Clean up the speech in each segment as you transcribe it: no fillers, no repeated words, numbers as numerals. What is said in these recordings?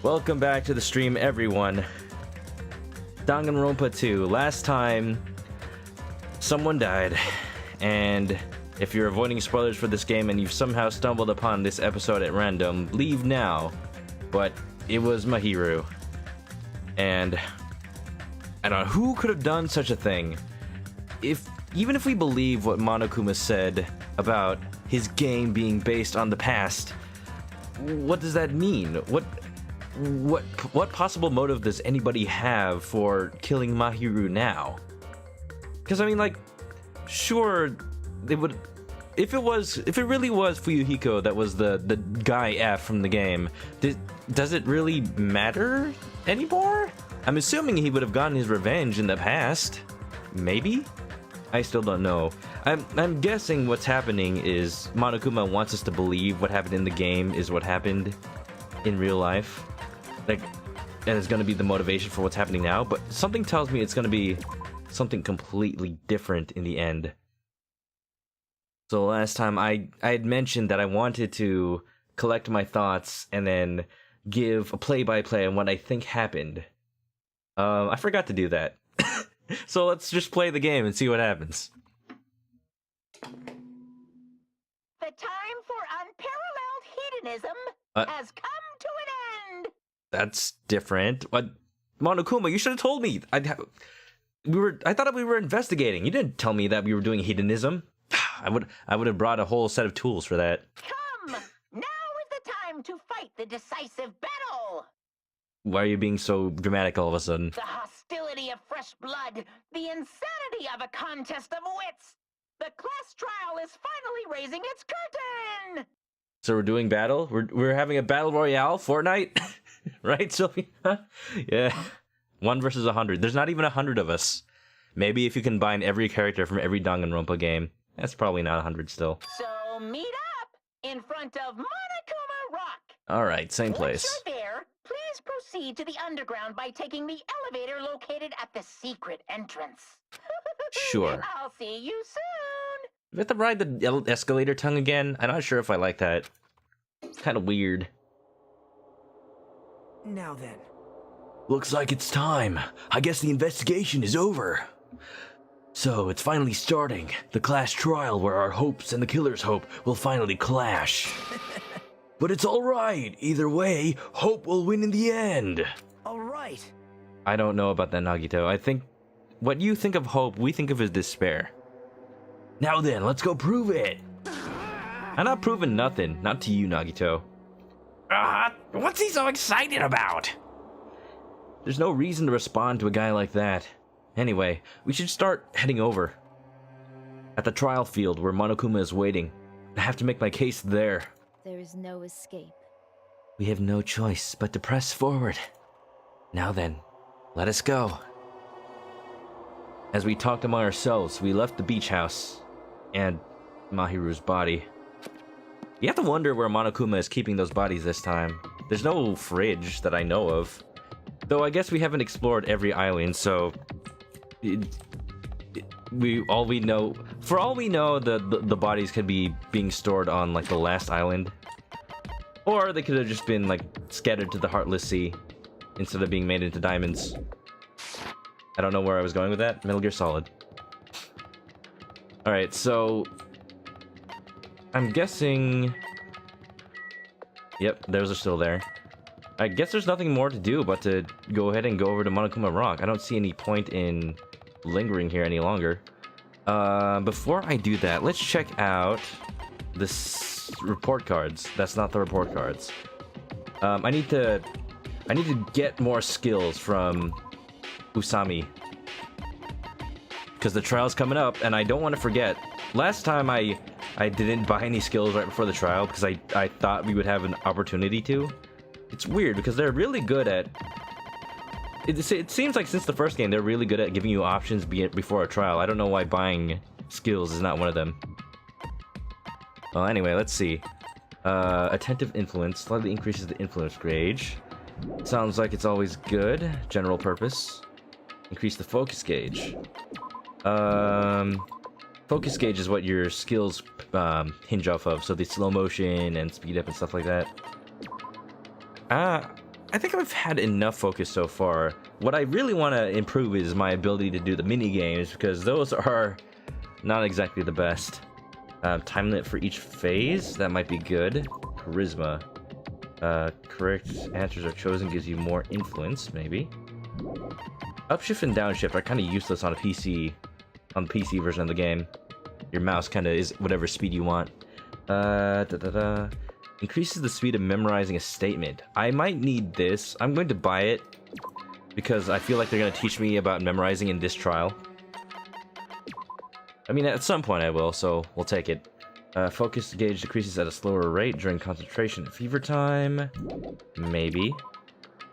Welcome back to the stream, everyone. Danganronpa 2. Last time, someone died, and if you're avoiding spoilers for this game and you've somehow stumbled upon this episode at random, leave now. But it was Mahiru, and I don't know who could have done such a thing. Even if we believe what Monokuma said about his game being based on the past, what does that mean? What possible motive does anybody have for killing Mahiru now? Because I mean, like, sure, they would. If it really was Fuyuhiko that was the guy F from the game, does it really matter anymore? I'm assuming he would have gotten his revenge in the past. Maybe? I still don't know. I'm guessing what's happening is Monokuma wants us to believe what happened in the game is what happened in real life. Like, and it's gonna be the motivation for what's happening now, but something tells me it's gonna be something completely different in the end. So last time I had mentioned that I wanted to collect my thoughts and then give a play-by-play on what I think happened. I forgot to do that. So let's just play the game and see what happens. The time for unparalleled hedonism has come to an end. That's different. What, Monokuma? You should have told me. I thought we were investigating. You didn't tell me that we were doing hedonism. I would have brought a whole set of tools for that. Come! Now is the time to fight the decisive battle! Why are you being so dramatic all of a sudden? The hostility of fresh blood, the insanity of a contest of wits! The class trial is finally raising its curtain! So we're doing battle? We're having a battle royale, Fortnite? Right, Sylvie? Yeah. 1 versus 100. There's not even 100 of us. Maybe if you combine every character from every Danganronpa game. That's probably not 100 still. So meet up in front of ManokAdobo Rock. Alright, same place. Once you're there, please proceed to the underground by taking the elevator located at the secret entrance. Sure. I'll see you soon. We have to ride the escalator tongue again? I'm not sure if I like that. It's kind of weird. Now then. Looks like it's time. I guess the investigation is over. So, it's finally starting. The class trial where our hopes and the killer's hope will finally clash. But it's alright. Either way, hope will win in the end. Alright. I don't know about that, Nagito. I think what you think of hope, we think of as despair. Now then, let's go prove it. I'm not proving nothing. Not to you, Nagito. What's he so excited about? There's no reason to respond to a guy like that. Anyway, we should start heading over. At the trial field where Monokuma is waiting. I have to make my case there. There is no escape. We have no choice but to press forward. Now then, let us go. As we talked among ourselves, we left the beach house and Mahiru's body. You have to wonder where Monokuma is keeping those bodies this time. There's no fridge that I know of. Though I guess we haven't explored every island, so for all we know, the bodies could be being stored on like the last island, or they could have just been like scattered to the Heartless Sea instead of being made into diamonds. I don't know where I was going with that. Metal Gear Solid. All right, so I'm guessing. Yep, those are still there. I guess there's nothing more to do but to go ahead and go over to ManokAdobo Rock. I don't see any point in lingering here any longer. Before I do that, let's check out this report cards. That's not the report cards. I need to get more skills from Usami, because the trial's coming up, and I don't want to forget. Last time I didn't buy any skills right before the trial because I thought we would have an opportunity to. It's weird because they're really good at it seems like since the first game they're really good at giving you options before a trial. I don't know why buying skills is not one of them. Well, anyway, let's see. Attentive influence slightly increases the influence gauge. Sounds like it's always good. General purpose. Increase the focus gauge. Focus gauge is what your skills hinge off of, so the slow motion and speed up and stuff like that. I think I've had enough focus so far. What I really want to improve is my ability to do the mini games, because those are not exactly the best. Time limit for each phase, that might be good. Charisma. Correct answers are chosen gives you more influence, maybe. Upshift and downshift are kind of useless on a PC, on the PC version of the game. Your mouse kind of is whatever speed you want. Increases the speed of memorizing a statement. I might need this. I'm going to buy it because I feel like they're going to teach me about memorizing in this trial. I mean, at some point I will, so we'll take it. Focus gauge decreases at a slower rate during concentration and fever time. Maybe.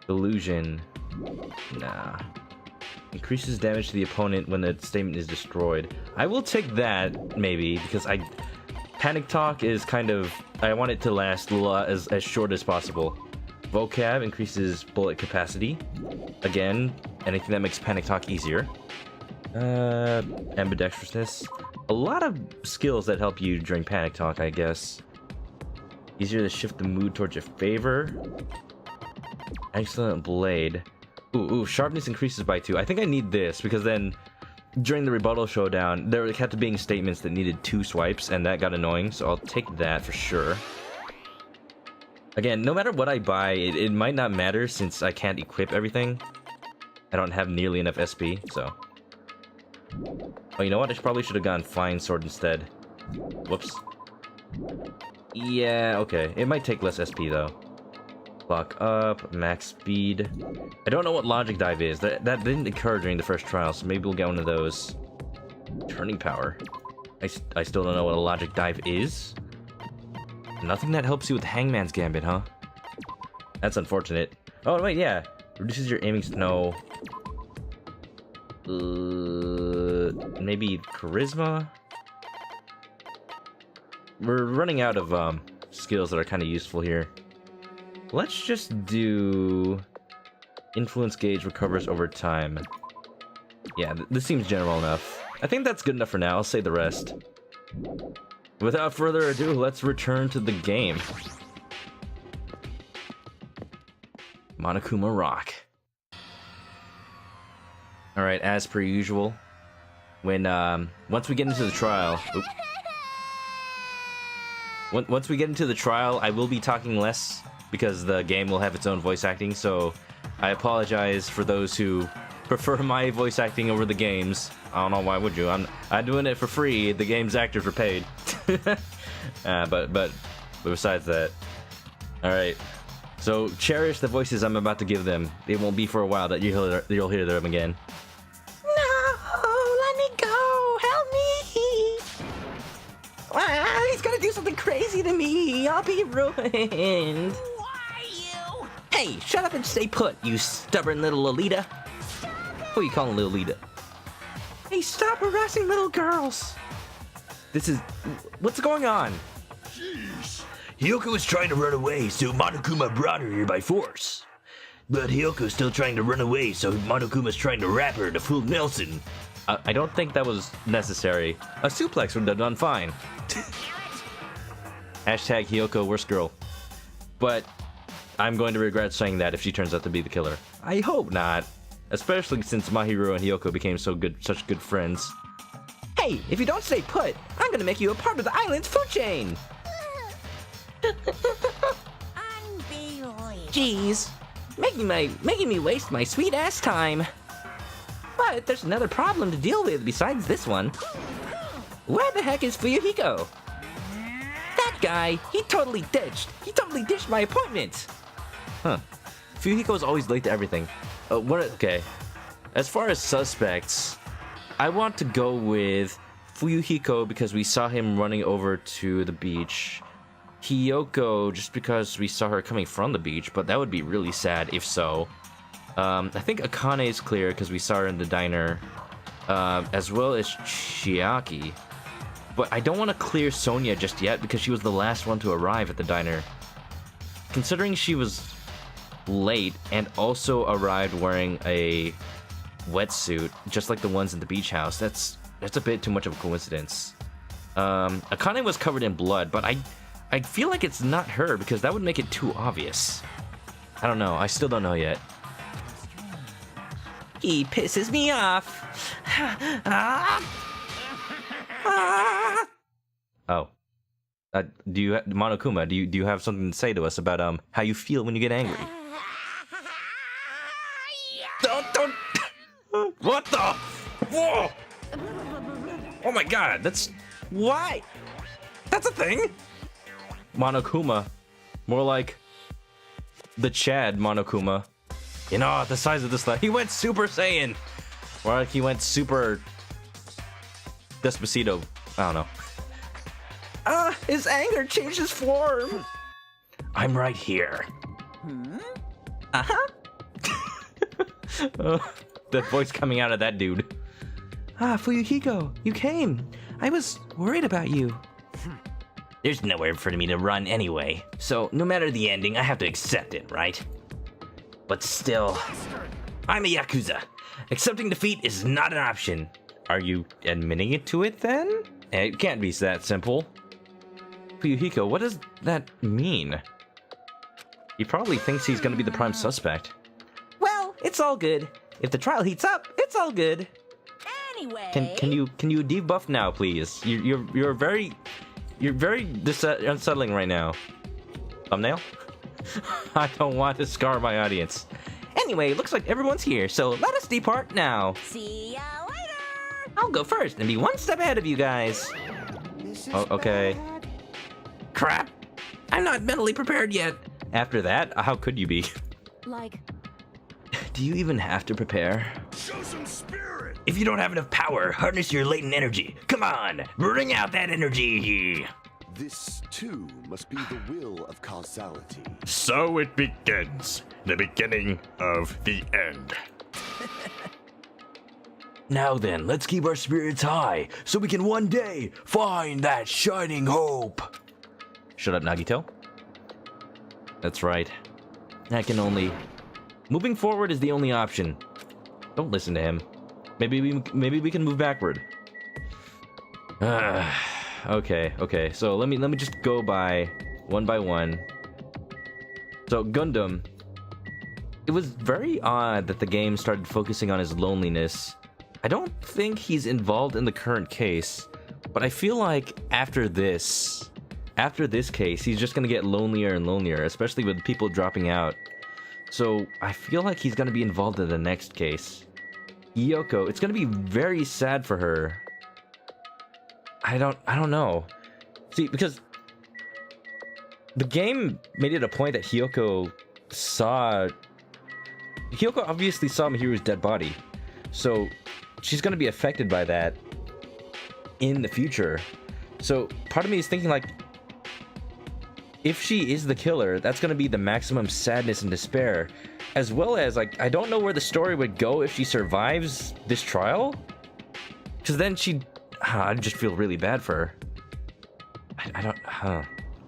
Delusion. Nah. Increases damage to the opponent when the statement is destroyed. I will take that, maybe, because Panic Talk is kind of... I want it to last as short as possible. Vocab increases bullet capacity. Again, anything that makes Panic Talk easier. Ambidextrousness. A lot of skills that help you during Panic Talk, I guess. Easier to shift the mood towards your favor. Excellent Blade. Ooh, sharpness increases by 2. I think I need this, because then during the rebuttal showdown, there kept being statements that needed 2 swipes, and that got annoying, so I'll take that for sure. Again, no matter what I buy, it might not matter since I can't equip everything. I don't have nearly enough SP, so... Oh, you know what? I probably should have gone Fine Sword instead. Whoops. Yeah, okay. It might take less SP, though. Clock up, max speed. I don't know what Logic Dive is. That didn't occur during the first trial, so maybe we'll get one of those. Turning Power. I still don't know what a Logic Dive is. Nothing that helps you with Hangman's Gambit, huh? That's unfortunate. Oh, wait, yeah. Reduces your aiming... No. Maybe Charisma? We're running out of skills that are kind of useful here. Let's just do... Influence gauge recovers over time. Yeah, this seems general enough. I think that's good enough for now. I'll say the rest. Without further ado, let's return to the game. Monokuma Rock. Alright, as per usual, when, once we get into the trial... Once we get into the trial, I will be talking less, because the game will have its own voice acting, so I apologize for those who prefer my voice acting over the games. I don't know, why would you? I'm doing it for free, the game's actors were paid. But besides that... Alright, so cherish the voices I'm about to give them. It won't be for a while that you'll hear them again. He's gonna do something crazy to me. I'll be ruined. Why you? Hey, shut up and stay put, you stubborn little Lolita. Who are you calling Lolita? Hey, stop harassing little girls. This is... What's going on? Hiyoko was trying to run away, so Monokuma brought her here by force. But Hiyoko's still trying to run away, so Monokuma's trying to wrap her to full Nelson. I don't think that was necessary. A suplex would have done fine. Hashtag Hiyoko, worst girl. But I'm going to regret saying that if she turns out to be the killer. I hope not. Especially since Mahiru and Hiyoko became such good friends. Hey, if you don't stay put, I'm gonna make you a part of the island's food chain. Unbelievable. Jeez, making me waste my sweet ass time. But there's another problem to deal with besides this one. Where the heck is Fuyuhiko? That guy, he totally ditched my appointment. Huh. Fuyuhiko is always late to everything. Okay. As far as suspects, I want to go with Fuyuhiko because we saw him running over to the beach. Hiyoko, just because we saw her coming from the beach, but that would be really sad if so. I think Akane is clear because we saw her in the diner, as well as Chiaki. But I don't want to clear Sonia just yet because she was the last one to arrive at the diner. Considering she was late and also arrived wearing a wetsuit, just like the ones in the beach house, that's a bit too much of a coincidence. Akane was covered in blood, but I feel like it's not her because that would make it too obvious. I don't know. I still don't know yet. He pisses me off. Oh. Do you, Monokuma? Do you have something to say to us about how you feel when you get angry? Don't. What the? Whoa! Oh my God! That's why. That's a thing. Monokuma, more like the Chad Monokuma. You know, the size of this left. He went Super Saiyan. Or like he went Super Despacito. I don't know. His anger changed his form. I'm right here. Uh-huh. The voice coming out of that dude. Fuyuhiko, you came. I was worried about you. There's nowhere for me to run anyway, so no matter the ending, I have to accept it, right? But still, I'm a Yakuza. Accepting defeat is not an option. Are you admitting it to it then? It can't be that simple. Fuyuhiko, what does that mean? He probably thinks he's gonna be the prime suspect. Well, it's all good. If the trial heats up, it's all good. Anyway. Can you debuff now, please? You're very unsettling right now. Thumbnail? I don't want to scar my audience. Anyway, looks like everyone's here, so let us depart now. See ya later. I'll go first and be one step ahead of you guys. Oh, okay. Crap! I'm not mentally prepared yet. After that, how could you be? Like, Do you even have to prepare? Show some spirit! If you don't have enough power, harness your latent energy. Come on, bring out that energy! This, too, must be the will of causality. So it begins. The beginning of the end. Now then, let's keep our spirits high, so we can one day find that shining hope. Shut up, Nagito. That's right. I can only... Moving forward is the only option. Don't listen to him. Maybe we can move backward. Okay. So let me just go by one. So Gundam. It was very odd that the game started focusing on his loneliness. I don't think he's involved in the current case, but I feel like after this case, he's just gonna get lonelier and lonelier, especially with people dropping out. So I feel like he's gonna be involved in the next case. Yoko, it's gonna be very sad for her. I don't know. See, because the game made it a point that Hiyoko obviously saw Mahiru's dead body. So she's gonna be affected by that in the future. So part of me is thinking like, if she is the killer, that's gonna be the maximum sadness and despair. As well as, like, I don't know where the story would go if she survives this trial. Because then I just feel really bad for her.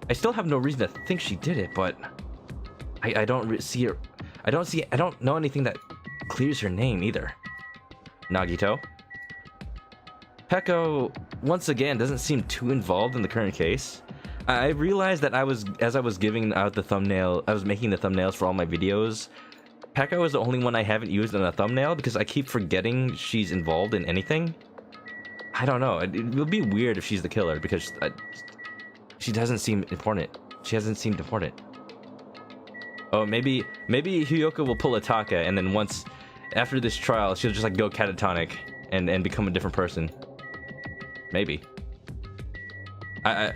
I still have no reason to think she did it, but I don't see her. I don't know anything that clears her name either. Nagito. Peko, once again, doesn't seem too involved in the current case. I realized that as I was giving out the thumbnail, I was making the thumbnails for all my videos. Peko is the only one I haven't used in a thumbnail because I keep forgetting she's involved in anything. I don't know. It would be weird if she's the killer because she doesn't seem important. She hasn't seemed important. Oh, maybe Hiyoko will pull a Taka, and then after this trial, she'll just like go catatonic and become a different person. Maybe. I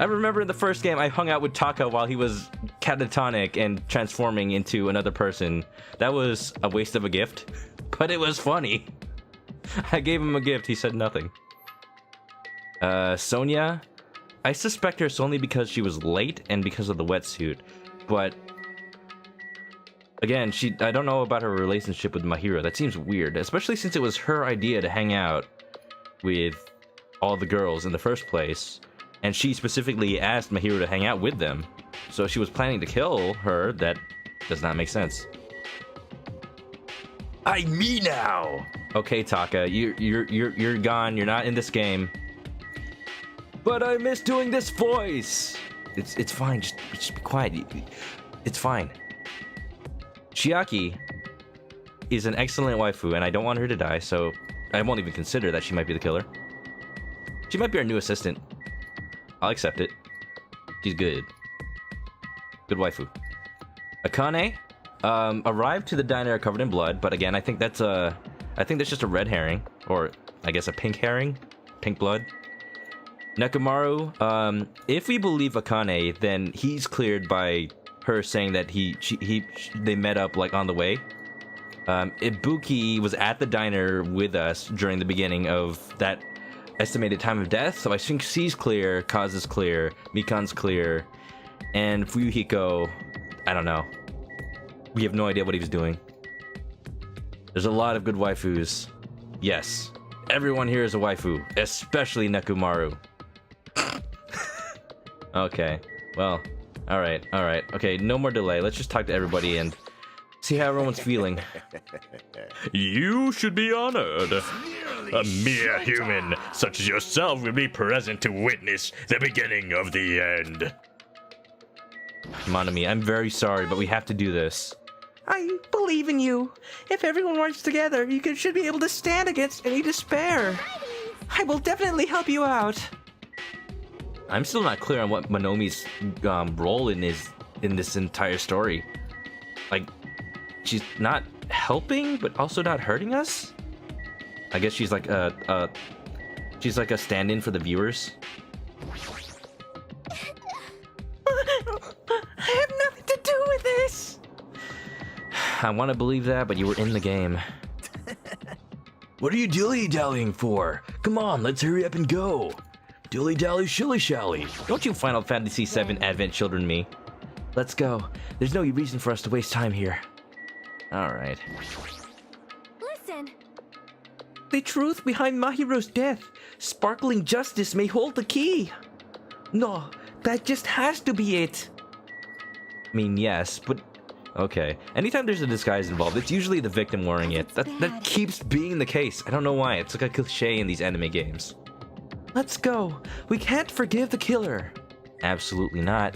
remember in the first game I hung out with Taka while he was catatonic and transforming into another person. That was a waste of a gift, but it was funny. I gave him a gift, he said nothing. Sonia, I suspect her solely because she was late and because of the wetsuit, but again, I don't know about her relationship with Mahiro. That seems weird, especially since it was her idea to hang out with all the girls in the first place. And she specifically asked Mahiro to hang out with them. So she was planning to kill her. That does not make sense. Me now! Okay, Taka, you're gone. You're not in this game. But I miss doing this voice. It's fine. Just be quiet. It's fine. Chiaki is an excellent waifu, and I don't want her to die, so I won't even consider that she might be the killer. She might be our new assistant. I'll accept it. She's good. Good waifu. Akane arrived to the diner covered in blood, but again, I think that's just a red herring, or I guess a pink herring, pink blood. Nekomaru, if we believe Akane, then he's cleared by her saying that they met up like on the way. Ibuki was at the diner with us during the beginning of that estimated time of death, so I think she's clear, Kaz is clear, Mikan's clear, and Fuyuhiko, I don't know. We have no idea what he was doing. There's a lot of good waifus. Yes, everyone here is a waifu, especially Nekomaru. Okay, well, alright. Okay, no more delay. Let's just talk to everybody and see how everyone's feeling. You should be honored. A mere human such as yourself will be present to witness the beginning of the end. Monami, I'm very sorry, but we have to do this. I believe in you. If everyone works together, you should be able to stand against any despair. I will definitely help you out. I'm still not clear on what Monomi's role in this entire story. Like, she's not helping, but also not hurting us? I guess she's like a stand-in for the viewers. I have nothing to do with this. I want to believe that, but you were in the game. What are you dilly-dallying for? Come on, let's hurry up and go. Dilly-dally shilly-shally. Don't you Final Fantasy VII Advent Children me. Let's go. There's no reason for us to waste time here. Alright. Listen. The truth behind Mahiro's death. Sparkling justice may hold the key. No, that just has to be it. I mean, yes, but... Okay. Anytime there's a disguise involved, it's usually the victim wearing it. That keeps being the case. I don't know why. It's like a cliche in these anime games. Let's go. We can't forgive the killer. Absolutely not.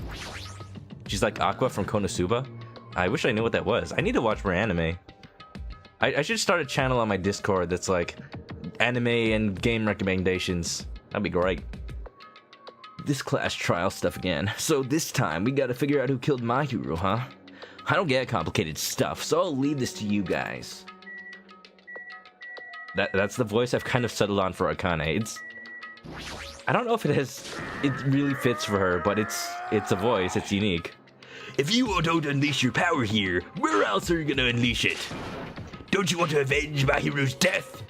She's like Aqua from Konosuba. I wish I knew what that was. I need to watch more anime. I should start a channel on my Discord that's like anime and game recommendations. That'd be great. This class trial stuff again. So this time, we gotta figure out who killed Mahiru, huh? I don't get complicated stuff, so I'll leave this to you guys. That's the voice I've kind of settled on for Akane. I don't know if it really fits for her, but it's a voice, it's unique. If you don't unleash your power here, where else are you gonna unleash it? Don't you want to avenge Mahiru's death?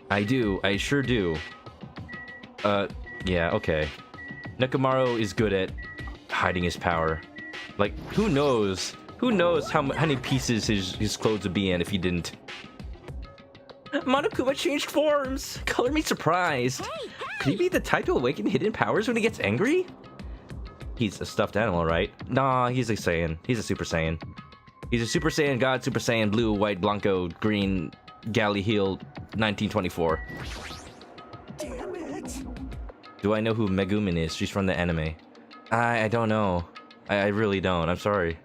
I do, I sure do. Yeah, okay. Nekomaru is good at hiding his power. Like, who knows how many pieces his clothes would be in if he didn't. Monokuma changed forms. Color me surprised. Could he be the type to awaken hidden powers when he gets angry? He's a stuffed animal, right? Nah, he's a Saiyan. He's a Super Saiyan. He's a Super Saiyan God, Super Saiyan Blue, White, Blanco, Green, Galley Heel, 1924. Damn it! Do I know who Megumin is? She's from the anime. I don't know. I really don't. I'm sorry.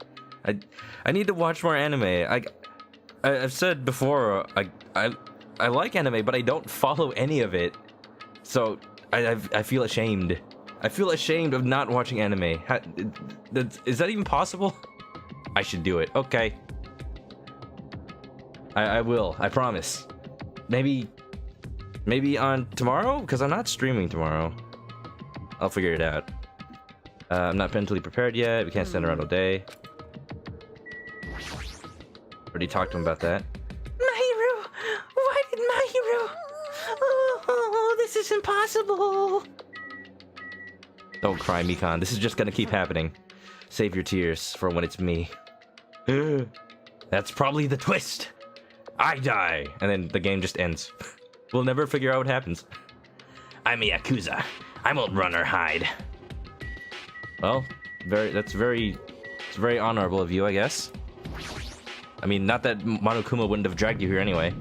I need to watch more anime. I've said before, I like anime, but I don't follow any of it. So I feel ashamed. I feel ashamed of not watching anime. Is that even possible? I should do it. Okay. I will. I promise. Maybe on tomorrow? Because I'm not streaming tomorrow. I'll figure it out. I'm not mentally prepared yet. We can't stand around all day. Already talked to him about that. Mahiru! Why did Mahiru? Oh, this is impossible. Don't cry, Mikan. This is just gonna keep happening. Save your tears for when it's me. That's probably the twist. I die. And then the game just ends. We'll never figure out what happens. I'm a Yakuza. I won't run or hide. Well, it's very honorable of you, I guess. I mean, not that Monokuma wouldn't have dragged you here anyway.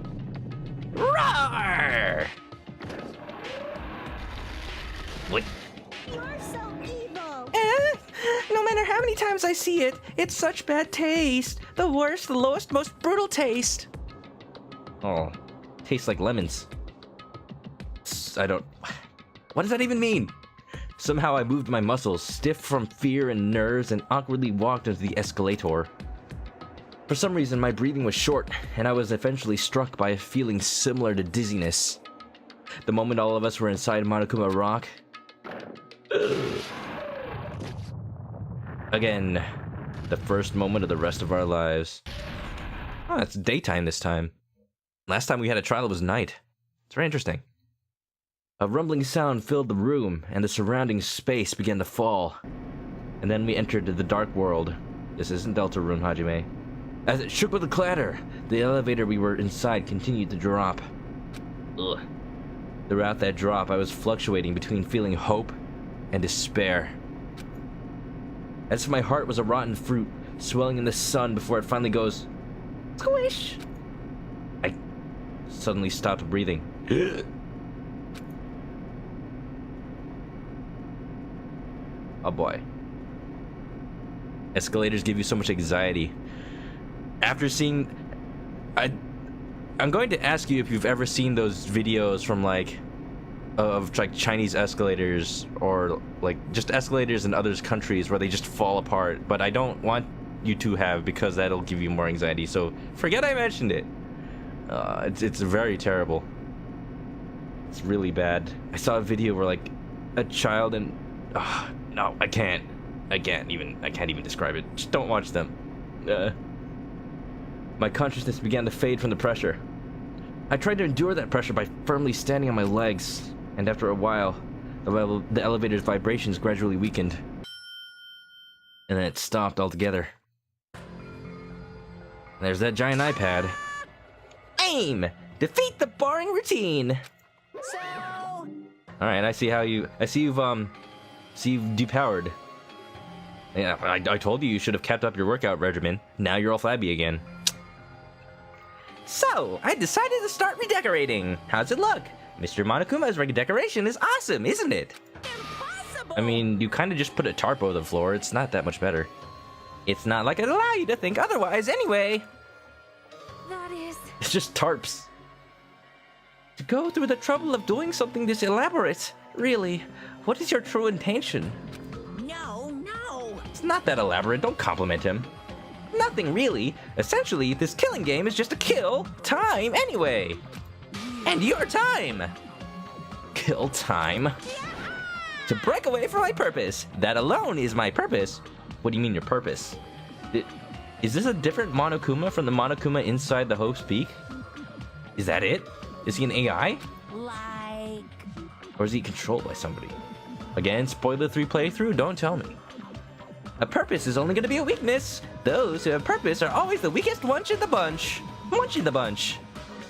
Roar! What? You're so evil. No matter how many times I see it, it's such bad taste. The worst, the lowest, most brutal taste. Oh, tastes like lemons. I don't... What does that even mean? Somehow I moved my muscles, stiff from fear and nerves, and awkwardly walked into the escalator. For some reason, my breathing was short, and I was eventually struck by a feeling similar to dizziness. The moment all of us were inside Monokuma Rock... Again, the first moment of the rest of our lives. Oh, it's daytime this time. Last time we had a trial, it was night. It's very interesting. A rumbling sound filled the room, and the surrounding space began to fall. And then we entered the dark world. This isn't Deltarune, Hajime. As it shook with a clatter, the elevator we were inside continued to drop. Ugh. Throughout that drop, I was fluctuating between feeling hope and despair. As if my heart was a rotten fruit, swelling in the sun before it finally goes... squish! I suddenly stopped breathing. Oh boy. Escalators give you so much anxiety. After seeing... I'm going to ask you if you've ever seen those videos from of Chinese escalators, or just escalators in other countries where they just fall apart, but I don't want you to have, because that'll give you more anxiety, so forget I mentioned it. It's very terrible. It's really bad. I saw a video where a child and... no, I can't even describe it. Just don't watch them. My consciousness began to fade from the pressure. I tried to endure that pressure by firmly standing on my legs, and after a while, the elevator's vibrations gradually weakened. And then it stopped altogether. There's that giant iPad. Aim! Defeat the boring routine! So, Alright, I see you've depowered. Yeah, I told you should have kept up your workout regimen. Now you're all flabby again. So, I decided to start redecorating. How's it look? Mr. Monokuma's redecoration is awesome, isn't it? impossible! I mean, you kind of just put a tarp over the floor. It's not that much better. It's not like I'd allow you to think otherwise anyway. That is... It's just tarps. To go through the trouble of doing something this elaborate, really, what is your true intention? No. It's not that elaborate, don't compliment him. Nothing really. Essentially, this killing game is just to kill time anyway. And your time. Kill time. To break away from my purpose. That alone is my purpose. What do you mean your purpose? Is this a different Monokuma from the Monokuma inside the Hope's Peak? Is that it? Is he an AI? Like... Or is he controlled by somebody? Again, spoiler 3 playthrough? Don't tell me. A purpose is only going to be a weakness. Those who have purpose are always the weakest ones in the bunch. Munch in the bunch.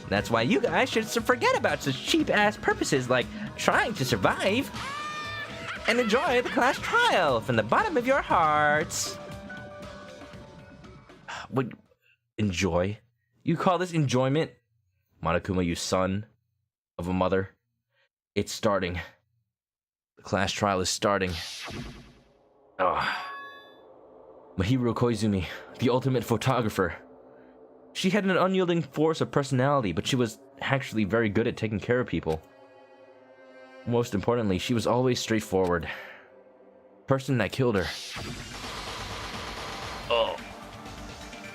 That's why you guys should forget about such cheap-ass purposes like trying to survive. And enjoy the class trial from the bottom of your hearts. What? Enjoy? You call this enjoyment? Monokuma, you son of a mother. It's starting. The class trial is starting. Mahiro Koizumi, the ultimate photographer. She had an unyielding force of personality, but she was actually very good at taking care of people. Most importantly, she was always straightforward. The person that killed her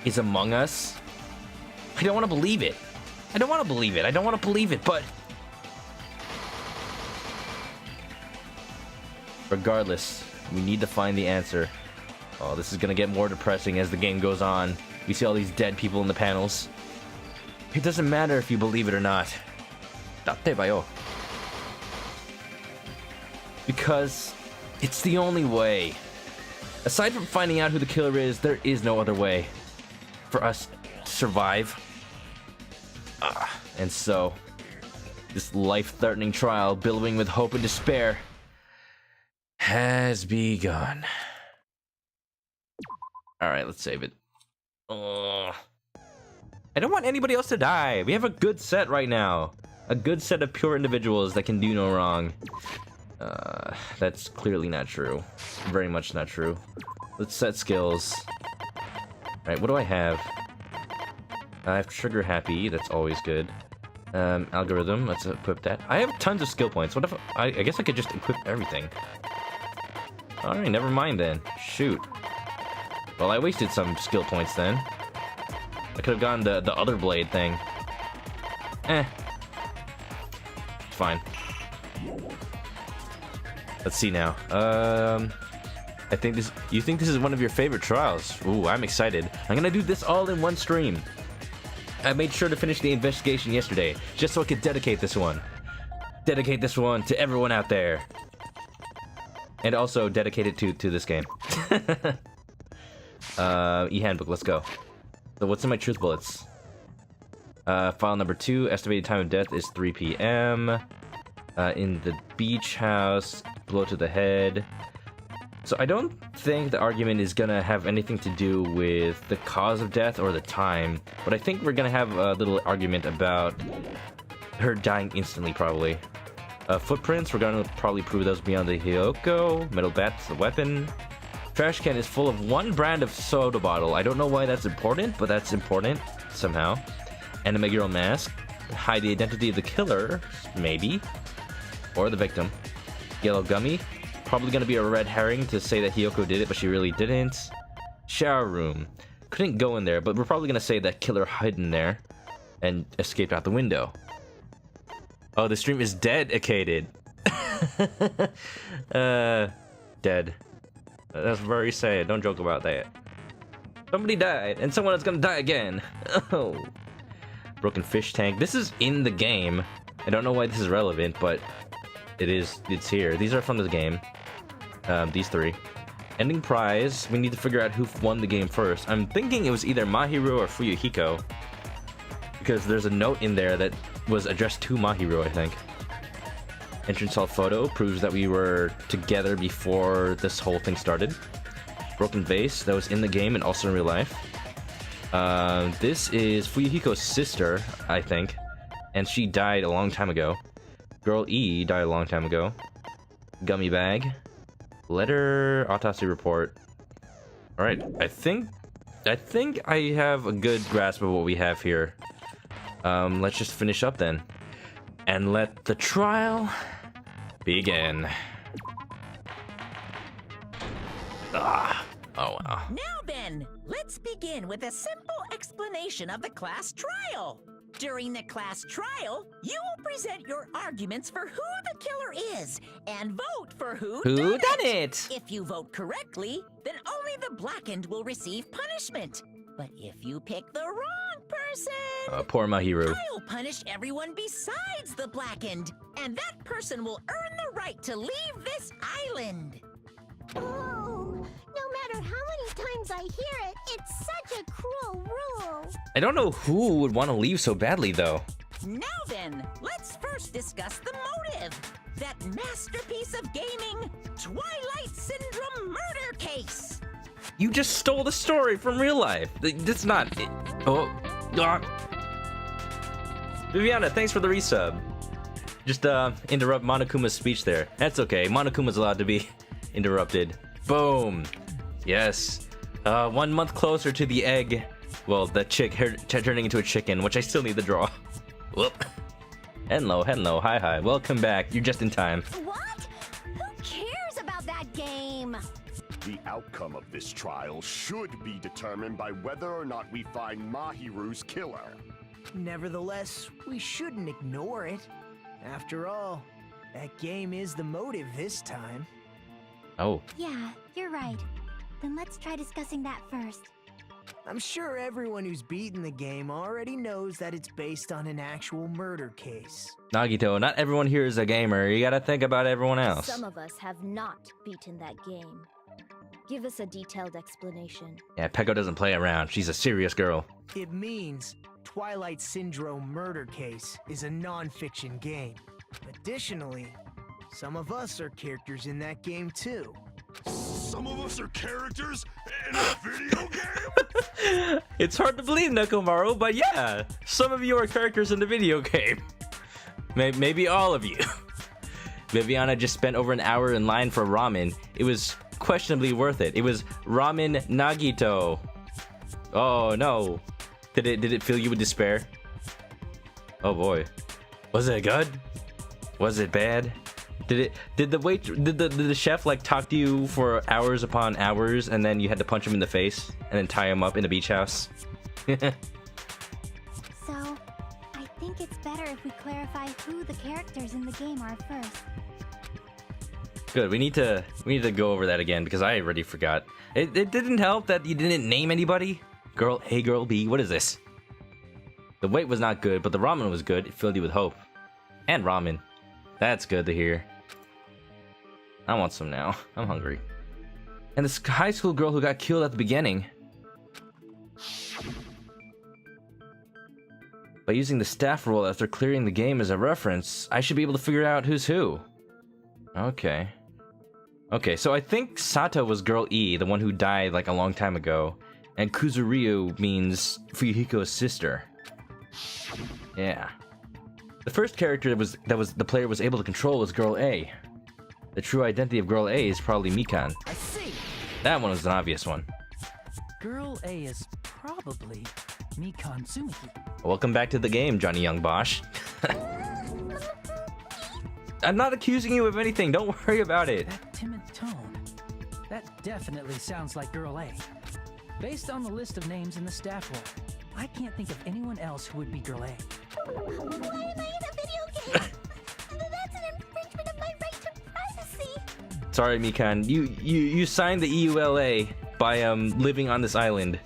is among us? I don't want to believe it. I don't want to believe it, but... Regardless, we need to find the answer. Oh, this is gonna get more depressing as the game goes on. We see all these dead people in the panels. It doesn't matter if you believe it or not. Datte bayo. Because it's the only way. Aside from finding out who the killer is, there is no other way for us to survive. And so, this life-threatening trial, billowing with hope and despair, has begun. Alright, let's save it. I don't want anybody else to die. We have a good set right now. A good set of pure individuals that can do no wrong. That's clearly not true. Very much not true. Let's set skills. Alright, what do I have? I have Trigger Happy, that's always good. Algorithm, let's equip that. I have tons of skill points. What if I guess I could just equip everything. Alright, never mind then. Shoot. Well, I wasted some skill points then. I could have gone the other blade thing. It's fine. Let's see now. I think this. You think this is one of your favorite trials? Ooh, I'm excited. I'm gonna do this all in one stream. I made sure to finish the investigation yesterday, just so I could dedicate this one. Dedicate this one to everyone out there. And also dedicate it to this game. E-handbook, let's go. So what's in my truth bullets? File number 2, estimated time of death is 3 p.m. In the beach house, blow to the head. So I don't think the argument is gonna have anything to do with the cause of death or the time, but I think we're gonna have a little argument about her dying instantly, probably. Footprints, we're gonna probably prove those beyond the Hyoko. Metal bat's the weapon. Trash can is full of one brand of soda bottle. I don't know why that's important, but that's important somehow. Anime girl mask. Hide the identity of the killer, maybe. Or the victim. Yellow gummy. Probably gonna be a red herring to say that Hyoko did it, but she really didn't. Shower room. Couldn't go in there, but we're probably gonna say that killer hid in there and escaped out the window. Oh, the stream is dedicated. Dead. That's very sad. Don't joke about that. Somebody died, and someone is gonna die again. Oh. Broken fish tank. This is in the game. I don't know why this is relevant, but it's here. These are from the game. These 3. Ending prize. We need to figure out who won the game first. I'm thinking it was either Mahiru or Fuyuhiko, because there's a note in there that was addressed to Mahiru, I think. Entrance hall photo proves that we were together before this whole thing started. Broken vase, that was in the game and also in real life. This is Fuyuhiko's sister, I think, and she died a long time ago. Girl E died a long time ago. Gummy bag. Letter, autopsy report. Alright, I think I have a good grasp of what we have here. Let's just finish up then. And let the trial begin. Oh wow. Now then, let's begin with a simple explanation of the class trial. During the class trial, you will present your arguments for who the killer is and vote for who done it. If you vote correctly, then only the blackened will receive punishment. But if you pick the wrong person, Poor Mahiru. I'll punish everyone besides the blackened, and that person will earn the right to leave this island. Oh, no matter how many times I hear it, it's such a cruel rule. I don't know who would want to leave so badly, though. Now then, let's first discuss the motive. That masterpiece of gaming, Twilight Syndrome murder case. You just stole the story from real life. That's not... Oh. Viviana, thanks for the resub. Just interrupt Monokuma's speech there. That's okay. Monokuma's allowed to be interrupted. Boom. Yes. 1 month closer to the egg. Well, the chick turning into a chicken, which I still need to draw. Whoop. Hello. Hi. Welcome back. You're just in time. What? Who cares about that game? The outcome of this trial should be determined by whether or not we find Mahiru's killer. Nevertheless, we shouldn't ignore it. After all, that game is the motive this time. Oh. Yeah, you're right. Then let's try discussing that first. I'm sure everyone who's beaten the game already knows that it's based on an actual murder case. Nagito, not everyone here is a gamer. You gotta think about everyone else. Some of us have not beaten that game. Give us a detailed explanation. Yeah, Peko doesn't play around. She's a serious girl. It means Twilight Syndrome Murder Case is a non-fiction game. Additionally, some of us are characters in that game too. Some of us are characters in a video game? It's hard to believe, Nekomaru, but yeah, some of you are characters in the video game. Maybe all of you. Viviana just spent over an hour in line for ramen. It was questionably worth it. It was ramen Nagito. Oh no. Did it fill you with despair? Oh boy. Was it good? Was it bad? Did the chef like talk to you for hours upon hours and then you had to punch him in the face and then tie him up in a beach house? So, I think it's better if we clarify who the characters in the game are first. Good. We need to go over that again because I already forgot. It didn't help that you didn't name anybody. Girl A, girl B. What is this? The wait was not good, but the ramen was good. It filled you with hope. And ramen. That's good to hear. I want some now. I'm hungry. And this high school girl who got killed at the beginning. By using the staff roll after clearing the game as a reference, I should be able to figure out who's who. Okay. Okay, so I think Sato was girl E, the one who died like a long time ago. And Kuzuryu means Fuyuhiko's sister. Yeah. The first character that the player was able to control was girl A. The true identity of girl A is probably Mikan. I see. That one was an obvious one. Girl A is probably Mikan Tsumiki. Welcome back to the game, Johnny Young Bosch. I'm not accusing you of anything. Don't worry about it. That timid tone. That definitely sounds like Girl A. Based on the list of names in the staff roll, I can't think of anyone else who would be Girl A. Why am I in a video game? That's an infringement of my right to privacy. Sorry, Mikan. You signed the EULA by living on this island.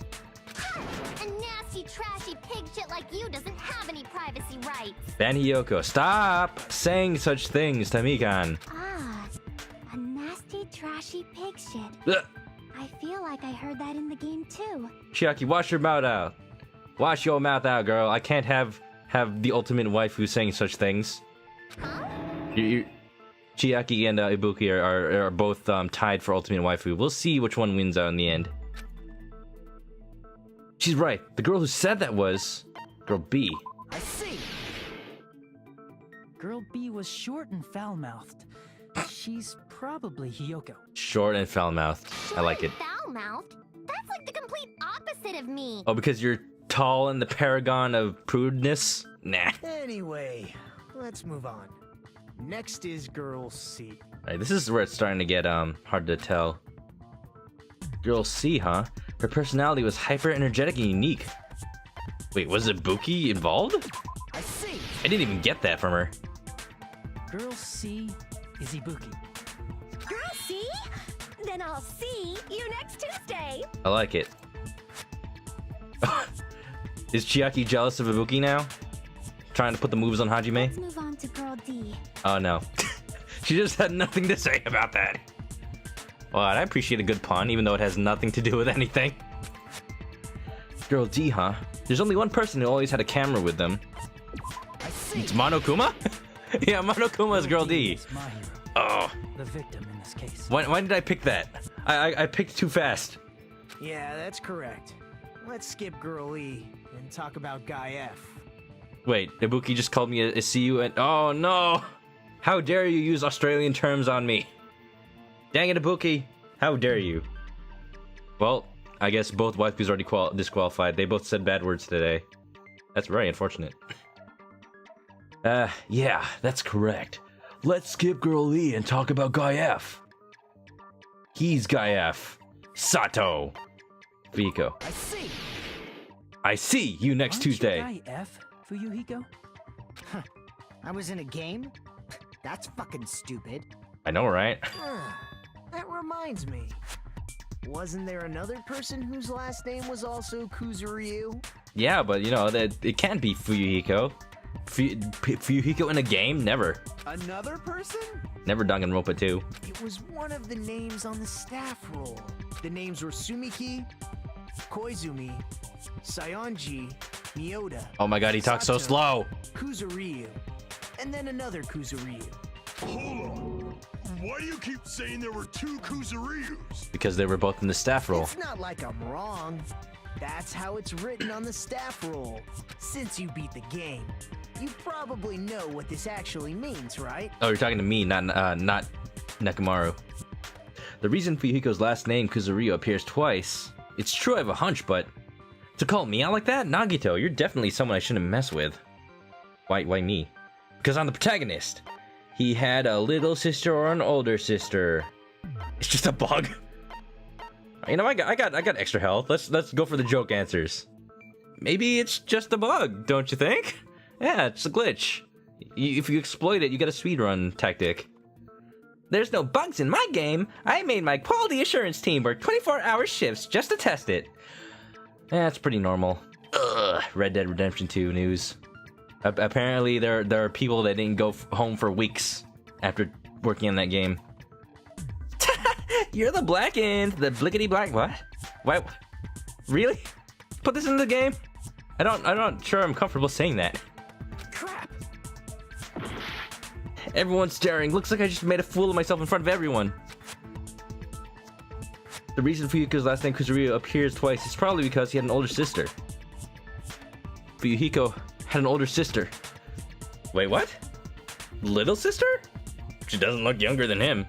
A nasty, trashy pig shit like you doesn't have any privacy rights. Ban Hiyoko, stop saying such things to Mikan. Ah, a nasty, trashy pig shit. Ugh. I feel like I heard that in the game too. Chiaki, wash your mouth out. Wash your mouth out, girl. I can't have the ultimate waifu saying such things. Huh? Chiaki and Ibuki are both tied for ultimate waifu. We'll see which one wins out in the end. She's right. The girl who said that was girl B. I see. Girl B was short and foul-mouthed. She's probably Hiyoko. Short and foul-mouthed. I like it. Foul-mouthed? That's like the complete opposite of me. Oh, because you're tall and the paragon of prudeness? Nah. Anyway, let's move on. Next is Girl C. Right, this is where it's starting to get hard to tell. Girl C, huh? Her personality was hyper-energetic and unique. Wait, was Ibuki involved? I see. I didn't even get that from her. Girl C is Ibuki. Girl, see? Then I'll see you next Tuesday. I like it. Is Chiaki jealous of Ibuki now? Trying to put the moves on Hajime? Let's move on to Girl D. Oh no. She just had nothing to say about that. Well, I appreciate a good pun, even though it has nothing to do with anything. Girl D, huh? There's only one person who always had a camera with them. I see. It's Monokuma? Yeah, Monokuma is Girl D. Is my hero, Oh. the victim in this case. Why did I pick that? I picked too fast. Yeah, that's correct. Let's skip Girl E and talk about Guy F. Wait, Ibuki just called me a CU and... Oh no! How dare you use Australian terms on me? Dang it, Ibuki! How dare you? Well, I guess both waifus already disqualified. They both said bad words today. That's very unfortunate. Yeah, that's correct. Let's skip Girl E and talk about Guy F. He's Guy F. Sato. Fuyuhiko. I see. I see you next Aren't you Tuesday. Guy F, Fuyuhiko? I was in a game? That's fucking stupid. I know, right? That reminds me. Wasn't there another person whose last name was also Kuzuryu? Yeah, but you know, that it can't be Fuyuhiko. Fuyuhiko in a game? Never. Another person? Never Danganronpa 2. It was one of the names on the staff roll. The names were Sumiki, Koizumi, Sayonji, Miyoda. Oh my god, he talks so Sato, slow. Kuzuryu, and then another Kuzuryu. Hold on. Why do you keep saying there were two Kuzuryus? Because they were both in the staff roll. It's not like I'm wrong. That's how it's written on the staff roll. Since you beat the game, you probably know what this actually means, right? Oh, you're talking to me, not Nekomaru. The reason Fuyuhiko's last name, Kuzuryu, appears twice, it's true I have a hunch, but To call me out like that? Nagito, you're definitely someone I shouldn't mess with. Why me? Because I'm the protagonist. He had a little sister or an older sister. It's just a bug. You know, I got extra health. Let's go for the joke answers. Maybe it's just a bug, don't you think? Yeah, it's a glitch. If you exploit it, you get a speedrun tactic. There's no bugs in my game. I made my quality assurance team work 24-hour shifts just to test it. Yeah, it's pretty normal. Ugh, Red Dead Redemption 2 news. Apparently, there are people that didn't go home for weeks after working on that game. You're the black end, the blickety black. What? Really? Put this in the game? I'm not sure I'm comfortable saying that. Crap. Everyone's staring. Looks like I just made a fool of myself in front of everyone. The reason Fuyuhiko's last name Kuzuryu appears twice is probably because he had an older sister. Fuyuhiko had an older sister. Wait, what? Little sister? She doesn't look younger than him.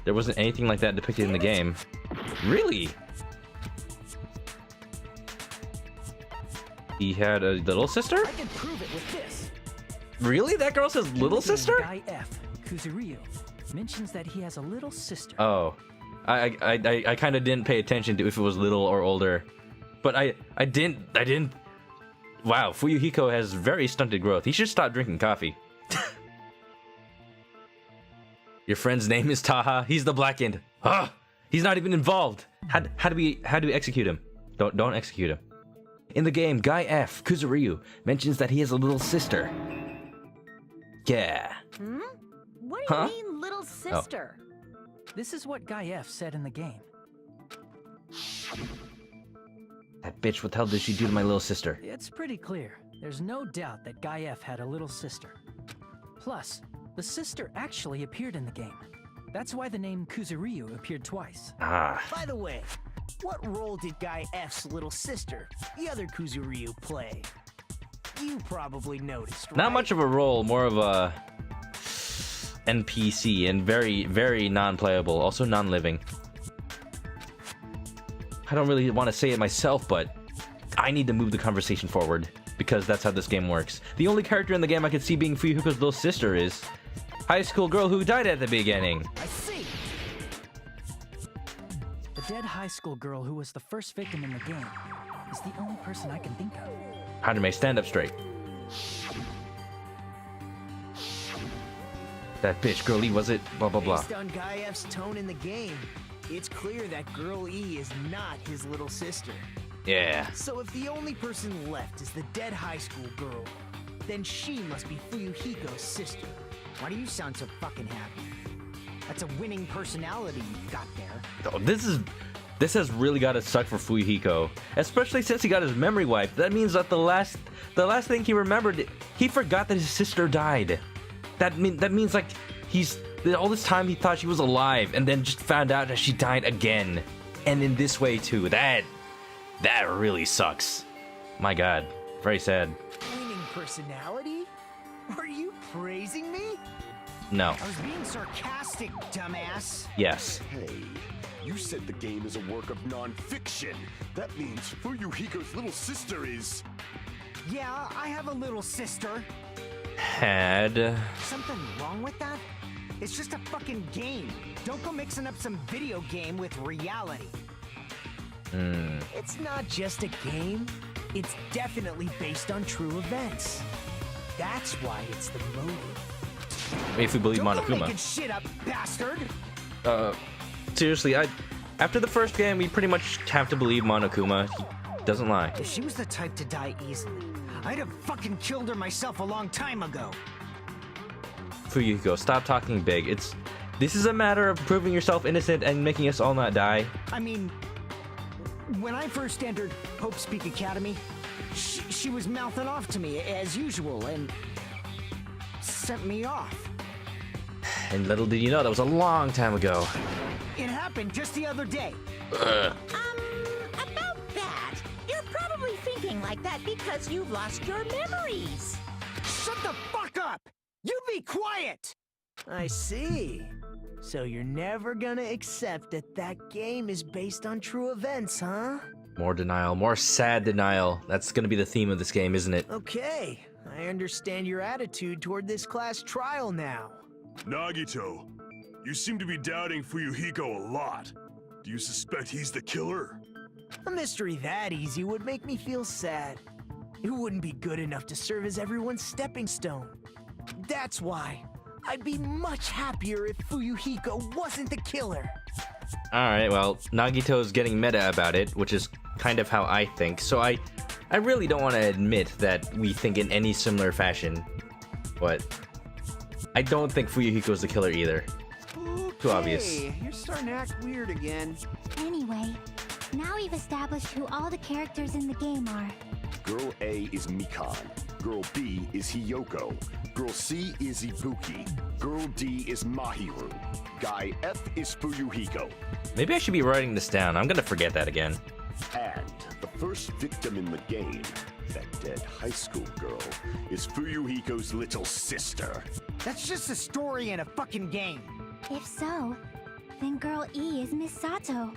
There wasn't anything like that depicted in the game. Really? He had a little sister? I can prove it with this. Really? That girl says little sister? Guy F, Kuzuryu, mentions that he has a little sister. Oh. I kind of didn't pay attention to if it was little or older. But I didn't. Wow, Fuyuhiko has very stunted growth. He should stop drinking coffee. Your friend's name is Taha. He's the black end. Ah, he's not even involved. How do we execute him? Don't execute him. In the game, Guy F, Kuzuryu, mentions that he has a little sister. Yeah. What do you mean, little sister? This is what Guy F said in the game. That bitch, what the hell did she do to my little sister? It's pretty clear. There's no doubt that Guy F had a little sister. Plus, the sister actually appeared in the game. That's why the name Kuzuryu appeared twice. Ah. By the way, what role did Guy F's little sister, the other Kuzuryu, play? You probably noticed, right? Not much of a role, more of a NPC, and very, very non-playable, also non-living. I don't really want to say it myself, but I need to move the conversation forward, because that's how this game works. The only character in the game I could see being Fuyuhiko's little sister is high school girl who died at the beginning. I see! The dead high school girl who was the first victim in the game is the only person I can think of. Hajime, stand up straight. That bitch, Girl E, was it? Blah, blah, blah. Based on Guy F's tone in the game, it's clear that Girl E is not his little sister. Yeah. So if the only person left is the dead high school girl, then she must be Fuyuhiko's sister. Why do you sound so fucking happy? That's a winning personality you've got there. Oh, this has really got to suck for Fuyuhiko, especially since he got his memory wiped. That means that the last thing he remembered, he forgot that his sister died. That means like all this time he thought she was alive, and then just found out that she died again, and in this way too. That really sucks. My God, very sad. Winning personality? Are you praising me? No. I was being sarcastic, dumbass. Yes. Hey, you said the game is a work of non-fiction. That means Fuyuhiko's little sister is... Yeah, I have a little sister. Had. Something wrong with that? It's just a fucking game. Don't go mixing up some video game with reality. It's not just a game. It's definitely based on true events. That's why it's the motive. If we believe Don't go Monokuma. making shit up, bastard! Seriously, after the first game, we pretty much have to believe Monokuma. He doesn't lie. If she was the type to die easily, I'd have fucking killed her myself a long time ago. Fuyuhiko, stop talking big. This is a matter of proving yourself innocent and making us all not die. I mean, when I first entered Hope's Peak Academy, she was mouthing off to me as usual and sent me off. And little did you know, that was a long time ago. It happened just the other day. About that, you're probably thinking like that because you've lost your memories. Shut the fuck up! You be quiet! I see. So you're never gonna accept that game is based on true events, huh? More denial, more sad denial. That's gonna be the theme of this game, isn't it? Okay, I understand your attitude toward this class trial now. Nagito, you seem to be doubting Fuyuhiko a lot. Do you suspect he's the killer? A mystery that easy would make me feel sad. It wouldn't be good enough to serve as everyone's stepping stone. That's why I'd be much happier if Fuyuhiko wasn't the killer. Alright, well, Nagito's getting meta about it, which is kind of how I think, so I really don't want to admit that we think in any similar fashion, but I don't think Fuyuhiko's the killer either. Too obvious. You're starting to act weird again. Anyway, now we've established who all the characters in the game are. Girl A is Mikan. Girl B is Hiyoko. Girl C is Ibuki. Girl D is Mahiru. Guy F is Fuyuhiko. Maybe I should be writing this down. I'm gonna forget that again. And the first victim in the game, that dead high school girl, is Fuyuhiko's little sister. That's just a story in a fucking game. If so, then Girl E is Miss Sato.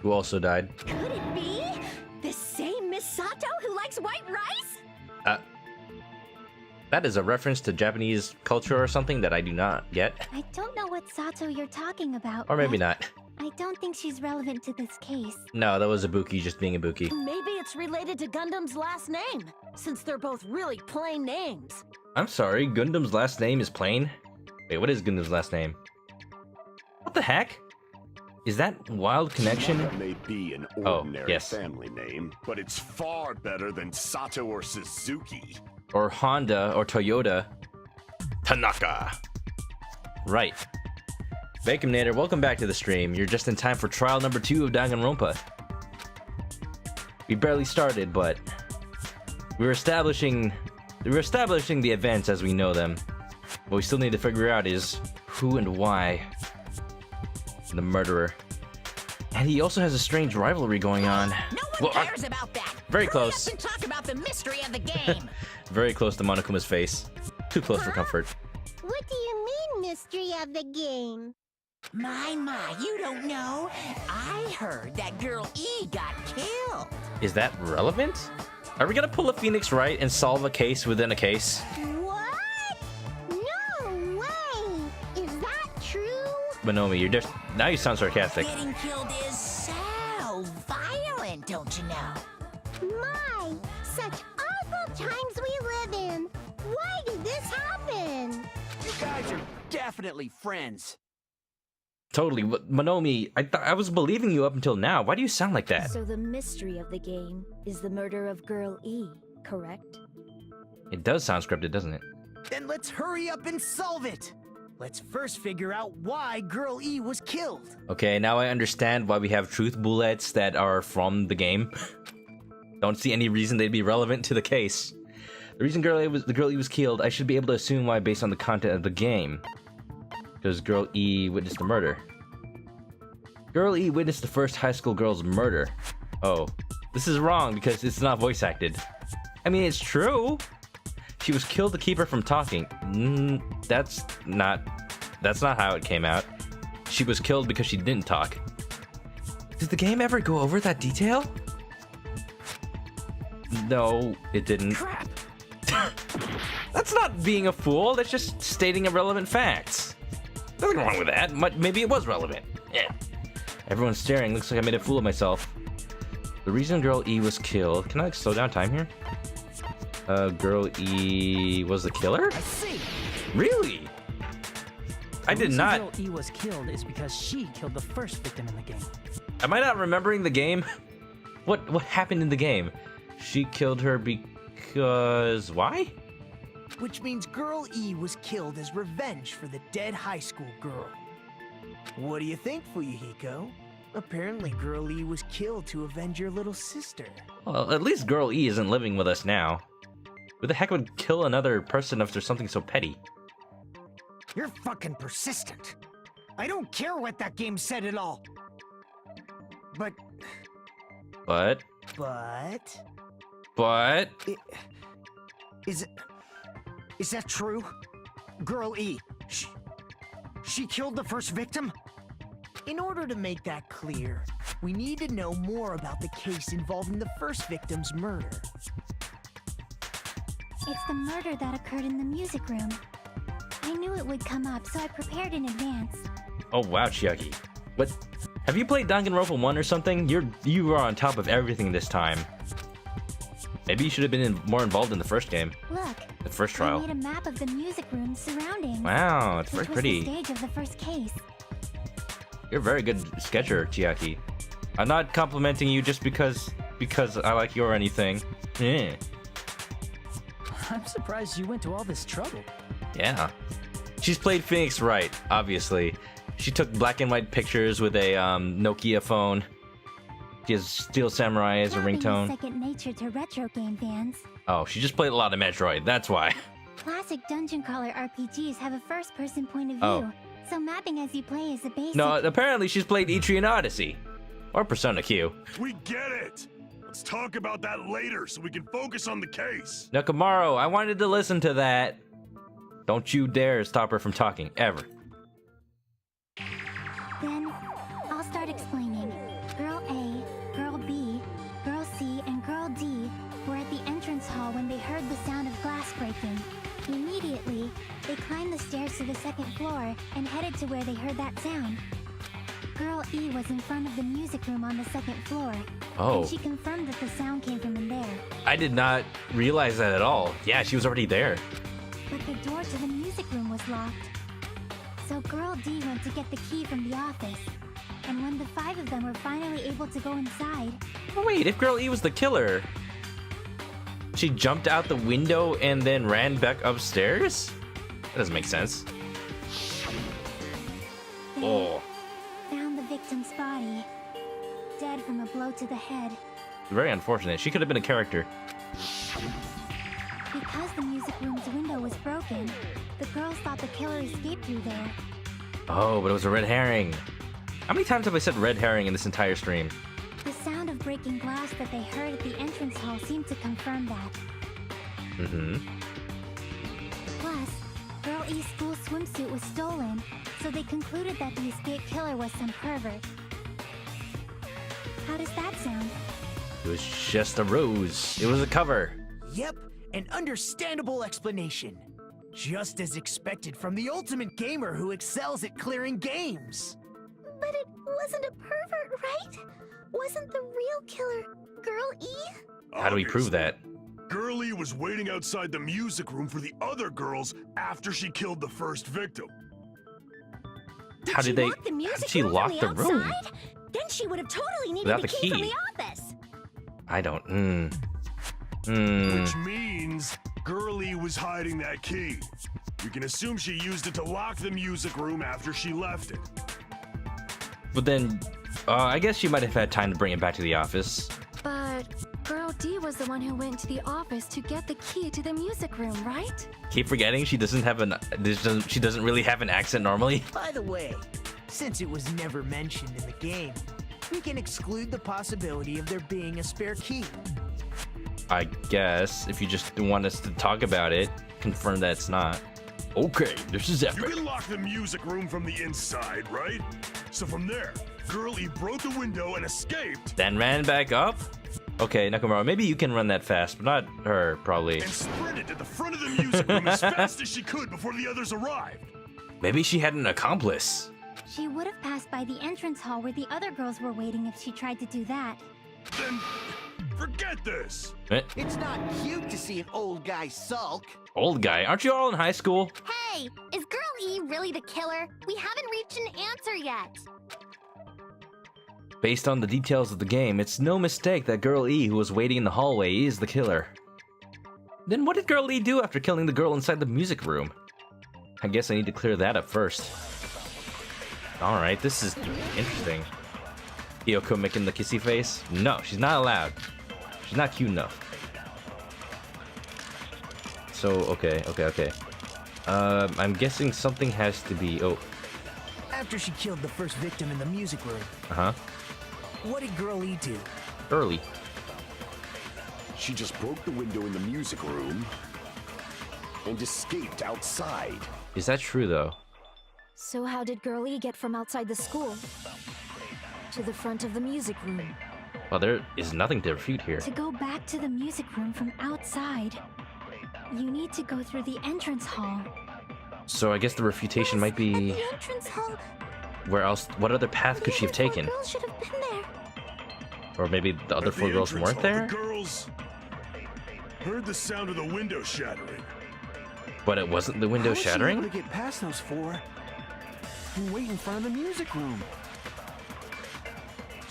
Who also died. Could it be the same Miss Sato who likes white rice? That is a reference to Japanese culture or something that I do not get. I don't know what Sato you're talking about. Or maybe but not. I don't think she's relevant to this case. No, that was Ibuki just being Ibuki. Maybe it's related to Gundam's last name, since they're both really plain names. I'm sorry, Gundam's last name is Plain? Wait, what is Gundam's last name? What the heck? Is that Wild Connection? That may be an ordinary family name, but it's far better than Sato or Suzuki. Or Honda or Toyota. Tanaka. Right. Baconator, welcome back to the stream. You're just in time for trial number 2 of Danganronpa. We barely started, but we're establishing the events as we know them. What we still need to figure out is who and why the murderer. And he also has a strange rivalry going on. No one cares about that. Very Hurry close. up and talk about the mystery of the game. Very close to Monokuma's face. Too close for comfort. What do you mean, mystery of the game? My, you don't know. I heard that Girl E got killed. Is that relevant? Are we gonna pull a Phoenix Wright and solve a case within a case? What? No way! Is that true? Monomi, you're just now you sound sarcastic. Getting killed is so violent, don't you know? My, such awful times we live in. Why did this happen? You guys are definitely friends. Totally, Monomi. I was believing you up until now. Why do you sound like that? So the mystery of the game is the murder of Girl E, correct? It does sound scripted, doesn't it? Then let's hurry up and solve it. Let's first figure out why Girl E was killed. Okay, now I understand why we have truth bullets that are from the game. Don't see any reason they'd be relevant to the case. The reason the Girl E was killed, I should be able to assume why based on the content of the game. Because Girl E witnessed the murder. Girl E witnessed the first high school girl's murder. Oh, this is wrong because it's not voice acted. I mean, it's true. She was killed to keep her from talking. That's not how it came out. She was killed because she didn't talk. Did the game ever go over that detail? No, it didn't. Crap! That's not being a fool, that's just stating irrelevant facts. Nothing wrong with that. Maybe it was relevant. Yeah. Everyone's staring. Looks like I made a fool of myself. The reason Girl E was killed... Can I slow down time here? Girl E was the killer? I see. Really? I did not... Girl E was killed is because she killed the first victim in the game. Am I not remembering the game? What happened in the game? She killed her because... Why? Which means Girl E was killed as revenge for the dead high school girl. What do you think, Fuyuhiko? Apparently Girl E was killed to avenge your little sister. Well, at least Girl E isn't living with us now. Who the heck would kill another person after something so petty? You're fucking persistent. I don't care what that game said at all. But... Is that true? Girl E, she killed the first victim? In order to make that clear, We need to know more about the case involving the first victim's murder. It's the murder that occurred in the music room. I knew it would come up, so I prepared in advance. Oh wow, Chiaki. What? Have you played Danganronpa 1 or something? You are on top of everything this time. Maybe you should have been more involved in the first game. Look, The first I trial. made a map of the music room's surroundings. Wow, it's very which was pretty. the stage of the first case. You're a very good sketcher, Chiaki. I'm not complimenting you just because I like you or anything. Yeah. I'm surprised you went to all this trouble. Yeah. She's played Phoenix right, obviously. She took black and white pictures with a Nokia phone. She has Steel Samurai as a Clapping is ringtone. second nature to retro game fans. Oh, she just played a lot of Metroid, that's why. Classic dungeon crawler RPGs have a first-person point of view, Oh. so mapping as you play is a basic. No, apparently she's played Etrian Odyssey. Or Persona Q. We get it! Let's talk about that later so we can focus on the case. Nakamaro, I wanted to listen to that. Don't you dare stop her from talking, ever. Then, I'll start explaining. Girl A, Girl B, Girl C, and Girl D were at the entrance hall when they heard the sound of glass breaking. Immediately, they climbed the stairs to the second floor and headed to where they heard that sound. Girl E was in front of the music room on the second floor. Oh. And she confirmed that the sound came from in there. I did not realize that at all. Yeah, she was already there. But the door to the music room was locked. So Girl D went to get the key from the office. And when the 5 of them were finally able to go inside, Oh, wait, if Girl E was the killer, she jumped out the window and then ran back upstairs? That doesn't make sense. they Oh, found the victim's body, dead from a blow to the head. very unfortunate. She could have been a character. Because the music room's window was broken, the girls thought the killer escaped through there. Oh, but it was a red herring. How many times have I said red herring in this entire stream? The sound of breaking glass that they heard at the entrance hall seemed to confirm that. Mm-hmm. Plus, Girl E's school swimsuit was stolen, so they concluded that the escaped killer was some pervert. How does that sound? It was just a ruse. It was a cover. Yep, an understandable explanation. Just as expected from the ultimate gamer who excels at clearing games. But it wasn't a pervert, right? Wasn't the real killer Girl E? How do we prove that? Girlie was waiting outside the music room for the other girls after she killed the first victim. How did they? Lock the How music did she room lock from the room? outside? Then she would have totally needed Without the the key from key. the office. I don't. Which means Girlie was hiding that key. We can assume she used it to lock the music room after she left it. But then, I guess she might have had time to bring it back to the office. But Girl D was the one who went to the office to get the key to the music room, right? Keep forgetting she doesn't have she doesn't really have an accent normally. By the way, since it was never mentioned in the game, we can exclude the possibility of there being a spare key. I guess if you just want us to talk about it, confirm that it's not. Okay, this is You epic. can lock the music room from the inside, right? So from there, Girlie broke the window and escaped. Then ran back up? Okay, Nakamura, maybe you can run that fast, but not her, probably. And sprinted to the front of the music room as fast as she could before the others arrived. Maybe she had an accomplice. She would have passed by the entrance hall where the other girls were waiting if she tried to do that. Then forget this. Eh, It's not cute to see an old guy sulk. old guy, aren't you all in high school? Hey, is Girl E really the killer? We haven't reached an answer yet. Based on the details of the game, it's no mistake that Girl E, who was waiting in the hallway, is the killer. Then what did Girl E do after killing the girl inside the music room? I guess I need to clear that up first. Alright, this is interesting. Hiyoko making the kissy face? No, she's not allowed. She's not cute enough. So, okay. I'm guessing something has to be... Oh, After she killed the first victim in the music room, uh-huh. what did Girl E do? Early. She just broke the window in the music room and escaped outside. Is that true, though? So how did Girl E get from outside the school? To the front of the music room. Well, there is nothing to refute here. To go back to the music room from outside, you need to go through the entrance hall. So I guess the refutation might At be... the entrance hall, Where else? What other path could she have taken? girls should have been there. Or maybe the other four girls weren't there? The girls heard the sound of the window shattering. But it wasn't the window How was she able shattering? to get past those four and wait in front of the music room?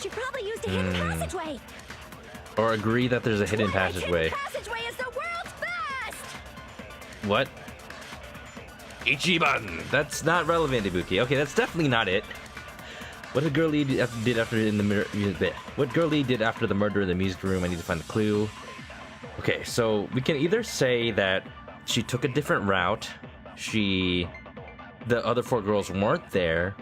She probably used a hidden passageway. Or agree that there's a hidden passageway. Passageway is the world's best. What? Ichiban! That's not relevant, Ibuki. Okay, that's definitely not it. What did Girlie did after in the mirror? What Girlie did after the murder in the music room? I need to find the clue. Okay, so we can either say that she took a different route. The other four girls weren't there.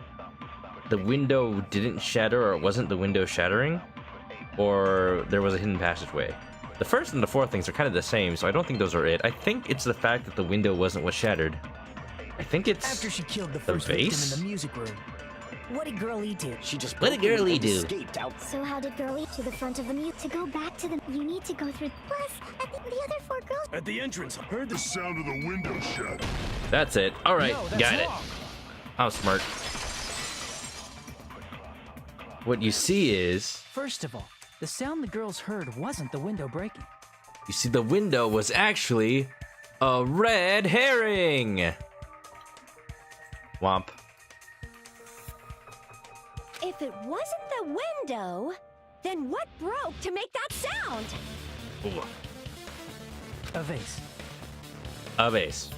The window didn't shatter, or it wasn't the window shattering, or there was a hidden passageway. The first and the fourth things are kind of the same, so I don't think those are it. I think it's the fact that the window wasn't what shattered. I think it's After she killed the the first victim vase? in the music room, What did Girlie do? She just What did broke in Girlie and do? escaped out. So how did Girlie to the front of the mute? To go back to the, you need to go through. Plus, the other four girls. At the entrance, heard the sound of the window shatter. That's it. All right, No, that's got it. wrong. I'm smart. What you see is, First of all, the sound the girls heard wasn't the window breaking. you see the window was actually a red herring. Womp. If it wasn't the window, then what broke to make that sound? A vase. A vase.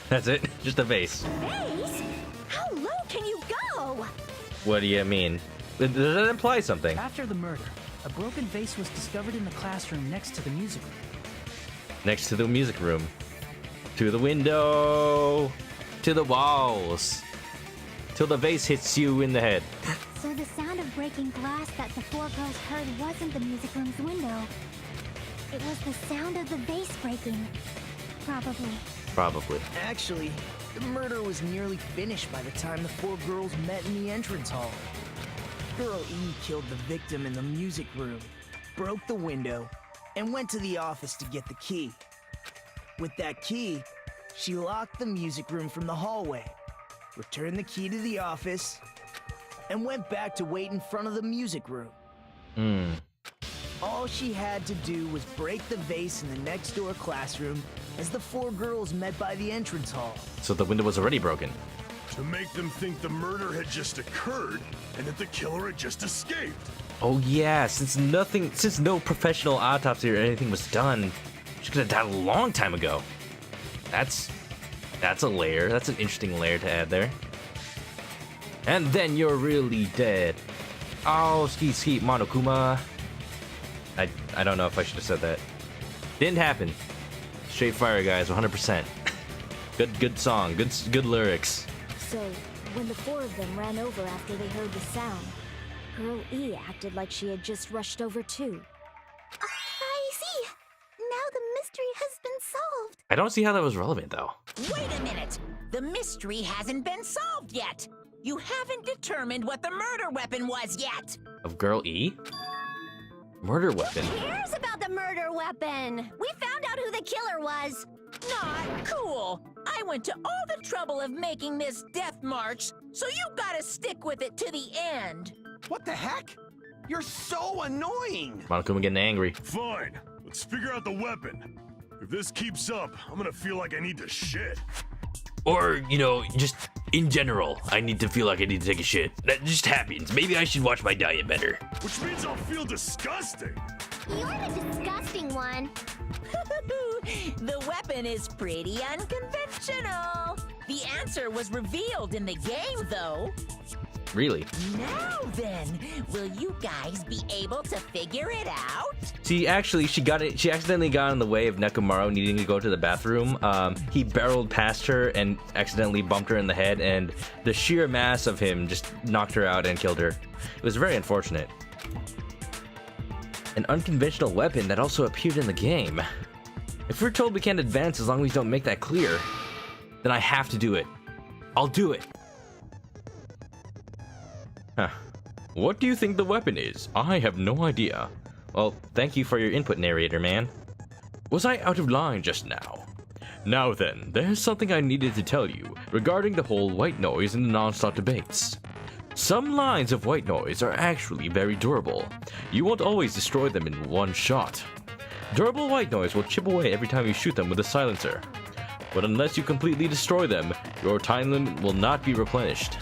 That's it. Just a vase. Vase? How low can you go? What do you mean? Does that imply something? After the murder, a broken vase was discovered in the classroom next to the music room. Next to the music room. To the window. To the walls. Till the vase hits you in the head. So the sound of breaking glass that the four girls heard wasn't the music room's window. It was the sound of the vase breaking. Probably. Probably. actually, the murder was nearly finished by the time the four girls met in the entrance hall. Girl E killed the victim in the music room, broke the window, and went to the office to get the key. With that key, she locked the music room from the hallway, returned the key to the office, and went back to wait in front of the music room. All she had to do was break the vase in the next door classroom as the four girls met by the entrance hall. So the window was already broken. To make them think the murder had just occurred and that the killer had just escaped. Oh yeah, since no professional autopsy or anything was done, she could have died a long time ago. That's a layer. That's an interesting layer to add there. And then you're really dead. Oh, ski ski Monokuma. I don't know if I should have said that. Didn't happen. Straight fire, guys, 100%. Good song, good lyrics. So, when the four of them ran over after they heard the sound, Girl E acted like she had just rushed over too. I see. Now the mystery has been solved. I don't see how that was relevant though. Wait a minute! The mystery hasn't been solved yet! You haven't determined what the murder weapon was yet! Of Girl E? Murder weapon. Who cares about the murder weapon? We found out who the killer was. Not cool! I went to all the trouble of making this death march, so you gotta stick with it to the end! What the heck? You're so annoying! Monokuma getting angry. Fine, let's figure out the weapon. If this keeps up, I'm gonna feel like I need to shit. Or, you know, just in general, I need to feel like I need to take a shit. That just happens. Maybe I should watch my diet better. Which means I'll feel disgusting. You're the disgusting one. The weapon is pretty unconventional. The answer was revealed in the game, though. Really? Now then, will you guys be able to figure it out? See, actually, she accidentally got in the way of Nekomaru needing to go to the bathroom. He barreled past her and accidentally bumped her in the head, and the sheer mass of him just knocked her out and killed her. It was very unfortunate. An unconventional weapon that also appeared in the game. If we're told we can't advance as long as we don't make that clear, then I have to do it. I'll do it. Huh. What do you think the weapon is? I have no idea. Well, thank you for your input, narrator man. Was I out of line just now? Now then, there's something I needed to tell you regarding the whole white noise and the non-stop debates. Some lines of white noise are actually very durable. You won't always destroy them in one shot. Durable white noise will chip away every time you shoot them with a silencer. But unless you completely destroy them, your time limit will not be replenished.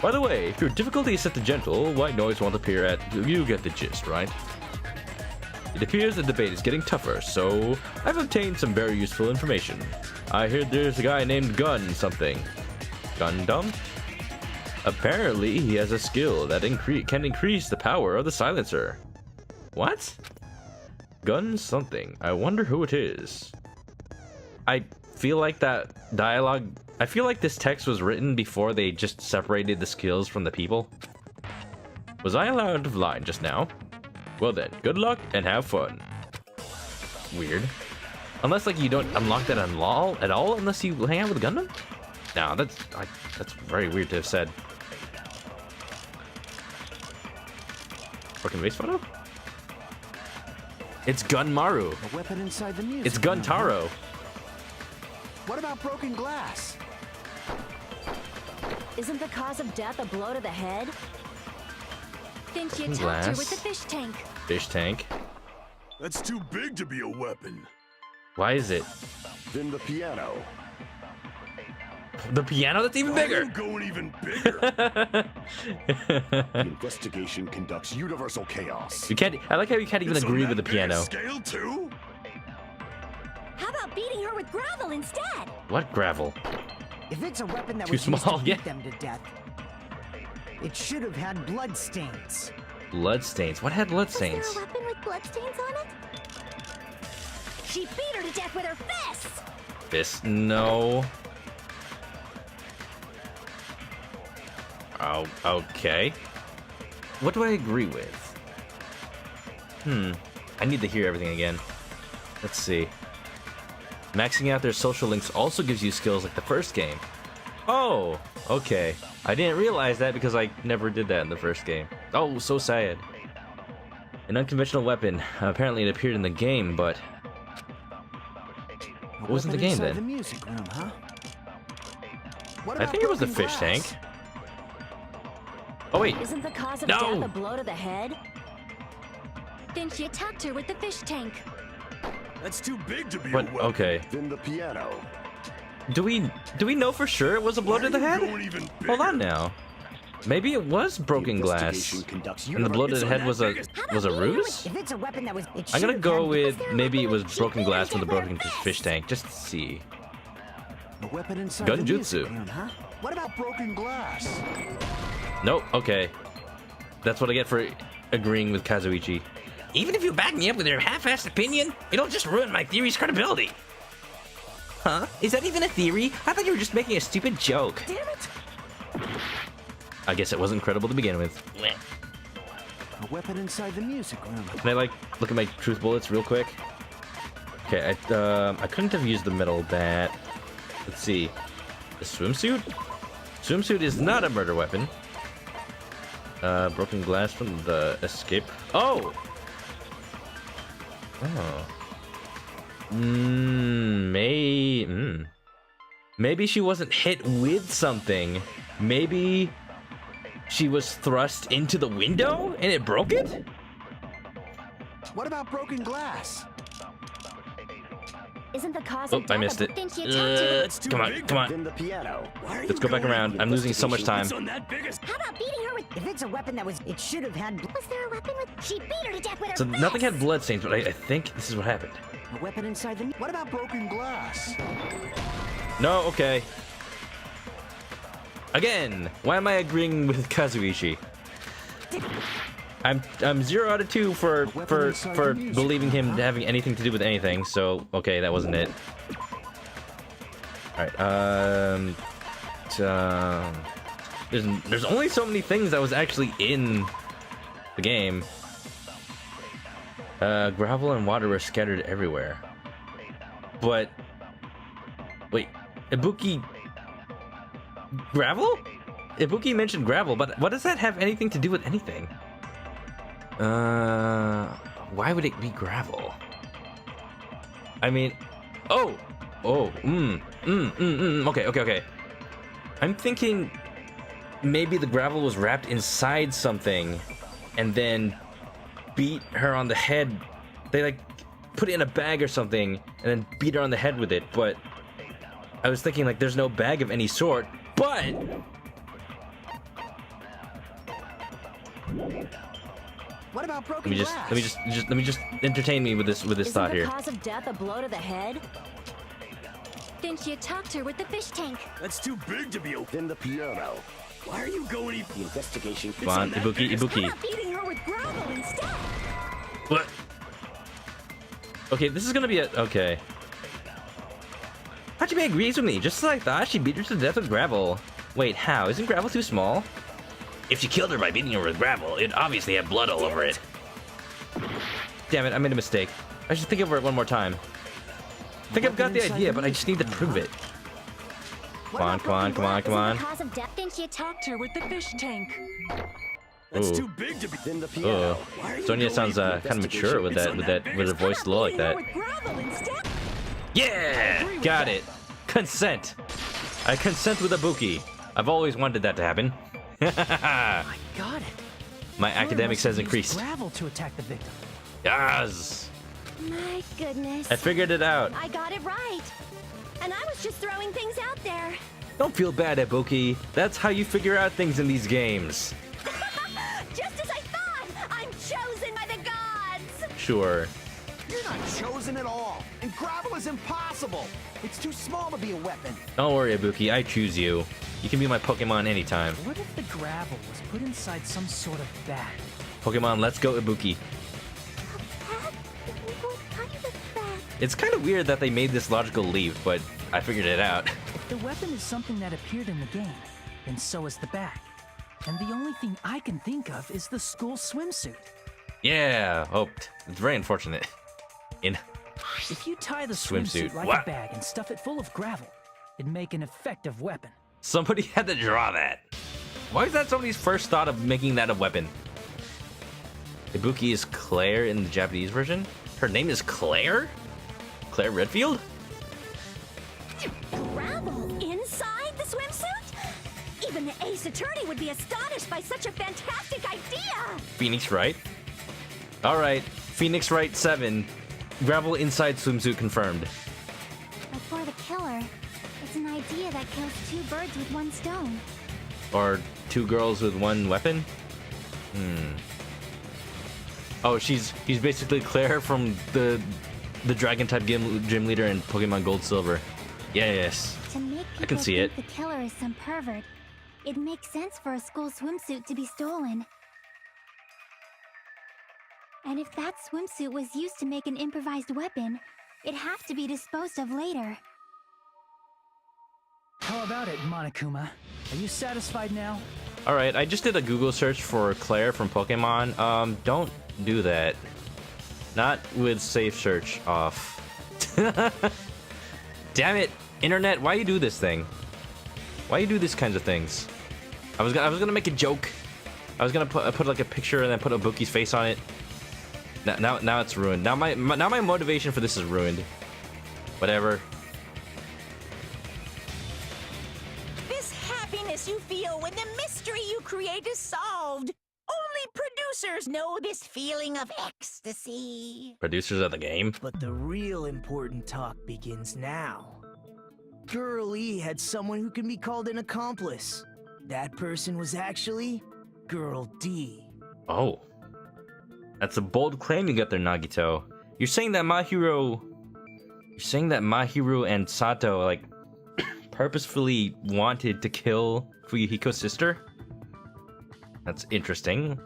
By the way, if your difficulty is set to gentle, white noise won't appear at... You get the gist, right? It appears the debate is getting tougher, so I've obtained some very useful information. I heard there's a guy named Gun something. Gundam? Apparently, he has a skill that can increase the power of the silencer. What? Gun something. I wonder who it is. I feel like that dialogue... I feel like this text was written before they just separated the skills from the people. Was I out of line just now? Well then, good luck and have fun. Weird. Unless like you don't unlock that at all unless you hang out with Gundam? No, that's very weird to have said. Broken base photo? It's Gunmaru. A weapon inside the music. It's Guntaro. What about broken glass? Isn't the cause of death a blow to the head? Then she attacked Glass. her with the fish tank. Fish tank. That's too big to be a weapon. Why is it? Then the piano. The piano? That's even Why are bigger. you going even bigger? The investigation conducts universal chaos. You can't. I like how you can't even It's on agree that with the big piano. Scale too? How about beating her with gravel instead? What gravel? If it's a weapon that Too was used small, to yeah. beat them to death, it should have had blood stains. Bloodstains. What had bloodstains? Was there a weapon with bloodstains on it? She beat her to death with her fists! This no. Oh, okay. What do I agree with? I need to hear everything again. Let's see. Maxing out their social links also gives you skills like the first game. Oh, okay. I didn't realize that because I never did that in the first game. Oh, so sad. An unconventional weapon. Apparently it appeared in the game, but... What was in the game The then? music room, huh? What I about think it was the broken fish glass? tank. Oh wait, Isn't the cause of No! death a blow to the head? Then she attacked her with the fish tank. That's too big to be but a weapon. okay. Then the piano. Do we know for sure it was a blow to the Why are you head? going even Hold on bigger? now. Maybe it was broken glass, Investigation conducts and the blow to the head was a ruse. If it's a weapon that was, it I'm should gonna have go had with there a maybe it weapon was with broken cheap glass from the damage broken at fish tank. Just to see. a weapon inside Gunjutsu. the music room, huh? What about broken glass? Nope. Okay. That's what I get for agreeing with Kazuichi. Even if you back me up with your half-assed opinion, it'll just ruin my theory's credibility. Huh? Is that even a theory? I thought you were just making a stupid joke. Damn it! I guess it wasn't credible to begin with. A weapon inside the music room. Can I like look at my truth bullets real quick? Okay, I couldn't have used the metal bat. Let's see. The swimsuit? Swimsuit is not a murder weapon. Broken glass from the escape. Oh! Oh. Maybe she wasn't hit with something. Maybe she was thrust into the window and it broke it? What about broken glass? Isn't the cause Oh, of I death missed a it. Then she attacked her with... Come on, come on. Then the piano. Let's go back around. I'm losing so much time. On that biggest. How about beating her with... If it's a weapon that was, it should have had Was there a weapon with... She beat her to death with her So fists! nothing had bloodstains, but I think this is what happened. a weapon inside the. What about broken glass? No, okay. Again, why am I agreeing with Kazuichi? I'm 0 out of 2 for believing him having anything to do with anything. So okay, that wasn't it. All right. There's only so many things that was actually in the game. Gravel and water were scattered everywhere. But wait, Ibuki gravel? Ibuki mentioned gravel, but what does that have anything to do with anything? Why would it be gravel? I mean, okay. I'm thinking maybe the gravel was wrapped inside something and then beat her on the head. They like put it in a bag or something and then beat her on the head with it, but I was thinking like there's no bag of any sort, but What about broken glass? let me just entertain me with this thought here. Isn't the cause of death a blow to the head? Didn't you talk to her with the fish tank? That's too big to be open. Then the piano. Why are you going? The investigation. Come on, Ibuki. Beating her with gravel instead. What? Okay, this is gonna be okay. Hajime agrees with me. Just as I thought, she beat her to death with gravel. Wait, how? Isn't gravel too small? If she killed her by beating her with gravel, it obviously had blood all over it. Damn it, I made a mistake. I should think over it one more time. I think I've got the idea, but I just need to prove it. Come on. Isn't the cause of death? Didn't you talk to her with the fish tank? That's Ooh. too big to be. Then the piano. Sonia sounds kind of mature with her voice low like that. Yeah, got it. Consent. I consent with Ibuki. I've always wanted that to happen. I got it. My Killer academics must has have used increased. gravel to attack the victim. Yes. My goodness. I figured it out. I got it right. And I was just throwing things out there. Don't feel bad, Ibuki. That's how you figure out things in these games. Just as I thought! I'm chosen by the gods! Sure. You're not chosen at all, and gravel is impossible. It's too small to be a weapon. Don't worry, Ibuki. I choose you. You can be my Pokemon anytime. What if the gravel was put inside some sort of bag? Pokemon, let's go, Ibuki. It's kind of weird that they made this logical leap, but I figured it out. If the weapon is something that appeared in the game, then so is the bag. And the only thing I can think of is the school swimsuit. Yeah. Oh, it's very unfortunate. If you tie the Swimsuit. swimsuit like What? a bag and stuff it full of gravel, it'd make an effective weapon. Somebody had to draw that. Why is that somebody's first thought of making that a weapon? Ibuki is Claire in the Japanese version? Her name is Claire? Claire Redfield? Gravel inside the swimsuit? Even the ace attorney would be astonished by such a fantastic idea! Phoenix Wright? Alright, Phoenix Wright 7. Gravel inside swimsuit confirmed. But for the killer, it's an idea that kills two birds with one stone. Or two girls with one weapon? Oh, she's basically Claire from the dragon type gym leader in Pokemon Gold Silver. Yes. To make I can people see think it. the killer is some pervert, it makes sense for a school swimsuit to be stolen. And if that swimsuit was used to make an improvised weapon, it'd have to be disposed of later. How about it, Monokuma? Are you satisfied now? Alright, I just did a Google search for Claire from Pokemon. Don't do that. Not with safe search off. Damn it, internet, why you do this thing? Why you do these kinds of things? I was gonna make a joke. I was gonna put like a picture and then put Ibuki's face on it. Now it's ruined. Now my motivation for this is ruined. Whatever. This happiness you feel when the mystery you create is solved. Only producers know this feeling of ecstasy. Producers of the game. But the real important talk begins now. Girl E had someone who can be called an accomplice. That person was actually Girl D. Oh. That's a bold claim you got there, Nagito. You're saying that Mahiru and Sato, like, purposefully wanted to kill Fuyuhiko's sister? That's interesting.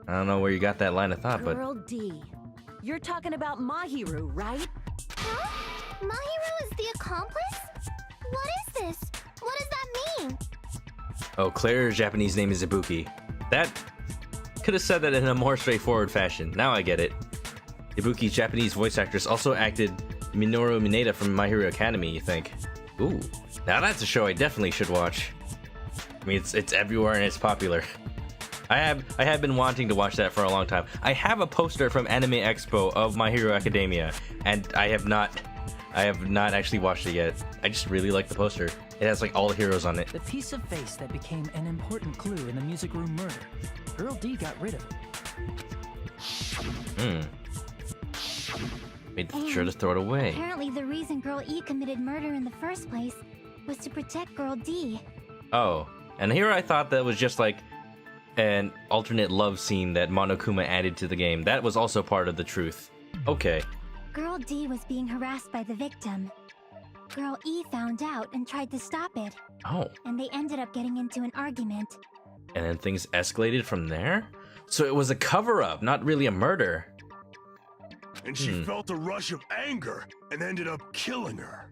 I don't know where you got that line of thought, but... Girl D. You're talking about Mahiru, right? Huh? Mahiru is the accomplice? What is this? What does that mean? Oh, Claire's Japanese name is Ibuki. That... could have said that in a more straightforward fashion. Now I get it. Ibuki's Japanese voice actress also acted Minoru Mineta from My Hero Academy, you think? Ooh, now that's a show I definitely should watch. I mean, it's everywhere and it's popular. I have been wanting to watch that for a long time. I have a poster from Anime Expo of My Hero Academia, and I have not actually watched it yet. I just really like the poster. It has like all the heroes on it. The piece of face that became an important clue in the music room murder. Girl D got rid of it. Made sure to throw it away. Apparently the reason Girl E committed murder in the first place was to protect Girl D. Oh, and here I thought that was just like an alternate love scene that Monokuma added to the game. That was also part of the truth. Okay. Girl D was being harassed by the victim. Girl E found out and tried to stop it. Oh. And they ended up getting into an argument. And then things escalated from there? So it was a cover-up, not really a murder. And she felt a rush of anger and ended up killing her.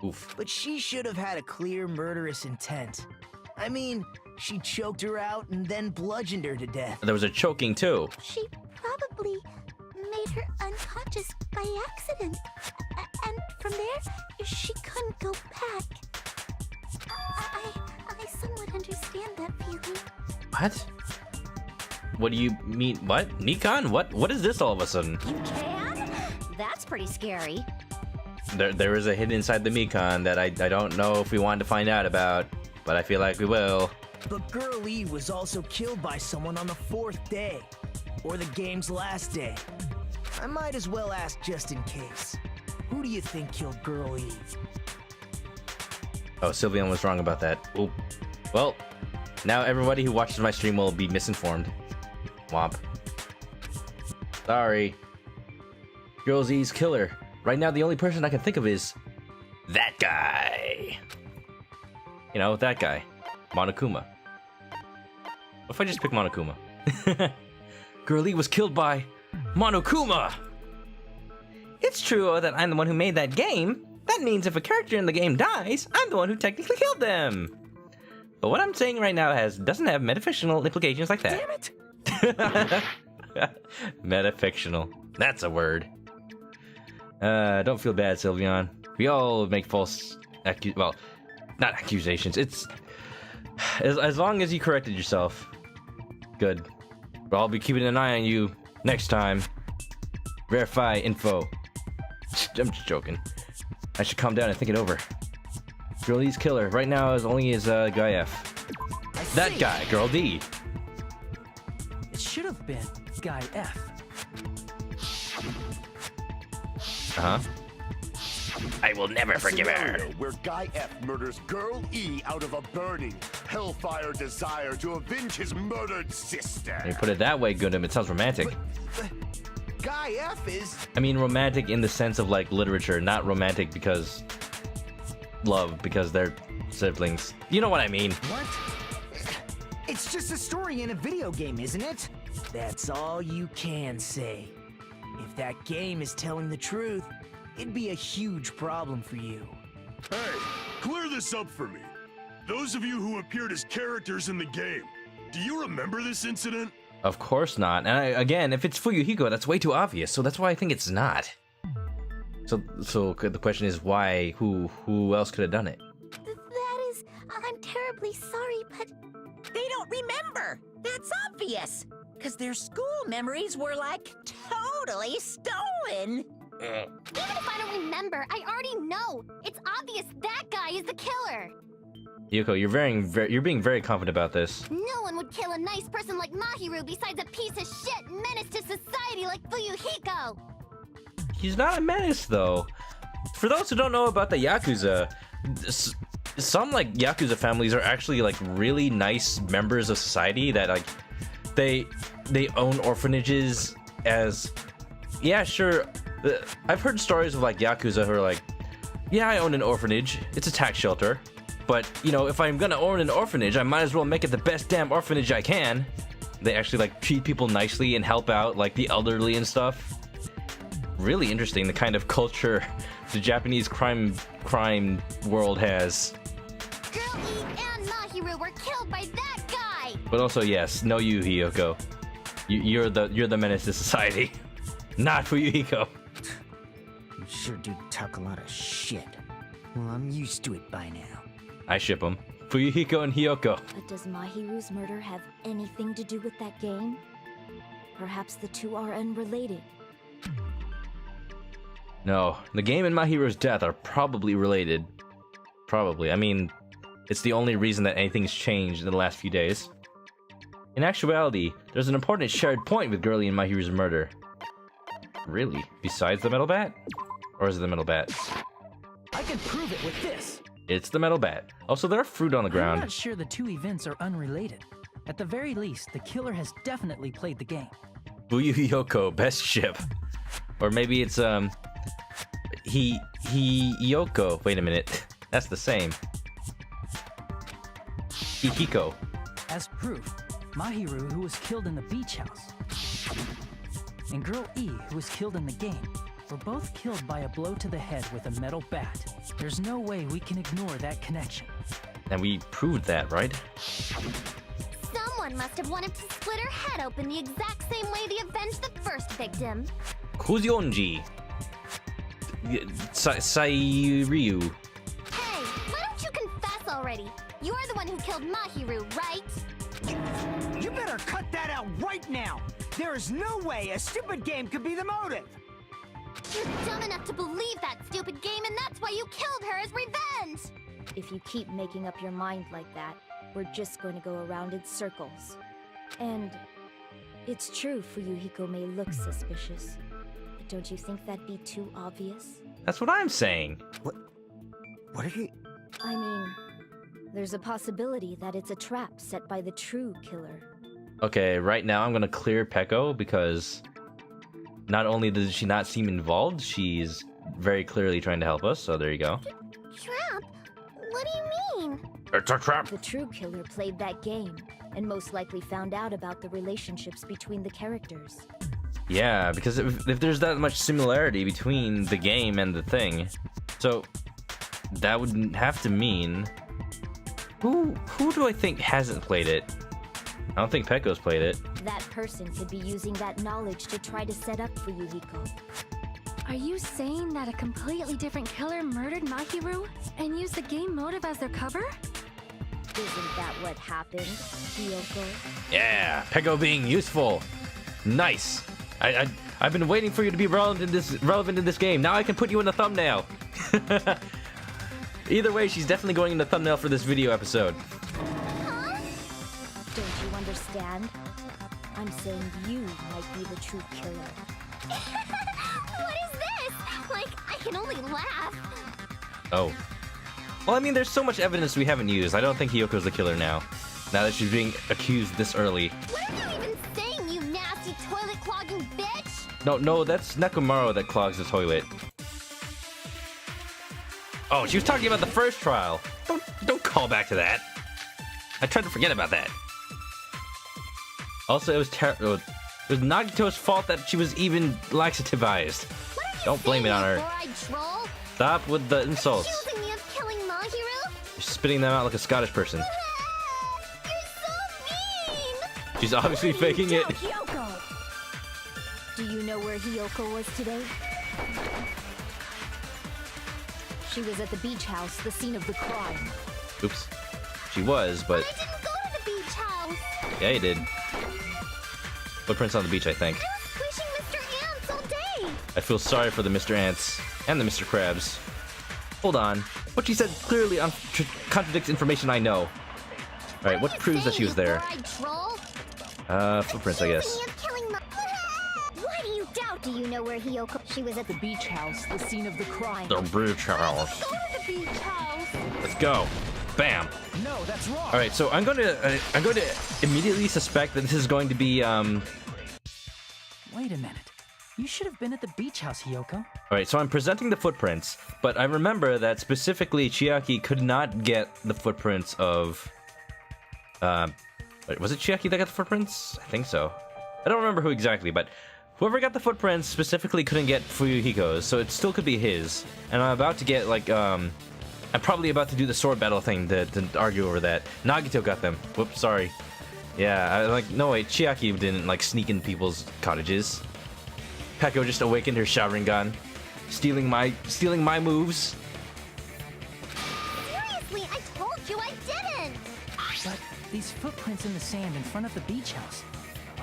Oof. But she should have had a clear murderous intent. I mean, she choked her out and then bludgeoned her to death. There was a choking too. She probably made her unconscious by accident. And from there, she couldn't go back. I somewhat understand that feeling. What? What do you mean? What? Nikon? What is this all of a sudden? You can? That's pretty scary. There is a hidden inside the Mikon that I don't know if we wanted to find out about, but I feel like we will. But Girl E was also killed by someone on the 4th day, or the game's last day. I might as well ask just in case. Who do you think killed Girl E? Oh, Sylvian was wrong about that. Oop. Well, now everybody who watches my stream will be misinformed. Womp. Sorry. Girl Z's killer. Right now, the only person I can think of is that guy. You know, that guy. Monokuma. What if I just pick Monokuma? Girl E was killed by Monokuma! It's true that I'm the one who made that game. That means if a character in the game dies, I'm the one who technically killed them. But what I'm saying right now doesn't have metafictional implications like that. Damn it! Metafictional. That's a word. Don't feel bad, Sylvian. We all make false well, not accusations. It's as long as you corrected yourself. Good. But I'll be keeping an eye on you next time. Verify info. I'm just joking. I should calm down and think it over. Girl D's killer right now is only guy F. That guy, Girl D. It should have been Guy F. Uh-huh. I will never A forgive her. scenario where Guy F murders Girl E out of a burning, hellfire desire to avenge his murdered sister. When you put it that way, Gundam, it sounds romantic. Guy F is... I mean romantic in the sense of like literature, not romantic because love, because they're siblings. You know what I mean. What? It's just a story in a video game, isn't it? That's all you can say. If that game is telling the truth, it'd be a huge problem for you. Hey, clear this up for me. Those of you who appeared as characters in the game, do you remember this incident? Of course not. And again, if it's Fuyuhiko, that's way too obvious, so that's why I think it's not. So the question is why? Who else could have done it? That is... I'm terribly sorry, but... They don't remember. That's obvious. Because their school memories were, like, totally stolen. Even if I don't remember, I already know. It's obvious that guy is the killer. Yuko, you're being very confident about this. No one would kill a nice person like Mahiru besides a piece of shit menace to society like Fuyuhiko. He's not a menace, though. For those who don't know about the Yakuza, some like Yakuza families are actually like really nice members of society that like they own orphanages as, yeah, sure. I've heard stories of like Yakuza who are like, yeah, I own an orphanage. It's a tax shelter. But, you know, if I'm gonna own an orphanage, I might as well make it the best damn orphanage I can. They actually like treat people nicely and help out like the elderly and stuff. Really interesting, the kind of culture the Japanese crime world has. Girl E and Mahiru were killed by that guy. But also, yes, no you, Hiyoko. You're the menace to society, not Fuyuhiko. You sure do talk a lot of shit. Well, I'm used to it by now. I ship him. Fuyuhiko and Hiyoko. But does Mahiru's murder have anything to do with that game? Perhaps the two are unrelated. No, the game and Mahiru's death are probably related. Probably. I mean, it's the only reason that anything's changed in the last few days. In actuality, there's an important shared point with Girlie and Mahiru's murder. Really? Besides the metal bat? Or is it the metal bat? I can prove it with this. It's the metal bat. Also, there are fruit on the I'm ground. not sure the two events are unrelated. At the very least, the killer has definitely played the game. Fuyuhiko, best ship. Or maybe it's, Hiyoko. Wait a minute. That's the same. Hihiko. As proof, Mahiru, who was killed in the beach house, and Girl E, who was killed in the game, were both killed by a blow to the head with a metal bat. There's no way we can ignore that connection. And we proved that, right? Someone must have wanted to split her head open the exact same way they avenged the first victim. Kuzyonji. Sairyu. Hey, why don't you confess already? You are the one who killed Mahiru, right? You better cut that out right now! There is no way a stupid game could be the motive! You're dumb enough to believe that stupid game, and that's why you killed her as revenge! If you keep making up your mind like that, we're just going to go around in circles. And it's true Fuyuhiko may look suspicious. But don't you think that'd be too obvious? That's what I'm saying. What are you... I mean, there's a possibility that it's a trap set by the true killer. Okay, right now I'm gonna clear Peko because not only does she not seem involved, she's very clearly trying to help us, so there you go. Trap? What do you mean? It's a trap! The true killer played that game, and most likely found out about the relationships between the characters. Yeah, because if there's that much similarity between the game and the thing, so that would have to mean... Who do I think hasn't played it? I don't think Peko's played it. That person could be using that knowledge to try to set up for Yuriko. Are you saying that a completely different killer murdered Mahiru and used the game motive as their cover? Isn't that what happened, Hiyoko? Yeah, Peko being useful. Nice. I've been waiting for you to be relevant in this game. Now I can put you in the thumbnail. Either way, she's definitely going in the thumbnail for this video episode. Huh? Don't you understand? I'm saying you might be the true killer. What is this? Like, I can only laugh. Oh. Well, I mean, there's so much evidence we haven't used. I don't think Hiyoko's the killer now. Now that she's being accused this early. What are you even saying, you nasty toilet-clogging bitch? No, that's Nekomaru that clogs the toilet. Oh, she was talking about the first trial. Don't call back to that. I tried to forget about that. Also, it was Nagito's fault that she was even laxativized. Don't blame it on her. Troll? Stop with the insults. Accusing me of killing Mahiru? You're spitting them out like a Scottish person. You're so mean! She's obviously faking it. Hiyoko! Do you know where Hiyoko was today? She was at the beach house, the scene of the crime. Oops. She was, but... I didn't go to the beach house! Yeah, you did. Footprints on the beach, I think. I was squishing Mr. Ants all day! I feel sorry for the Mr. Ants and the Mr. Krabs. Hold on. What she said clearly contradicts information I know. Alright, what proves that she was there? Footprints, I guess. Why do you doubt? Do you know where Hiyoko? She was at The beach house, the scene of the crime. The beach house. Go to the beach house! Let's go. Bam. No, that's wrong. Alright, so I'm going to immediately suspect that this is going to be, Wait a minute. You should have been at the beach house, Hiyoko. Alright, so I'm presenting the footprints, but I remember that specifically Chiaki could not get the footprints of... was it Chiaki that got the footprints? I think so. I don't remember who exactly, but whoever got the footprints specifically couldn't get Fuyuhiko's, so it still could be his. And I'm about to get, like, I'm probably about to do the sword battle thing to argue over that. Nagito got them. Whoops, sorry. Yeah, no wait, Chiaki didn't, like, sneak in people's cottages. Peko just awakened her Sharingan, stealing my moves. Seriously, I told you I These footprints in the sand in front of the beach house,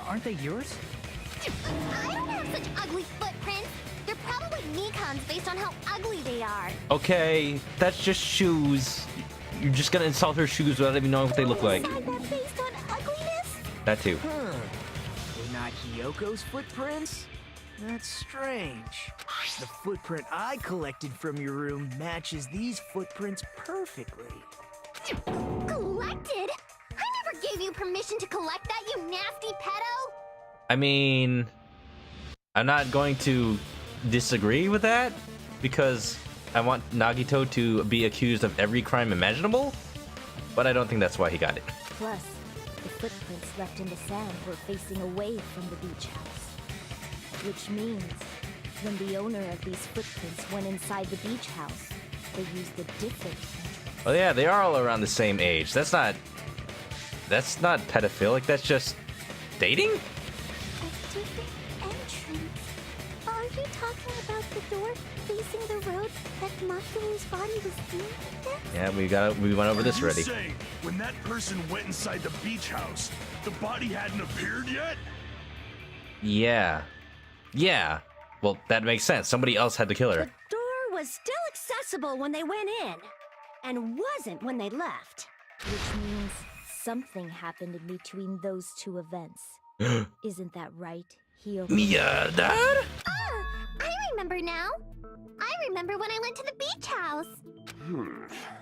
aren't they yours? I don't have such ugly footprints. They're probably Mikan's based on how ugly they are. Okay, that's just shoes. You're just gonna insult her shoes without even knowing what they look like. Decide that based on ugliness? That too. They're not Hiyoko's footprints? That's strange. The footprint I collected from your room matches these footprints perfectly. Collected? I never gave you permission to collect that, you nasty pedo! I mean, I'm not going to disagree with that because I want Nagito to be accused of every crime imaginable, but I don't think that's why he got it. Plus, the footprints left in the sand were facing away from the beach house. Which means, when the owner of these footprints went inside the beach house, they used a different entrance. Oh yeah, they are all around the same age. That's not pedophilic, that's just dating? A different entrance. Are you talking about the door facing the road that Mahiru's body was in? Yeah, we went over this already. You say, when that person went inside the beach house, the body hadn't appeared yet? Yeah. Yeah. Well, that makes sense. Somebody else had to kill her. The door was still accessible when they went in, and wasn't when they left. Which means something happened in between those two events. Isn't that right, Hiyoko? Miyada? Oh, I remember now. I remember when I went to the beach house.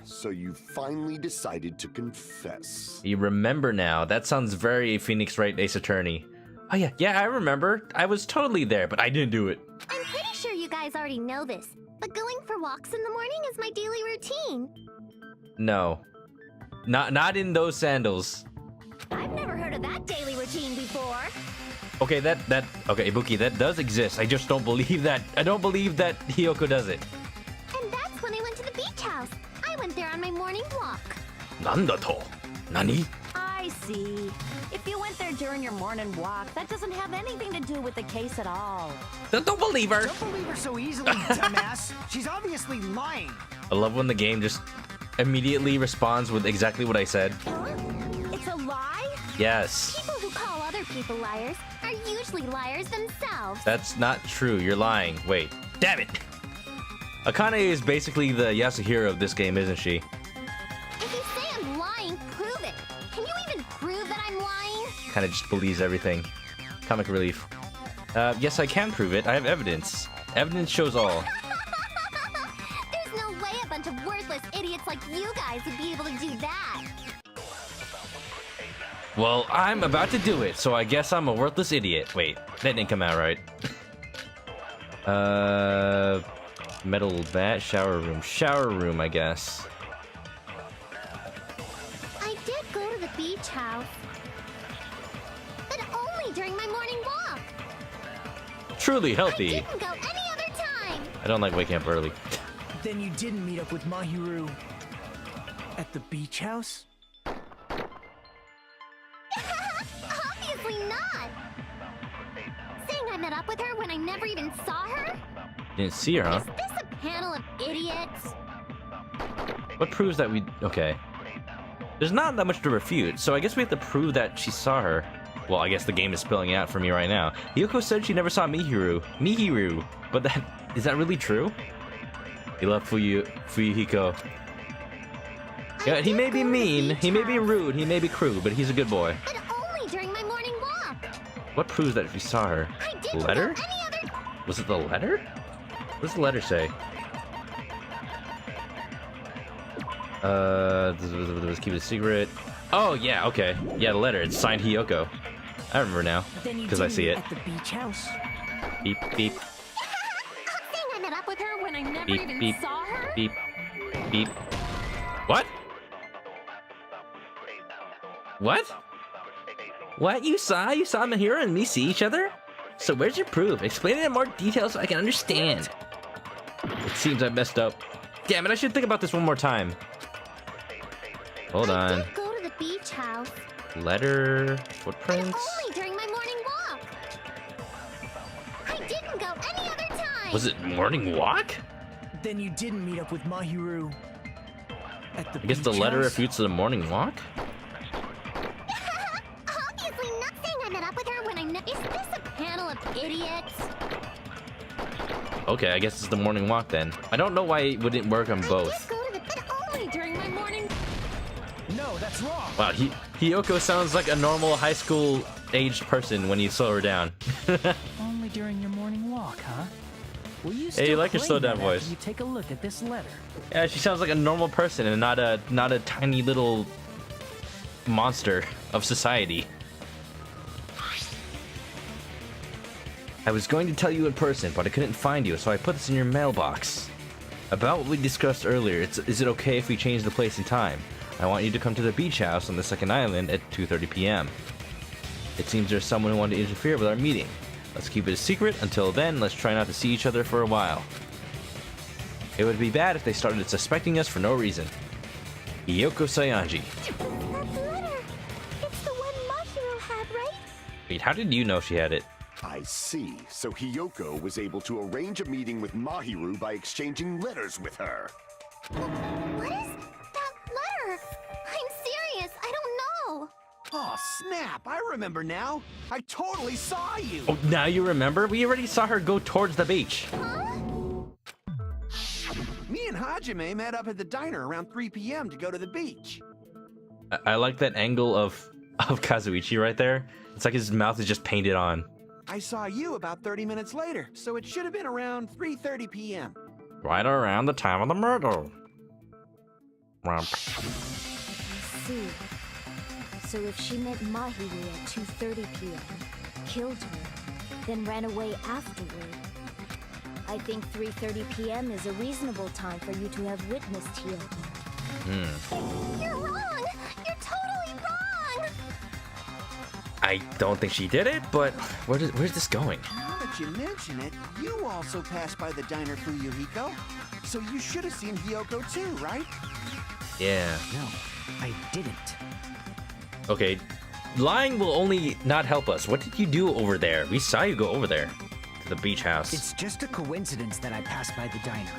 So you finally decided to confess. You remember now. That sounds very Phoenix Wright Ace Attorney. Oh yeah, yeah, I remember. I was totally there, but I didn't do it. I'm pretty sure you guys already know this, but going for walks in the morning is my daily routine. No. Not in those sandals. I've never heard of that daily routine before. Okay, okay, Ibuki, that does exist. I just don't believe that. I don't believe that Hiyoko does it. And that's when I went to the beach house. I went there on my morning walk. Nandato? Nani? I see. If you went there during your morning walk, that doesn't have anything to do with the case at all. Don't believe her. Don't believe her so easily, dumbass. She's obviously lying. I love when the game just immediately responds with exactly what I said. Huh? It's a lie? Yes. People who call other people liars are usually liars themselves. That's not true. You're lying. Wait. Damn it. Akane is basically the Yasuhiro of this game, isn't she? If you say I'm lying, prove it. Can you even prove that I'm lying? Kind of just believes everything. Comic relief. Yes, I can prove it. I have evidence. Evidence shows all. There's no way a bunch of worthless idiots like you guys would be able to do that. Well, I'm about to do it, so I guess I'm a worthless idiot. Wait, that didn't come out right. Metal bat, shower room. Shower room, I guess. I did go to the beach house. But only during my morning walk. Truly healthy. I didn't go any other time. I don't like waking up early. Then you didn't meet up with Mahiru at the beach house? Obviously not. Saying I met up with her when I never even saw her? Didn't see her, huh? Is this a panel of idiots? What proves that we... Okay. There's not that much to refute, so I guess we have to prove that she saw her. Well, I guess the game is spilling out for me right now. Yoko said she never saw Mihiru. But that... Is that really true? He loved Fuyuhiko. Yeah, he may be mean, he may be rude, he may be crude, but he's a good boy. But only during my morning walk. What proves that we saw her? I didn't Letter? go any other... Was it the letter? What does the letter say? Let's keep it a secret. Oh, yeah, okay. Yeah, the letter. It's signed Hiyoko. I remember now, because I see it. At the beach house? Beep, beep, Saying I met up with her when I never beep, even beep, saw her? beep, beep. What? What? What? You saw Mahiro and me see each other? So where's your proof? Explain it in more detail so I can understand. It seems I messed up. Damn it, I should think about this one more time. Hold I on. did go to the beach house. Letter, But footprints. only during my morning walk. I didn't go any other time. Was it morning walk? Then you didn't meet up with Mahiru at the I guess the beach letter house? refutes the morning walk? idiots! Okay, I guess it's the morning walk then. I don't know why it wouldn't work on I both. just go to the bed only during my morning. No, that's wrong. Wow, Hiyoko sounds like a normal high school aged person when you slow her down. Only during your morning walk, huh? Will you Hey, you like your claim slow that down after voice. You take a look at this letter. Yeah, she sounds like a normal person and not a tiny little monster of society. I was going to tell you in person, but I couldn't find you, so I put this in your mailbox. About what we discussed earlier, is it okay if we change the place and time? I want you to come to the beach house on the second island at 2:30 p.m. It seems there's someone who wanted to interfere with our meeting. Let's keep it a secret. Until then, let's try not to see each other for a while. It would be bad if they started suspecting us for no reason. Hiyoko Sayanji. That letter! It's the one Mahiro had, right? Wait, how did you know she had it? I see. So Hiyoko was able to arrange a meeting with Mahiru by exchanging letters with her. What is that letter? I'm serious, I don't know. Oh, snap. I remember now. I totally saw you. Oh, now you remember? We already saw her go towards the beach. Me and Hajime met up at the diner around 3 p.m. to go to the beach. I like that angle of Kazuichi right there. It's like his mouth is just painted on. I saw you about 30 minutes later, so it should have been around 3:30 p.m. Right around the time of the murder. Rump. See. So if she met Mahiru at 2:30 p.m., killed her, then ran away afterward, I think 3:30 p.m. is a reasonable time for you to have witnessed Hiyoko. You're wrong! You're totally wrong! I don't think she did it, but where's this going? Now that you mention it, you also passed by the diner for Yuhiko. So you should have seen Hiyoko too, right? Yeah. No, I didn't. Okay. Lying will only not help us. What did you do over there? We saw you go over there. To the beach house. It's just a coincidence that I passed by the diner.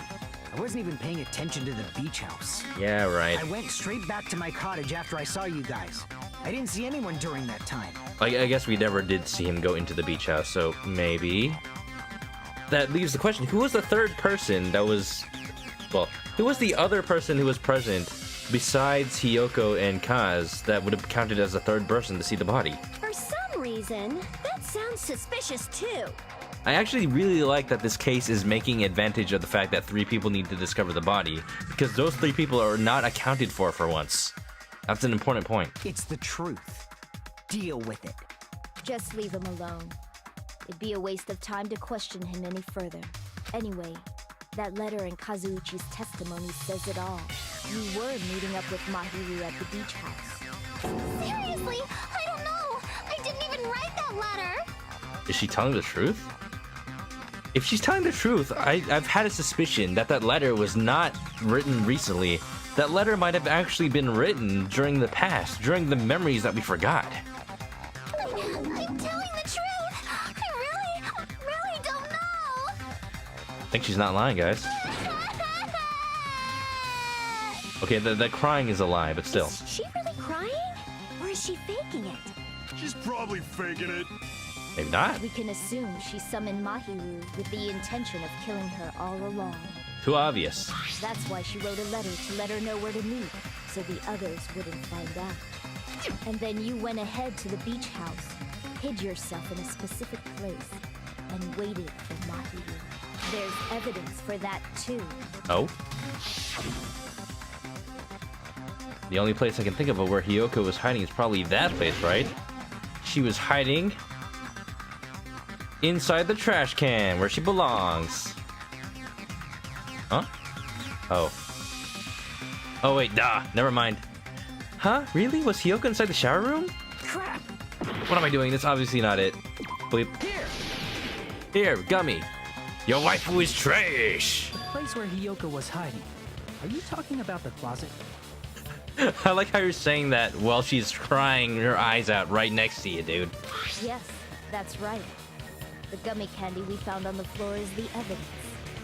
I wasn't even paying attention to the beach house. Yeah, right. I went straight back to my cottage after I saw you guys. I didn't see anyone during that time. I guess we never did see him go into the beach house, so maybe. That leaves the question, who was the third person that was... Well, who was the other person who was present besides Hiyoko and Kaz that would have counted as the third person to see the body? For some reason, that sounds suspicious too. I actually really like that this case is making advantage of the fact that 3 people need to discover the body, because those 3 people are not accounted for once. That's an important point. It's the truth. Deal with it. Just leave him alone. It'd be a waste of time to question him any further. Anyway, that letter and Kazuichi's testimony says it all. You were meeting up with Mahiru at the beach house. Seriously, I don't know. I didn't even write that letter. Is she telling the truth? If she's telling the truth, I've had a suspicion that that letter was not written recently. That letter might have actually been written during the past, during the memories that we forgot. I'm telling the truth. I really don't know. I think she's not lying, guys. Okay, the crying is a lie, but still. Is she really crying? Or is she faking it? She's probably faking it. Maybe not. We can assume she summoned Mahiru with the intention of killing her all along. Too obvious. That's why she wrote a letter to let her know where to meet, so the others wouldn't find out. And then you went ahead to the beach house, hid yourself in a specific place, and waited for Mahiru. There's evidence for that too. Oh? The only place I can think of where Hiyoko was hiding is probably that place, right? She was hiding inside the trash can, where she belongs. Huh? Oh. Oh wait, never mind. Huh? Really? Was Hiyoko inside the shower room? Crap! What am I doing? That's obviously not it. Bleep. Here, Gummy. Your waifu is trash! The place where Hiyoko was hiding. Are you talking about the closet? I like how you're saying that while she's crying her eyes out right next to you, dude. Yes, that's right. The gummy candy we found on the floor is the evidence.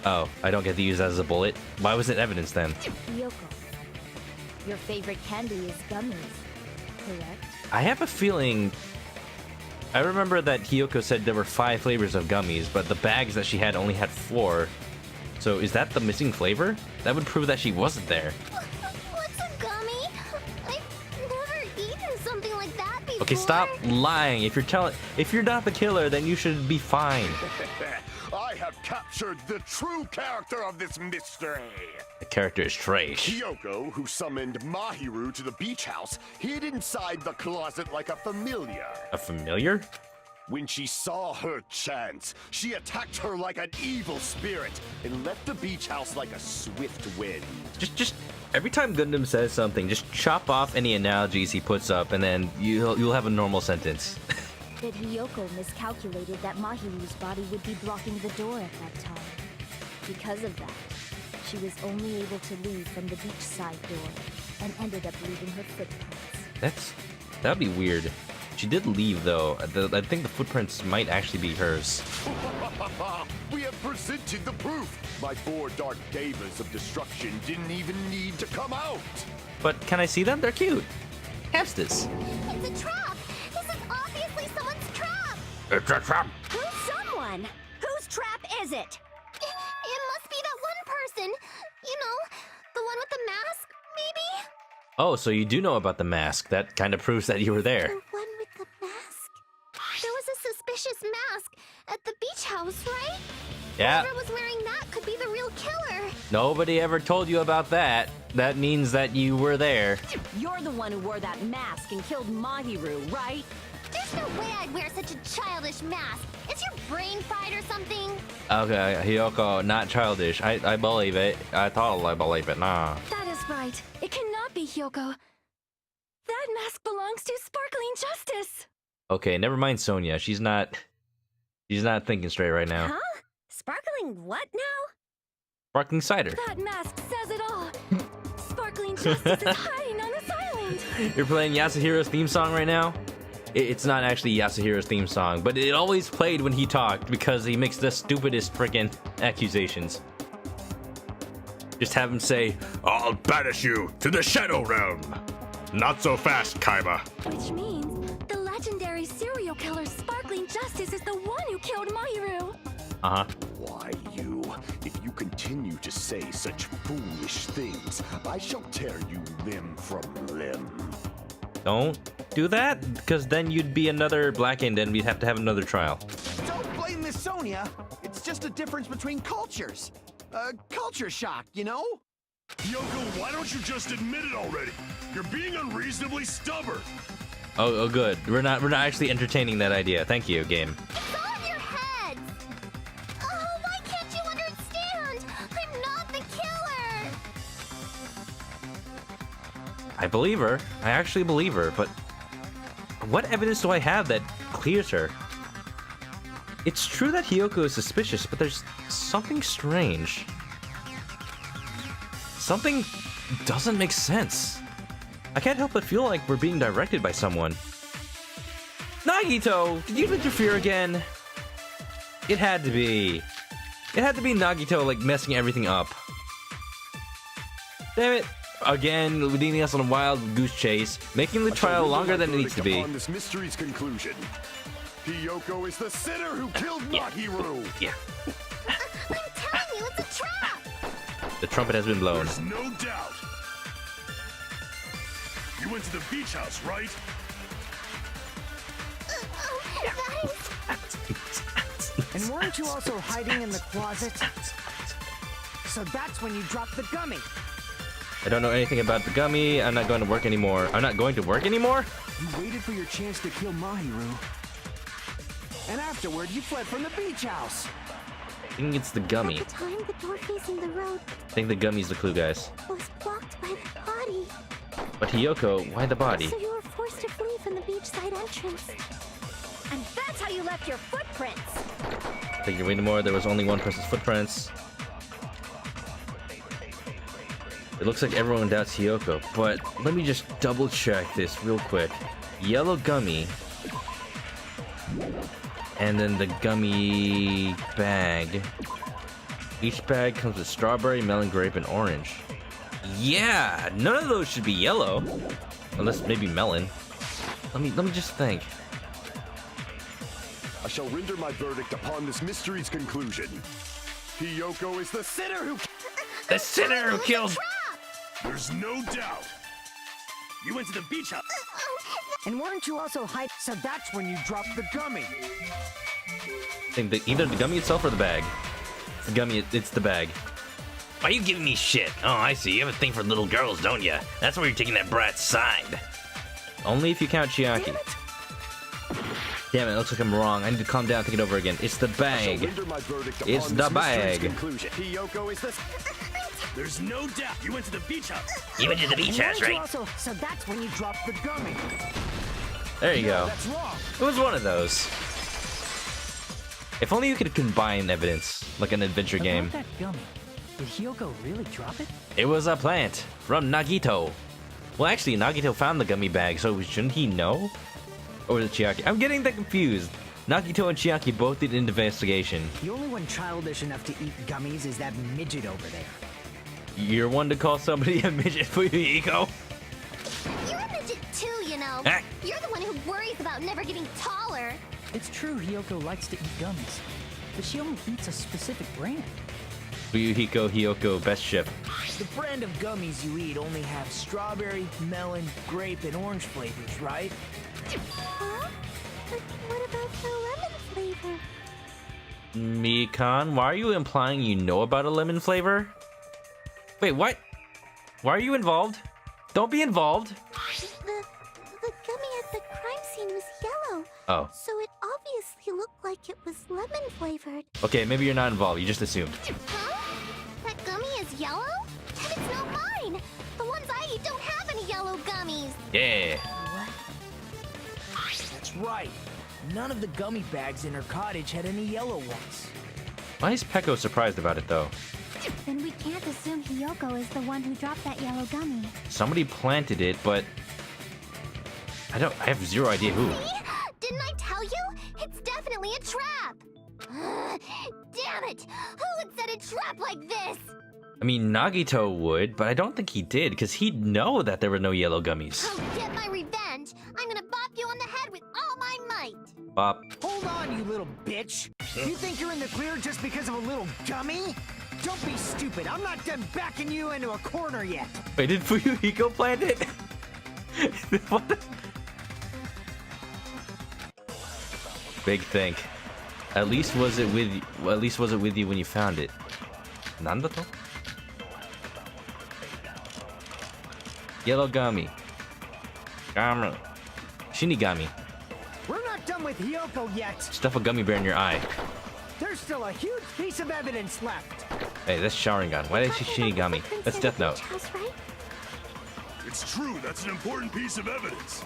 Oh, I don't get to use that as a bullet? Why was it evidence then? Hiyoko, your favorite candy is gummies, correct? I have a feeling I remember that Hiyoko said there were 5 flavors of gummies, but the bags that she had only had 4. So is that the missing flavor? That would prove that she wasn't there. What's a gummy? I've never eaten something like that before. Okay, stop lying. If you're not the killer, then you should be fine. I have captured the true character of this mystery. The character is trash. Hiyoko, who summoned Mahiru to the beach house, hid inside the closet like a familiar. A familiar? When she saw her chance, she attacked her like an evil spirit and left the beach house like a swift wind. Just every time Gundam says something, just chop off any analogies he puts up, and then you'll have a normal sentence. But Hiyoko miscalculated that Mahiru's body would be blocking the door at that time. Because of that, she was only able to leave from the beachside door and ended up leaving her footprints. That'd be weird. She did leave though. I think the footprints might actually be hers. We have presented the proof. My 4 dark devas of destruction didn't even need to come out. But can I see them? They're cute. Hamsters. It's a trap. This is obviously someone's trap. It's a trap. Who's someone? Whose trap is it? It must be that one person. You know, the one with the mask, maybe? Oh, so you do know about the mask. That kind of proves that you were there. The one with the mask? There was a suspicious mask at the beach house, right? Yeah. Whoever was wearing that could be the real killer. Nobody ever told you about that. That means that you were there. You're the one who wore that mask and killed Mahiru, right? There's no way I'd wear such a childish mask. Is your brain fried or something? Okay, Hiyoko, not childish. I believe it. I totally believe it. Nah. That is right. It cannot be Hiyoko. That mask belongs to Sparkling Justice. Okay, never mind Sonia. She's not thinking straight right now. Huh? Sparkling what now? Sparkling cider. That mask says it all. Sparkling Justice is hiding on this island. You're playing Yasuhiro's theme song right now? It's not actually Yasuhiro's theme song, but it always played when he talked because he makes the stupidest freaking accusations. Just have him say, "I'll banish you to the Shadow Realm." Not so fast, Kaiba. Which means the legendary serial killer Sparkling Justice is the one who killed Mahiru. Uh-huh. Why you? If you continue to say such foolish things, I shall tear you limb from limb. Don't do that, because then you'd be another Black End and we'd have to have another trial. Don't blame Miss Sonia. It's just a difference between cultures. Culture shock, you know? Yoko, why don't you just admit it already? You're being unreasonably stubborn. Oh, good. We're not actually entertaining that idea. Thank you, game. It's all in your heads. Oh, why can't you understand? I'm not the killer. I believe her. I actually believe her, but what evidence do I have that clears her? It's true that Hiyoko is suspicious, but there's something strange. Something doesn't make sense. I can't help but feel like we're being directed by someone. Nagito! Did you interfere again? It had to be. It had to be Nagito, like, messing everything up. Damn it. Again, leading us on a wild goose chase, making the trial longer than it needs to be. On this mystery's conclusion, Hiyoko is the sinner who killed Mahiru. Yeah. I'm telling you, it's a trap. The trumpet has been blown. There's no doubt. You went to the beach house, right? And weren't you also hiding in the closet? So that's when you dropped the gummy. I don't know anything about the gummy. I'm not going to work anymore. I'm not going to work anymore? You waited for your chance to kill Mahiru. And afterward, you fled from the beach house. I think it's the gummy. At the time, the door facing the road I think the gummy's the clue, guys. was blocked by the body. But Hiyoko, why the body? So you were forced to flee from the beachside entrance. And that's how you left your footprints. I think you're waiting more. There was only one person's footprints. It looks like everyone doubts Hiyoko, but let me just double check this real quick. Yellow gummy. And then the gummy bag. Each bag comes with strawberry, melon, grape, and orange. Yeah, none of those should be yellow. Unless maybe melon. Let me just think. shall render my verdict upon this mystery's conclusion. Hiyoko is the sinner who... The sinner who killed... There's no doubt. You went to the beach house. And weren't you also hyped? So that's when you dropped the gummy. I think either the gummy itself or the bag. It's the gummy, it's the bag. Why are you giving me shit? Oh, I see. You have a thing for little girls, don't you? That's why you're taking that brat's side. Only if you count Chiaki. Damn it, looks like I'm wrong. I need to calm down, think it over again. It's the bag. It's the bag. Hiyoko is the... There's no doubt. You went to the beach house. You went to the beach house, right? So that's when you dropped the gummy. There you go. That's wrong. It was one of those. If only you could combine evidence, like an adventure game. About that gummy, did Hiyoko really drop it? It was a plant from Nagito. Well, actually, Nagito found the gummy bag, so shouldn't he know? Or was it Chiaki? I'm getting that confused. Nagito and Chiaki both did an investigation. The only one childish enough to eat gummies is that midget over there. You're one to call somebody a midget, Fuyuhiko? You're a midget too, you know. Ah. You're the one who worries about never getting taller. It's true Hiyoko likes to eat gummies, but she only eats a specific brand. Fuyuhiko, Hiyoko, best ship. The brand of gummies you eat only have strawberry, melon, grape, and orange flavors, right? Huh? But what about the lemon flavor? Mikan, why are you implying you know about a lemon flavor? Wait, what? Why are you involved? Don't be involved. The gummy at the crime scene was yellow. Oh. So it obviously looked like it was lemon flavored. Okay, maybe you're not involved. You just assumed. Huh? That gummy is yellow? Then it's not mine. The ones I eat don't have any yellow gummies. Yeah. That's right. None of the gummy bags in her cottage had any yellow ones. Why is Peko surprised about it, though? Then we can't assume Hiyoko is the one who dropped that yellow gummy. Somebody planted it, but... I have zero idea who. See? Didn't I tell you? It's definitely a trap. Damn it! Who would set a trap like this? I mean, Nagito would, but I don't think he did, because he'd know that there were no yellow gummies. I'll get my revenge. I'm gonna bop you on the head with all my might. Bop. Hold on, you little bitch. You think you're in the clear just because of a little gummy? Don't be stupid. I'm not done backing you into a corner yet. Wait, did Fuyuhiko plant it? What? Big think. At least was it with you when you found it. Nandato? Yellow gummy. Gummy. Shinigami. We're not done with Hiyoko yet. Stuff a gummy bear in your eye. There's still a huge piece of evidence left. Hey, that's Sharingan. Why did she Shinigami? That's Death Note. It's true, that's an important piece of evidence.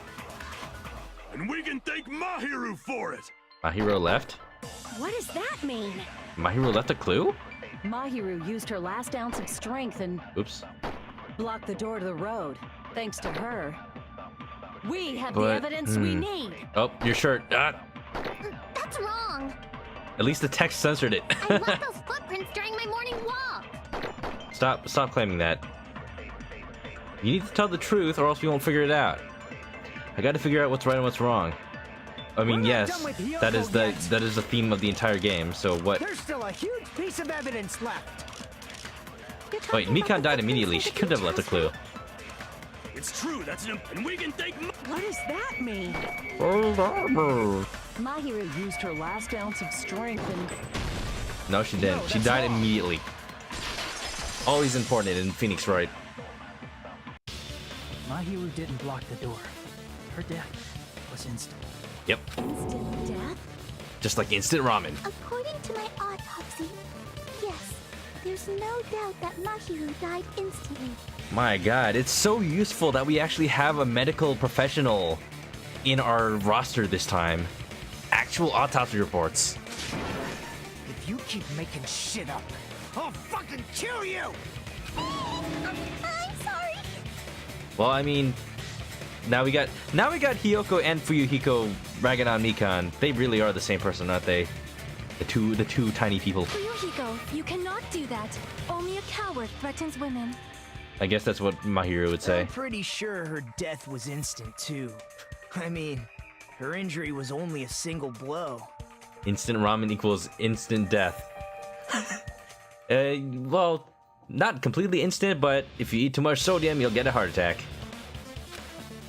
And we can thank Mahiru for it. Mahiru left? What does that mean? Mahiru left a clue? Mahiru used her last ounce of strength and Oops. blocked the door to the road. Thanks to her, we have the But, evidence we need. Oh, your shirt. Ah. That's wrong. At least the text censored it. I left those footprints during my morning walk. Stop claiming that. You need to tell the truth or else we won't figure it out. I gotta figure out what's right and what's wrong. I mean, yes, that is the theme of the entire game, so what? There's still a huge piece of evidence left. Wait, Mikan died immediately. She could have left a clue. It's true, that's an... And we can thank... What does that mean? Mahiru used her last ounce of strength and... No, she didn't. She died immediately. Always important in Phoenix Wright. Mahiru didn't block the door. Her death was instant. Yep. Instant death? Just like instant ramen. According to my autopsy, yes, there's no doubt that Mahiru died instantly. My god, it's so useful that we actually have a medical professional in our roster this time. Actual autopsy reports. If you keep making shit up, I'll fucking kill you! I'm sorry. Well, I mean, now we got Hiyoko and Fuyuhiko ragging on Mikan. They really are the same person, aren't they? The two tiny people. Fuyuhiko, you cannot do that. Only a coward threatens women. I guess that's what Mahiru would say. I'm pretty sure her death was instant, too. I mean, her injury was only a single blow. Instant ramen equals instant death. Well, not completely instant, but if you eat too much sodium, you'll get a heart attack.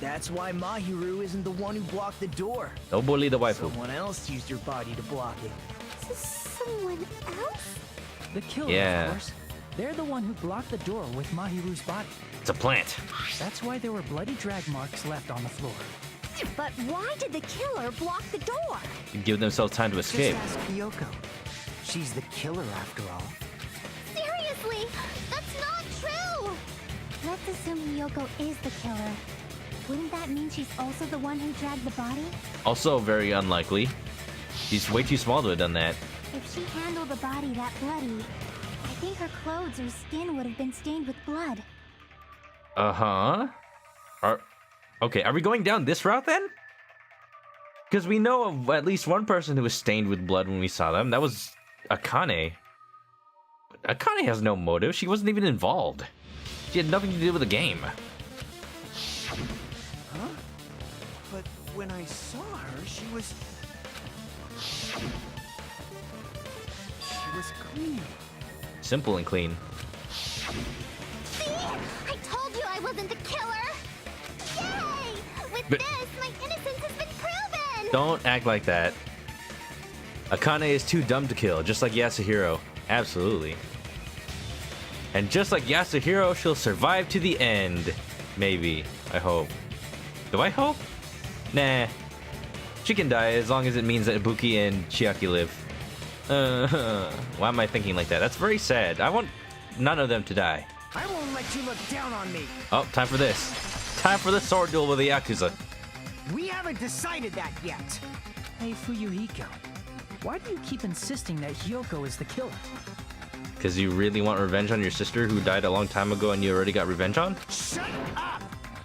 That's why Mahiru isn't the one who blocked the door. No bully the waifu. Someone else used your body to block it. Someone else? The killer, Yeah. of course. They're the one who blocked the door with Mahiru's body. It's a plant. That's why there were bloody drag marks left on the floor. But why did the killer block the door? Give themselves time to escape. Just ask Kyoko. She's the killer after all. Seriously, that's not true! Let's assume Hiyoko is the killer. Wouldn't that mean she's also the one who dragged the body? Also very unlikely. She's way too small to have done that. If she handled the body that bloody, I think her clothes or skin would have been stained with blood. Uh-huh. Okay, are we going down this route then? Because we know of at least one person who was stained with blood when we saw them. That was Akane. Akane has no motive. She wasn't even involved. She had nothing to do with the game. Huh? But when I saw her, she was clean. Simple and clean. See? I told you I wasn't the killer! Yay! With But- this, my innocence has been proven! Don't act like that. Akane is too dumb to kill, just like Yasuhiro. Absolutely. And just like Yasuhiro, she'll survive to the end. Maybe. I hope. Do I hope? Nah. She can die as long as it means that Ibuki and Chiaki live. Why am I thinking like that? That's very sad. I want none of them to die. I won't let you look down on me. Oh, time for this. Time for the sword duel with the Yakuza. We haven't decided that yet. Hey, Fuyuhiko. Why do you keep insisting that Hiyoko is the killer? Because you really want revenge on your sister who died a long time ago and you already got revenge on? Shut up!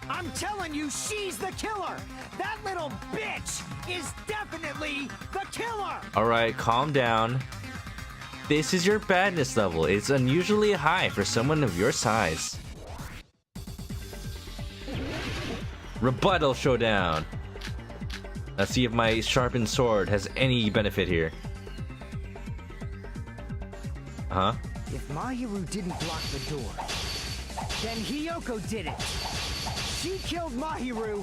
I'm telling you, she's the killer! That little bitch is definitely the killer! Alright, calm down. This is your badness level. It's unusually high for someone of your size. Rebuttal showdown. Let's see if my sharpened sword has any benefit here. Huh? If Mahiru didn't block the door, then Hiyoko did it. She killed Mahiru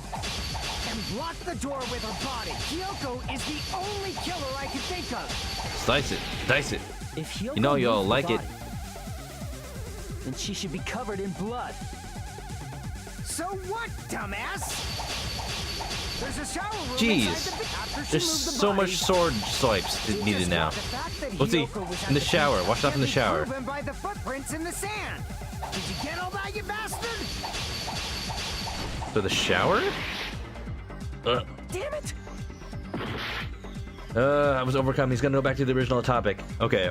and blocked the door with her body. Hiyoko is the only killer I can think of. Slice it. Dice it. If Hiyoko You know you all moved the like it. body, then she should be covered in blood. So what, dumbass? There's a shower room Jeez. inside the after she There's moved the so body. much sword swipes She needed just now. want the fact that Let's see. Hiyoko was at In the beach shower. house Wash it off in the can be shower. proven by the footprints in the sand. Did you get all that, you bastard? So the shower? Damn it! I was overcome. He's gonna go back to the original topic. Okay.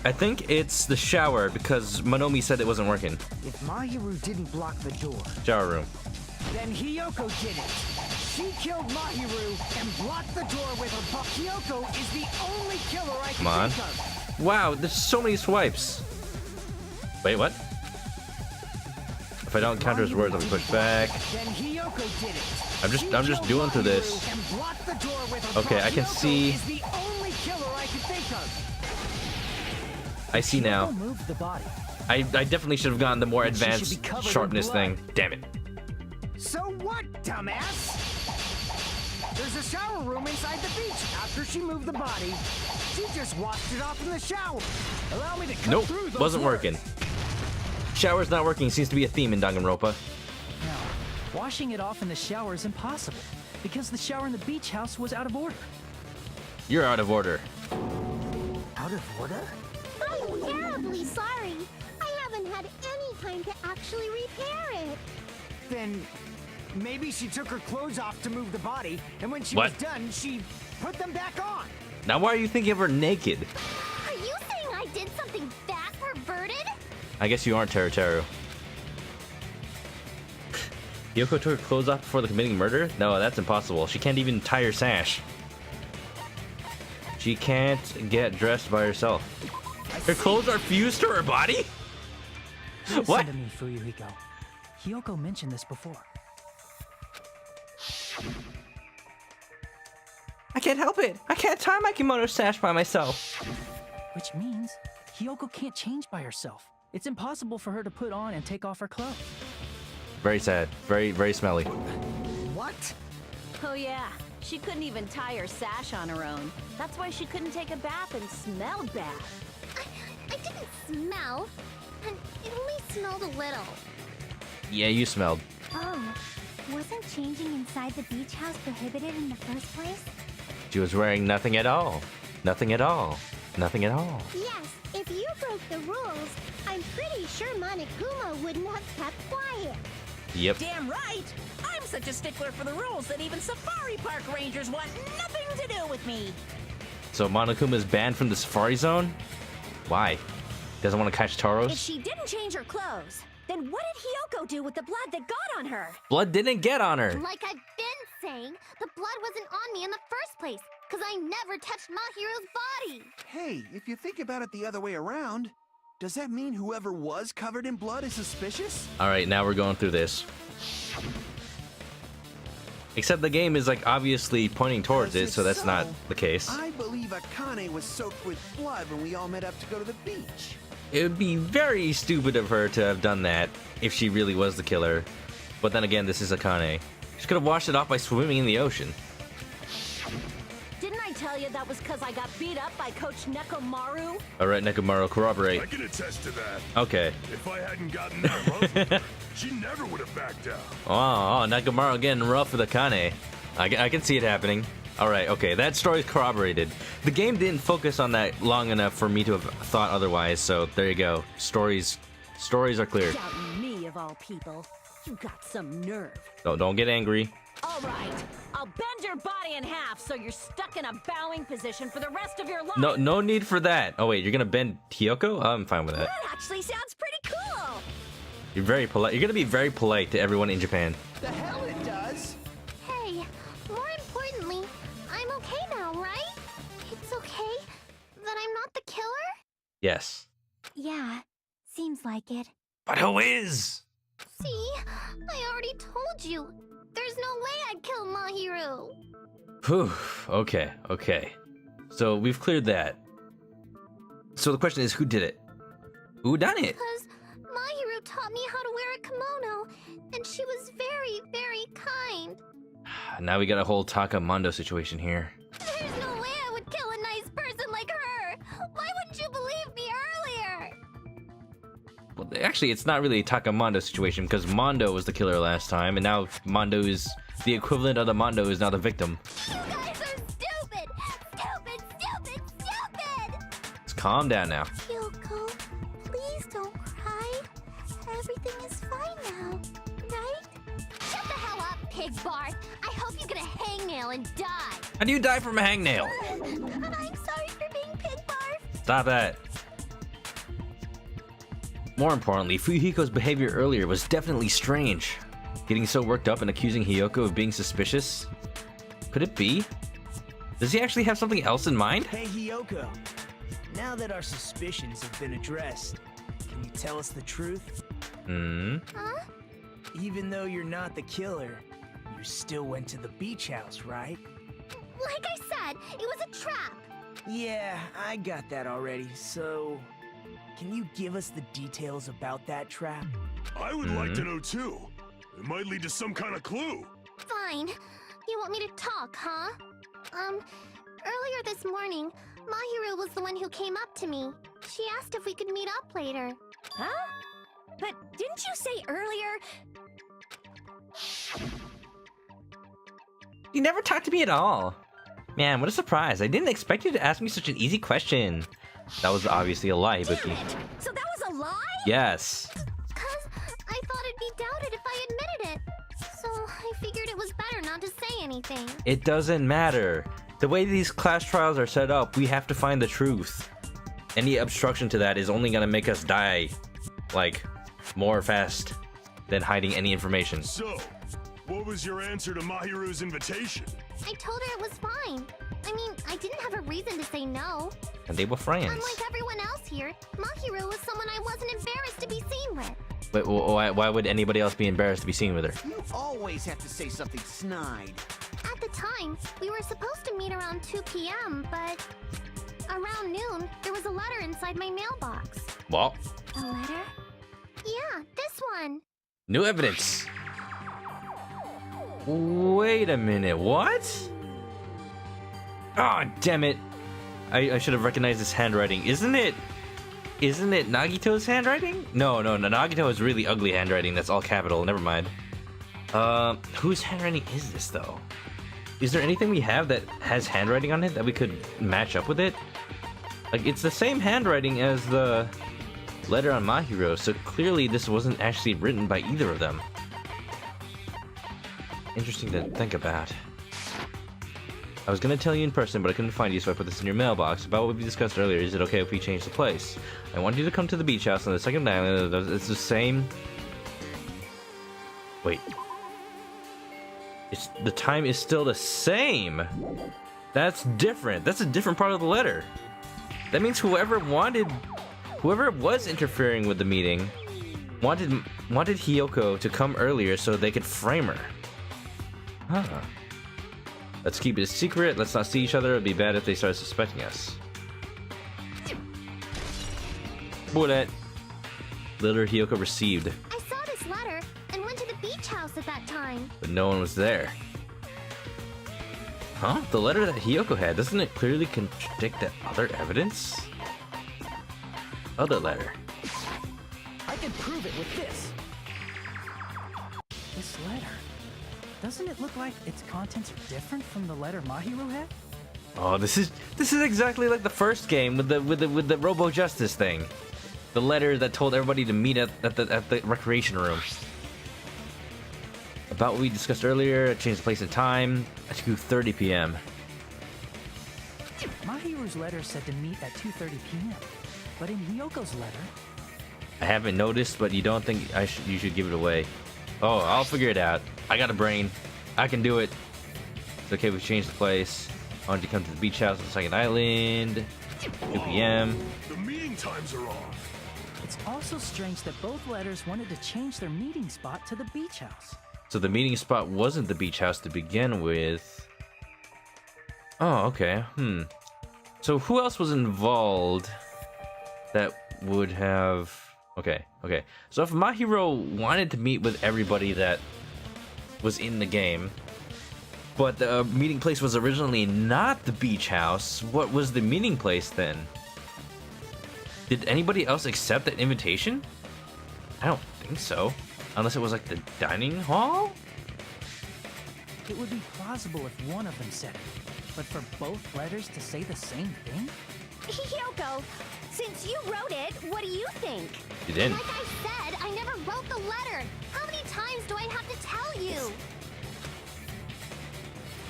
I think it's the shower because Monomi said it wasn't working. If Mahiru didn't block the door, Shower room. then Hiyoko did it. She killed Mahiru and blocked the door with her buck. Hiyoko is the only killer I can Come on. think of. Wow, there's so many swipes. Wait, what? If I don't counter his words, I'll be pushed back. Then Hiyoko did it. I'm just doing through this. And blocked the door with her Okay, buck. I can Hiyoko see. is the only killer I can think of. I see now. Hiyoko moved the body. I definitely should have gotten the more Then she should be advanced covered in sharpness blood. thing. Damn it. So what, dumbass? There's a shower room inside the beach. After she moved the body, she just washed it off in the shower. Allow me to cut Nope, through those wasn't words. working. Shower's not working seems to be a theme in Danganronpa. No, washing it off in the shower is impossible because the shower in the beach house was out of order. You're out of order. Out of order? I'm terribly sorry. I haven't had any time to actually repair it. Then maybe she took her clothes off to move the body, and when she What? was done, she put them back on. Now why are you thinking of her naked? Are you saying I did something that perverted? I guess you aren't Teru. Yoko took her clothes off before committing murder? No, that's impossible. She can't even tie her sash. She can't get dressed by herself. Her clothes are fused to her body? What? Listen to me, Fuyuhiko. Hiyoko mentioned this before. I can't help it. I can't tie my kimono sash by myself. Which means Hiyoko can't change by herself. It's impossible for her to put on and take off her clothes. Very sad. Very, very smelly. What? Oh yeah, she couldn't even tie her sash on her own. That's why she couldn't take a bath and smelled bad. I didn't smell. And it only smelled a little. Yeah, you smelled. Oh, wasn't changing inside the beach house prohibited in the first place? She was wearing nothing at all. Nothing at all. Nothing at all. Yes, if you broke the rules, I'm pretty sure Monokuma wouldn't have kept quiet. Yep. Damn right! I'm such a stickler for the rules that even safari park rangers want nothing to do with me. So Monokuma's banned from the safari zone? Why? Doesn't want to catch If toros? she didn't change her clothes, then what did Hiyoko do with the blood that got on her? Blood didn't get on her. Like I've been saying, the blood wasn't on me in the first place, because I never touched Mahiru's body. Hey, if you think about it the other way around, does that mean whoever was covered in blood is suspicious? All right, now we're going through this. Except the game is like obviously pointing towards it, so that's not the case. I believe Akane was soaked with blood when we all met up to go to the beach. It would be very stupid of her to have done that if she really was the killer. But then again, this is Akane. She could have washed it off by swimming in the ocean. Didn't I tell you that was because I got beat up by Coach Nekomaru? All right, Nekomaru, corroborate. I can attest to that. Okay. If I hadn't gotten that rough with her, she never would have backed down. Oh, Nekomaru getting rough with Akane. I can see it happening. All right, okay, that story's corroborated. The game didn't focus on that long enough for me to have thought otherwise, so there you go. Stories are clear. Doubting me of all people. You got some nerve. Don't get angry. All right, I'll bend your body in half so you're stuck in a bowing position for the rest of your life. No need for that. Oh wait, you're gonna bend Hiyoko? I'm fine with that. That actually sounds pretty cool. You're very polite. You're gonna be very polite to everyone in Japan. The hell it does! Hey, more importantly, I'm okay now, right? It's okay that I'm not the killer? Yes. Yeah, seems like it. But who is? See? I already told you. There's no way I'd kill Mahiru. Whew. Okay. So we've cleared that. So the question is, who did it? Who done it? Because Mahiru taught me how to wear a kimono, and she was very, very kind. Now we got a whole Takamondo situation here. There's no way I would kill a nice person like her. Why wouldn't you believe me earlier? Well, actually, it's not really a Takamondo situation because Mondo was the killer last time, and now Mondo is the equivalent of the Mondo is now the victim. You guys are stupid! Stupid! Let's calm down now. Hiyoko, please don't cry. Everything is fine now, right? Shut the hell up, Pig Barth! I hope you get a hangnail and die! How do you die from a hangnail? I'm sorry for being Pig Barth! Stop that. More importantly, Fuyuhiko's behavior earlier was definitely strange. Getting so worked up and accusing Hiyoko of being suspicious? Could it be? Does he actually have something else in mind? Hey, Hiyoko. Now that our suspicions have been addressed, can you tell us the truth? Huh? Even though you're not the killer, you still went to the beach house, right? Like I said, it was a trap! Yeah, I got that already, so... Can you give us the details about that trap? I would like to know too. It might lead to some kind of clue. Fine. You want me to talk, huh? Earlier this morning, Mahiru was the one who came up to me. She asked if we could meet up later. Huh? But didn't you say earlier? You never talked to me at all. Man, what a surprise. I didn't expect you to ask me such an easy question. That was obviously a lie, Buki. So that was a lie? Yes. Cause I thought it'd be doubted if I admitted it. So I figured it was better not to say anything. It doesn't matter. The way these class trials are set up, we have to find the truth. Any obstruction to that is only gonna make us die, like, more fast than hiding any information. So, what was your answer to Mahiru's invitation? I told her it was fine. I mean, I didn't have a reason to say no. And they were friends. Unlike everyone else here, Mahiru was someone I wasn't embarrassed to be seen with. Wait, why would anybody else be embarrassed to be seen with her? You always have to say something snide. At the time. We were supposed to meet around 2 p.m., but around noon, there was a letter inside my mailbox. Well, A letter? Yeah, this one. new evidence. Wait a minute, what? Oh, damn it. I should have recognized this handwriting. Isn't it Nagito's handwriting? No, Nagito has really ugly handwriting. That's all capital. Never mind. Whose handwriting is this, though? Is there anything we have that has handwriting on it that we could match up with it? Like, it's the same handwriting as the letter on Mahiro, so clearly this wasn't actually written by either of them. Interesting to think about. I was gonna tell you in person, but I couldn't find you, so I put this in your mailbox. About what we discussed earlier, is it okay if we change the place? I want you to come to the beach house on the second island. It's the same... Wait. The time is still the same! That's different. That's a different part of the letter. That means whoever was interfering with the meeting wanted Hiyoko to come earlier so they could frame her. Huh. Let's keep it a secret. Let's not see each other. It'd be bad if they started suspecting us. Bullet. Letter Hiyoko received. I saw this letter and went to the beach house at that time. But no one was there. Huh? The letter that Hiyoko had, doesn't it clearly contradict that other evidence? Other letter. I can prove it with this. This letter. Doesn't it look like its contents are different from the letter Mahiro had? Oh, this is exactly like the first game with the Robo Justice thing. The letter that told everybody to meet at the recreation room. About what we discussed earlier, change the place and time at 2:30 p.m. Mahiru's letter said to meet at 2:30 p.m. But in Hiyoko's letter... I haven't noticed, but you don't think you should give it away. Oh, I'll figure it out. I got a brain. I can do it. It's okay, we changed the place. I want you to come to the beach house on the second island. 2 p.m. The meeting times are off. It's also strange that both letters wanted to change their meeting spot to the beach house. So the meeting spot wasn't the beach house to begin with. Oh, okay. So who else was involved that would have... Okay. So if Mahiro wanted to meet with everybody that was in the game, but the meeting place was originally not the beach house, what was the meeting place then? Did anybody else accept that invitation? I don't think so. Unless it was like the dining hall? It would be plausible if one of them said it, but for both letters to say the same thing? Hiyoko, since you wrote it, what do you think? You didn't. Like I said, I never wrote the letter. How many times do I have to tell you?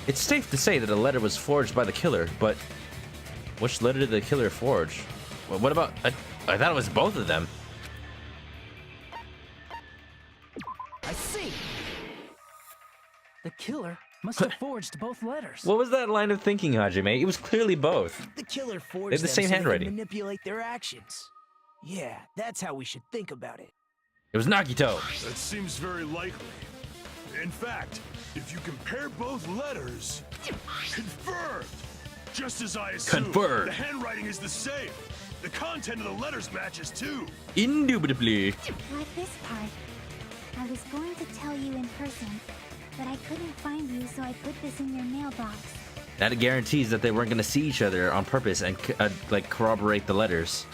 It's safe to say that a letter was forged by the killer, but which letter did the killer forge? Well, what about... I thought it was both of them. I see! The killer must have forged both letters. What was that line of thinking, Hajime? It was clearly both. The killer forged They have the them same so they handwriting. can manipulate their actions. Yeah, that's how we should think about it. It was Nagito. That seems very likely. In fact, if you compare both letters, confirmed. Just as I assumed, Confirmed. the handwriting is the same. The content of the letters matches too. Indubitably. Like this part. I was going to tell you in person, but I couldn't find you, so I put this in your mailbox. That guarantees that they weren't going to see each other on purpose and like corroborate the letters.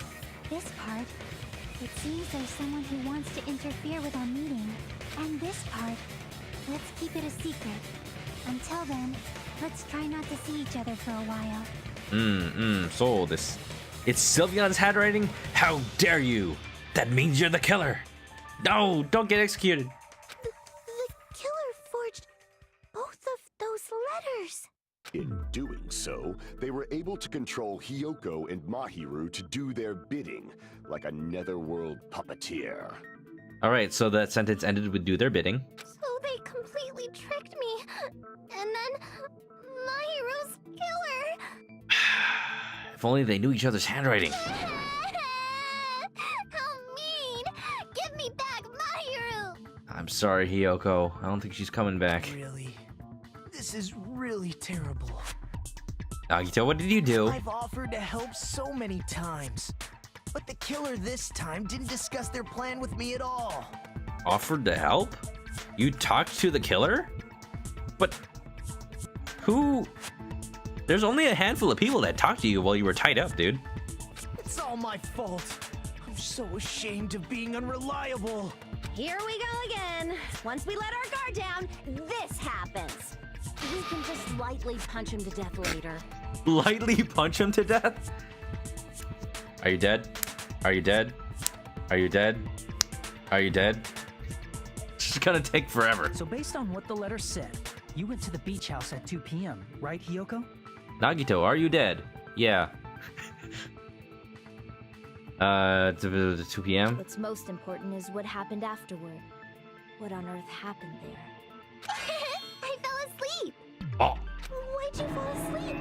This part. It seems there's someone who wants to interfere with our meeting. And this part. Let's keep it a secret. Until then, let's try not to see each other for a while. So this... It's Sylveon's handwriting? How dare you! That means you're the killer! No, don't get executed! The killer forged both of those letters. In doing so, they were able to control Hiyoko and Mahiru to do their bidding, like a netherworld puppeteer. Alright, so that sentence ended with do their bidding. So they completely tricked me. And then Mahiru's killer. If only they knew each other's handwriting. How mean! Give me back Mahiru! I'm sorry, Hiyoko. I don't think she's coming back. Really? This is really terrible. Nagito, what did you do? I've offered to help so many times, but the killer this time didn't discuss their plan with me at all. Offered to help? You talked to the killer? But who? There's only a handful of people that talked to you while you were tied up, dude. It's all my fault. I'm so ashamed of being unreliable. Here we go again. Once we let our guard down, this happens. We can just lightly punch him to death later. Lightly punch him to death? Are you dead? Are you dead? Are you dead? Are you dead? It's gonna take forever. So based on what the letter said, you went to the beach house at 2 p.m., right, Hiyoko? Nagito, are you dead? Yeah. 2 p.m. What's most important is what happened afterward. What on earth happened there? I fell asleep. Oh. Why'd you fall asleep?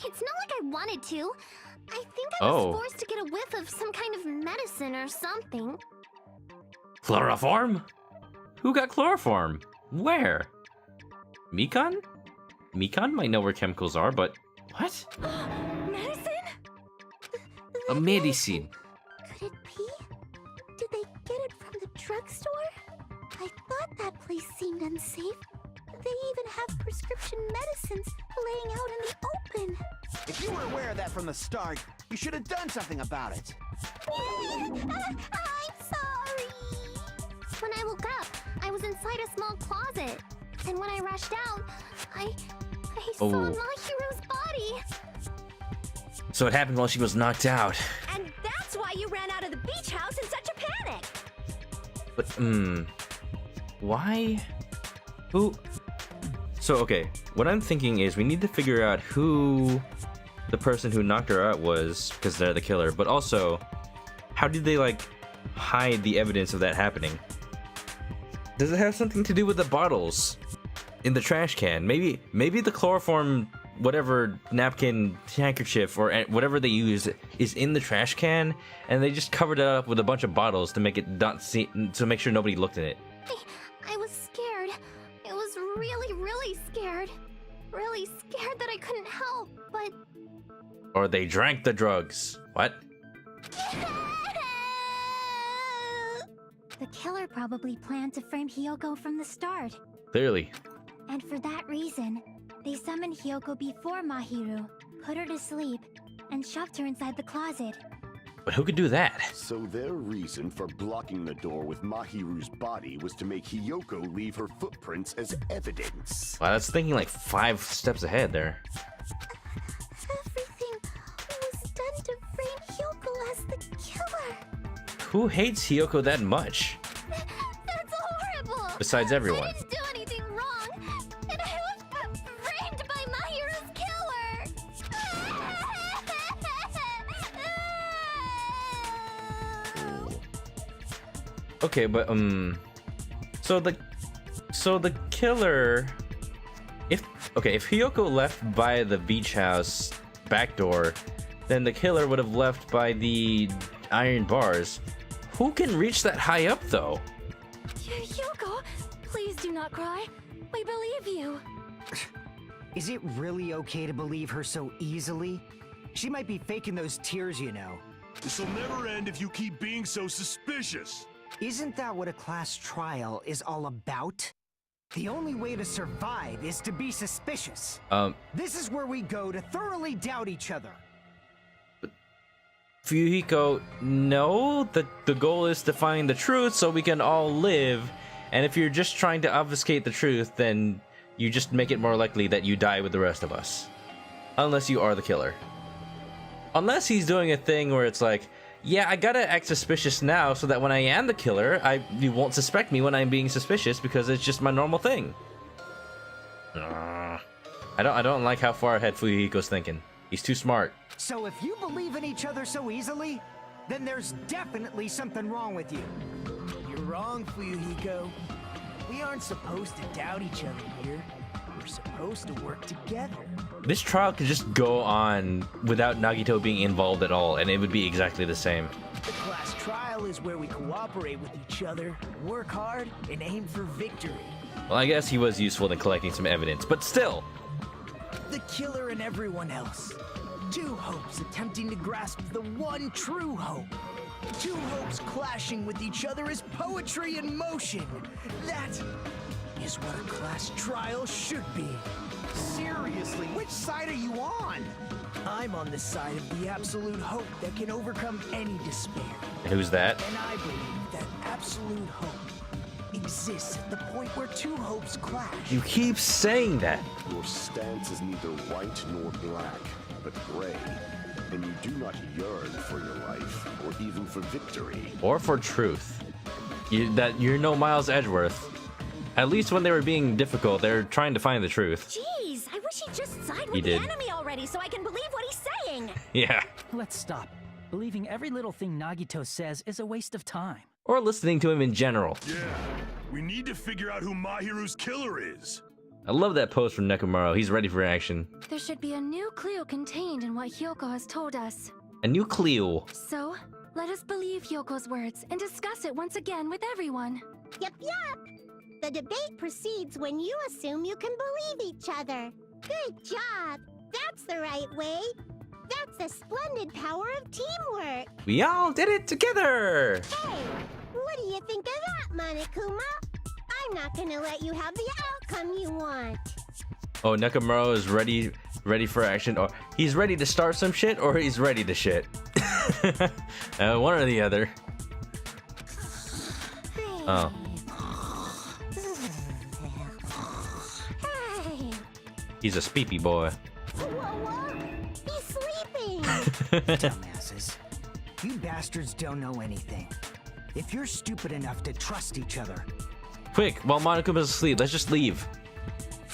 It's not like I wanted to. I think I was forced to get a whiff of some kind of medicine or something. Chloroform? Who got chloroform? Where? Mikan? Mikan might know where chemicals are, but what? Medicine? A medicine. Could it be? Did they get it from the drugstore? I thought that place seemed unsafe. They even have prescription medicines laying out in the open. If you were aware of that from the start, you should have done something about it. I'm sorry. When I woke up, I was inside a small closet. And when I rushed out, I saw Mahiru's body. So it happened while she was knocked out. And that's why you ran out of the beach house in such a panic. But, why? Who? So, okay, what I'm thinking is we need to figure out who the person who knocked her out was, because they're the killer, but also, how did they, like, hide the evidence of that happening? Does it have something to do with the bottles in the trash can? Maybe the chloroform, whatever, napkin, handkerchief, or whatever they use is in the trash can, and they just covered it up with a bunch of bottles to make it not see, to make sure nobody looked in it. I was scared. I was really scared. Really scared that I couldn't help, but... Or they drank the drugs. What? The killer probably planned to frame Hiyoko from the start. Clearly. And for that reason, they summoned Hiyoko before Mahiru, put her to sleep, and shoved her inside the closet. But who could do that? So their reason for blocking the door with Mahiru's body was to make Hiyoko leave her footprints as evidence. Wow, that's thinking like 5 steps ahead there. Everything was done to frame Hiyoko as the killer. Who hates Hiyoko that much? That's horrible. Besides everyone. I didn't do anything wrong, and I was framed by Mahiru's killer. Okay, but so the killer, if Hiyoko left by the beach house back door, then the killer would have left by the iron bars. Who can reach that high up though? Hiyoko, please do not cry. We believe you. Is it really okay to believe her so easily? She might be faking those tears, you know. This'll never end if you keep being so suspicious. Isn't that what a class trial is all about? The only way to survive is to be suspicious. This is where we go to thoroughly doubt each other. Fuyuhiko, no, the goal is to find the truth so we can all live, and if you're just trying to obfuscate the truth, then you just make it more likely that you die with the rest of us. Unless you are the killer. Unless he's doing a thing where it's like, yeah, I gotta act suspicious now so that when I am the killer, you won't suspect me when I'm being suspicious because it's just my normal thing. I don't like how far ahead Fuyuhiko's thinking. He's too smart. So if you believe in each other so easily, then there's definitely something wrong with you. You're wrong, Fuyuhiko. We aren't supposed to doubt each other here. We're supposed to work together. This trial could just go on without Nagito being involved at all, and it would be exactly the same. The class trial is where we cooperate with each other, work hard, and aim for victory. Well, I guess he was useful in collecting some evidence, but still. The killer and everyone else. Two hopes attempting to grasp the one true hope. Two hopes clashing with each other is poetry in motion. That is what a class trial should be. Seriously, which side are you on? I'm on the side of the absolute hope that can overcome any despair. And who's that? And I believe that absolute hope exists at the point where two hopes clash. You keep saying that. Your stance is neither white nor black, but gray. And you do not yearn for your life, or even for victory. Or for truth. You're no Miles Edgeworth. At least when they were being difficult, they're trying to find the truth. Jeez, I wish he'd just side He with the did. enemy already so I can believe what he's saying. Yeah. Let's stop. Believing every little thing Nagito says is a waste of time. Or listening to him in general. Yeah, we need to figure out who Mahiru's killer is. I love that post from Nekomaru. He's ready for action. There should be a new clue contained in what Hyoko has told us. A new clue. So, let us believe Hyoko's words and discuss it once again with everyone. Yep. The debate proceeds when you assume you can believe each other. Good job. That's the right way. That's the splendid power of teamwork. We all did it together. Hey, what do you think of that, Monokuma? I'm not gonna let you have the outcome you want. Oh, Nekomaru is ready for action. Or he's ready to start some shit, or he's ready to shit. One or the other. Oh. Hey. He's a speepy boy. Whoa. He's sleeping. Dumbasses. You bastards don't know anything. If you're stupid enough to trust each other, Quick, while Monokuma's asleep, let's just leave.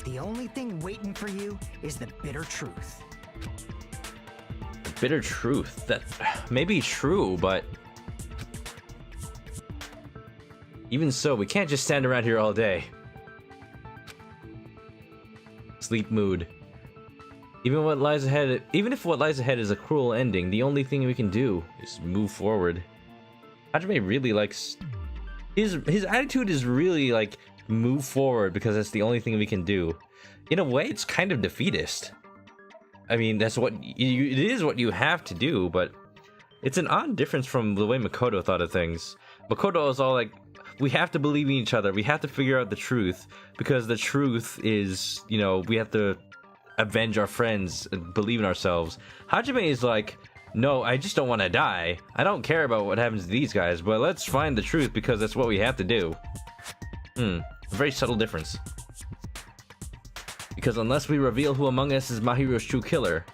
the only thing waiting for you is the bitter truth. Bitter truth. That may be true, but even so, we can't just stand around here all day. Sleep mood. Even if what lies ahead is a cruel ending, the only thing we can do is move forward. Hajime really likes his attitude is really like move forward because that's the only thing we can do. In a way, it's kind of defeatist. I mean, that's what it is what you have to do, but it's an odd difference from the way Makoto thought of things. Makoto was all like, we have to believe in each other. We have to figure out the truth because the truth is, you know, we have to avenge our friends and believe in ourselves. Hajime is like, no, I just don't want to die. I don't care about what happens to these guys, but let's find the truth because that's what we have to do. A very subtle difference. Because unless we reveal who among us is Mahiru's true killer,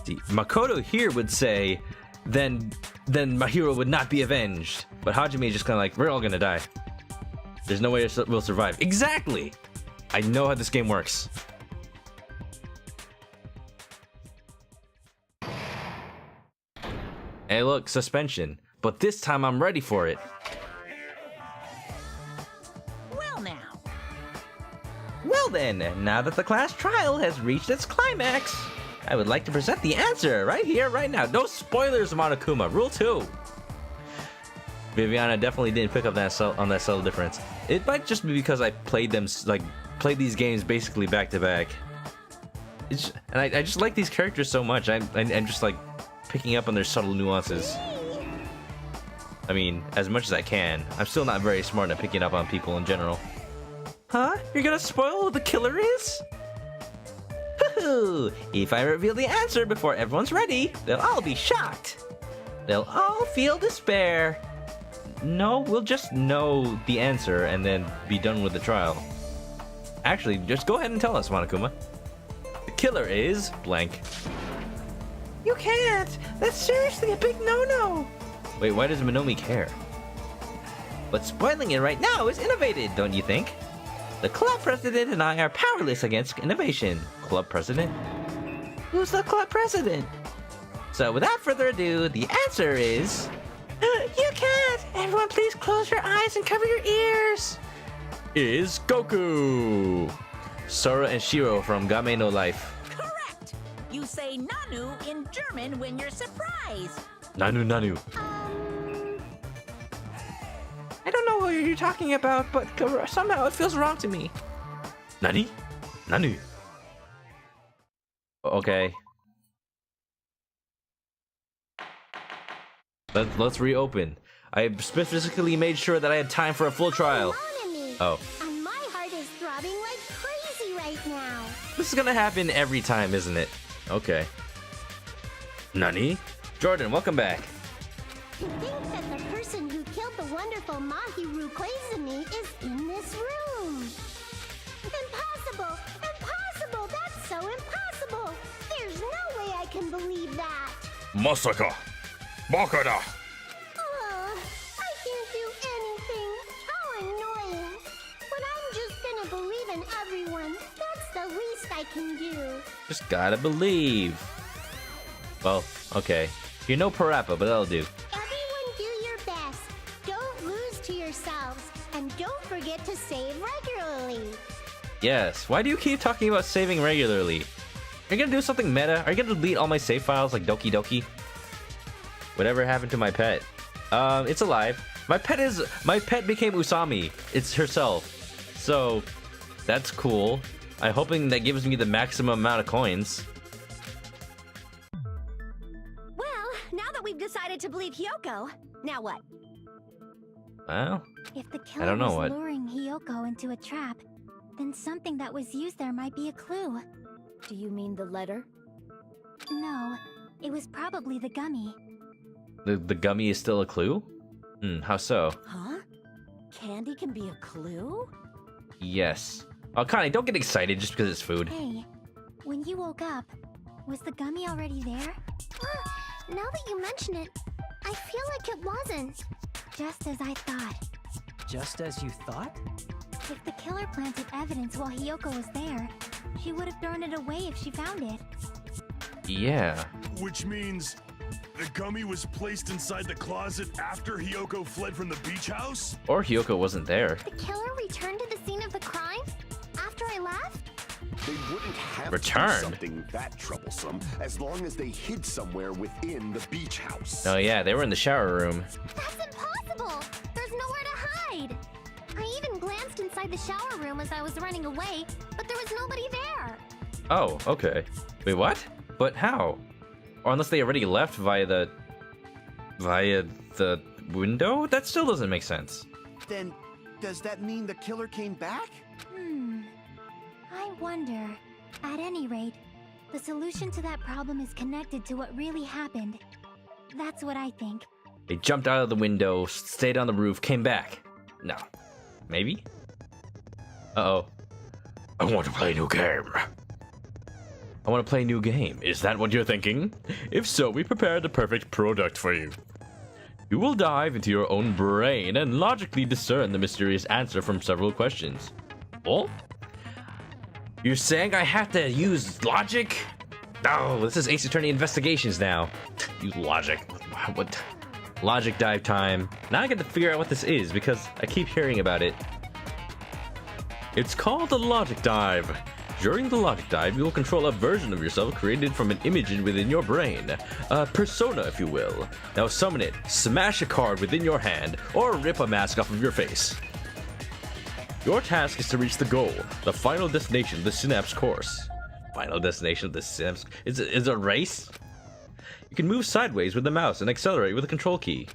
see, Makoto here would say, then Mahiro would not be avenged. But Hajime is just kind of like, we're all gonna die. There's no way we'll survive. Exactly! I know how this game works. Hey look, suspension. But this time I'm ready for it. Well now. Well then, now that the class trial has reached its climax, I would like to present the answer right here, right now. No spoilers, Monokuma. Rule 2. Viviana definitely didn't pick up on that subtle difference. It might just be because I played these games basically back to back. I just like these characters so much. I'm just like picking up on their subtle nuances. I mean, as much as I can. I'm still not very smart at picking up on people in general. Huh? You're gonna spoil who the killer is? Hoo-hoo! If I reveal the answer before everyone's ready, they'll all be shocked. They'll all feel despair. No, we'll just know the answer and then be done with the trial. Actually, just go ahead and tell us, Monokuma. The killer is blank. You can't! That's seriously a big no-no! Wait, why does Minomi care? But spoiling it right now is innovative, don't you think? The club president and I are powerless against innovation. Club president? Who's the club president? So without further ado, the answer is... You can't! Everyone please close your eyes and cover your ears! Is Goku! Sora and Shiro from Game no Life. Correct! You say Nanu in German when you're surprised. Nanu. I don't know what you're talking about, but somehow it feels wrong to me. Nani? Nanu. Okay. Let's reopen. I specifically made sure that I had time for a full trial. Oh. And my heart is throbbing like crazy right now. This is gonna happen every time, isn't it? Okay. Nani? Jordan, welcome back. To think that the person who killed the wonderful Mahiru Koizumi is in this room. Impossible! Impossible! That's so impossible! There's no way I can believe that. Masaka. Bakada. I can't do anything. How annoying. But I'm just gonna believe in everyone. That's the least I can do. Just gotta believe. Well, okay. You're no Parappa, but that'll do. Everyone do your best. Don't lose to yourselves. And don't forget to save regularly. Yes. Why do you keep talking about saving regularly? Are you gonna do something meta? Are you gonna delete all my save files like Doki Doki? Whatever happened to my pet? It's alive. My pet became Usami. It's herself. So, that's cool. I'm hoping that gives me the maximum amount of coins. Well, now that we've decided to believe Hiyoko, now what? Well, If the killer I don't know was what. luring Hiyoko into a trap, then something that was used there might be a clue. Do you mean the letter? No, it was probably the gummy. The gummy is still a clue? How so? Huh? Candy can be a clue? Yes. Oh, Connie, don't get excited just because it's food. Hey, when you woke up, was the gummy already there? Now that you mention it, I feel like it wasn't. Just as I thought. Just as you thought? If the killer planted evidence while Hiyoko was there, she would have thrown it away if she found it. Yeah. Which means the gummy was placed inside the closet after Hiyoko fled from the beach house? Or Hiyoko wasn't there. The killer returned to the scene of the crime after I left? They wouldn't have Returned? to do something that troublesome as long as they hid somewhere within the beach house. Oh yeah, they were in the shower room. That's impossible! There's nowhere to hide! I even glanced inside the shower room as I was running away, but there was nobody there. Oh, okay. Wait, what? But how? Or unless they already left via the window? That still doesn't make sense. Then, does that mean the killer came back? I wonder. At any rate, the solution to that problem is connected to what really happened. That's what I think. They jumped out of the window, stayed on the roof, came back. No. Maybe? Uh-oh. I want to play a new game. I want to play a new game. Is that what you're thinking? If so, we prepared the perfect product for you. You will dive into your own brain and logically discern the mysterious answer from several questions. Oh? You're saying I have to use logic? Oh, this is Ace Attorney Investigations now. Use logic. What? Logic dive time. Now I get to figure out what this is because I keep hearing about it. It's called the Logic Dive. During the Logic Dive, you will control a version of yourself created from an image within your brain. A persona, if you will. Now summon it, smash a card within your hand, or rip a mask off of your face. Your task is to reach the goal, the final destination of the Synapse course. Final destination of the Synapse? Is it a race? You can move sideways with the mouse and accelerate with the control key.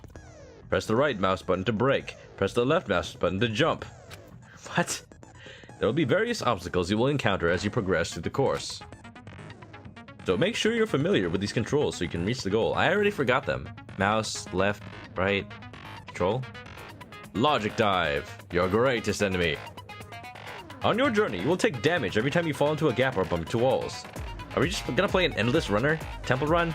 Press the right mouse button to brake. Press the left mouse button to jump. What? There will be various obstacles you will encounter as you progress through the course. So make sure you're familiar with these controls so you can reach the goal. I already forgot them. Mouse, left, right, control. Logic Dive, your greatest enemy. On your journey, you will take damage every time you fall into a gap or bump into walls. Are we just gonna play an endless runner? Temple run?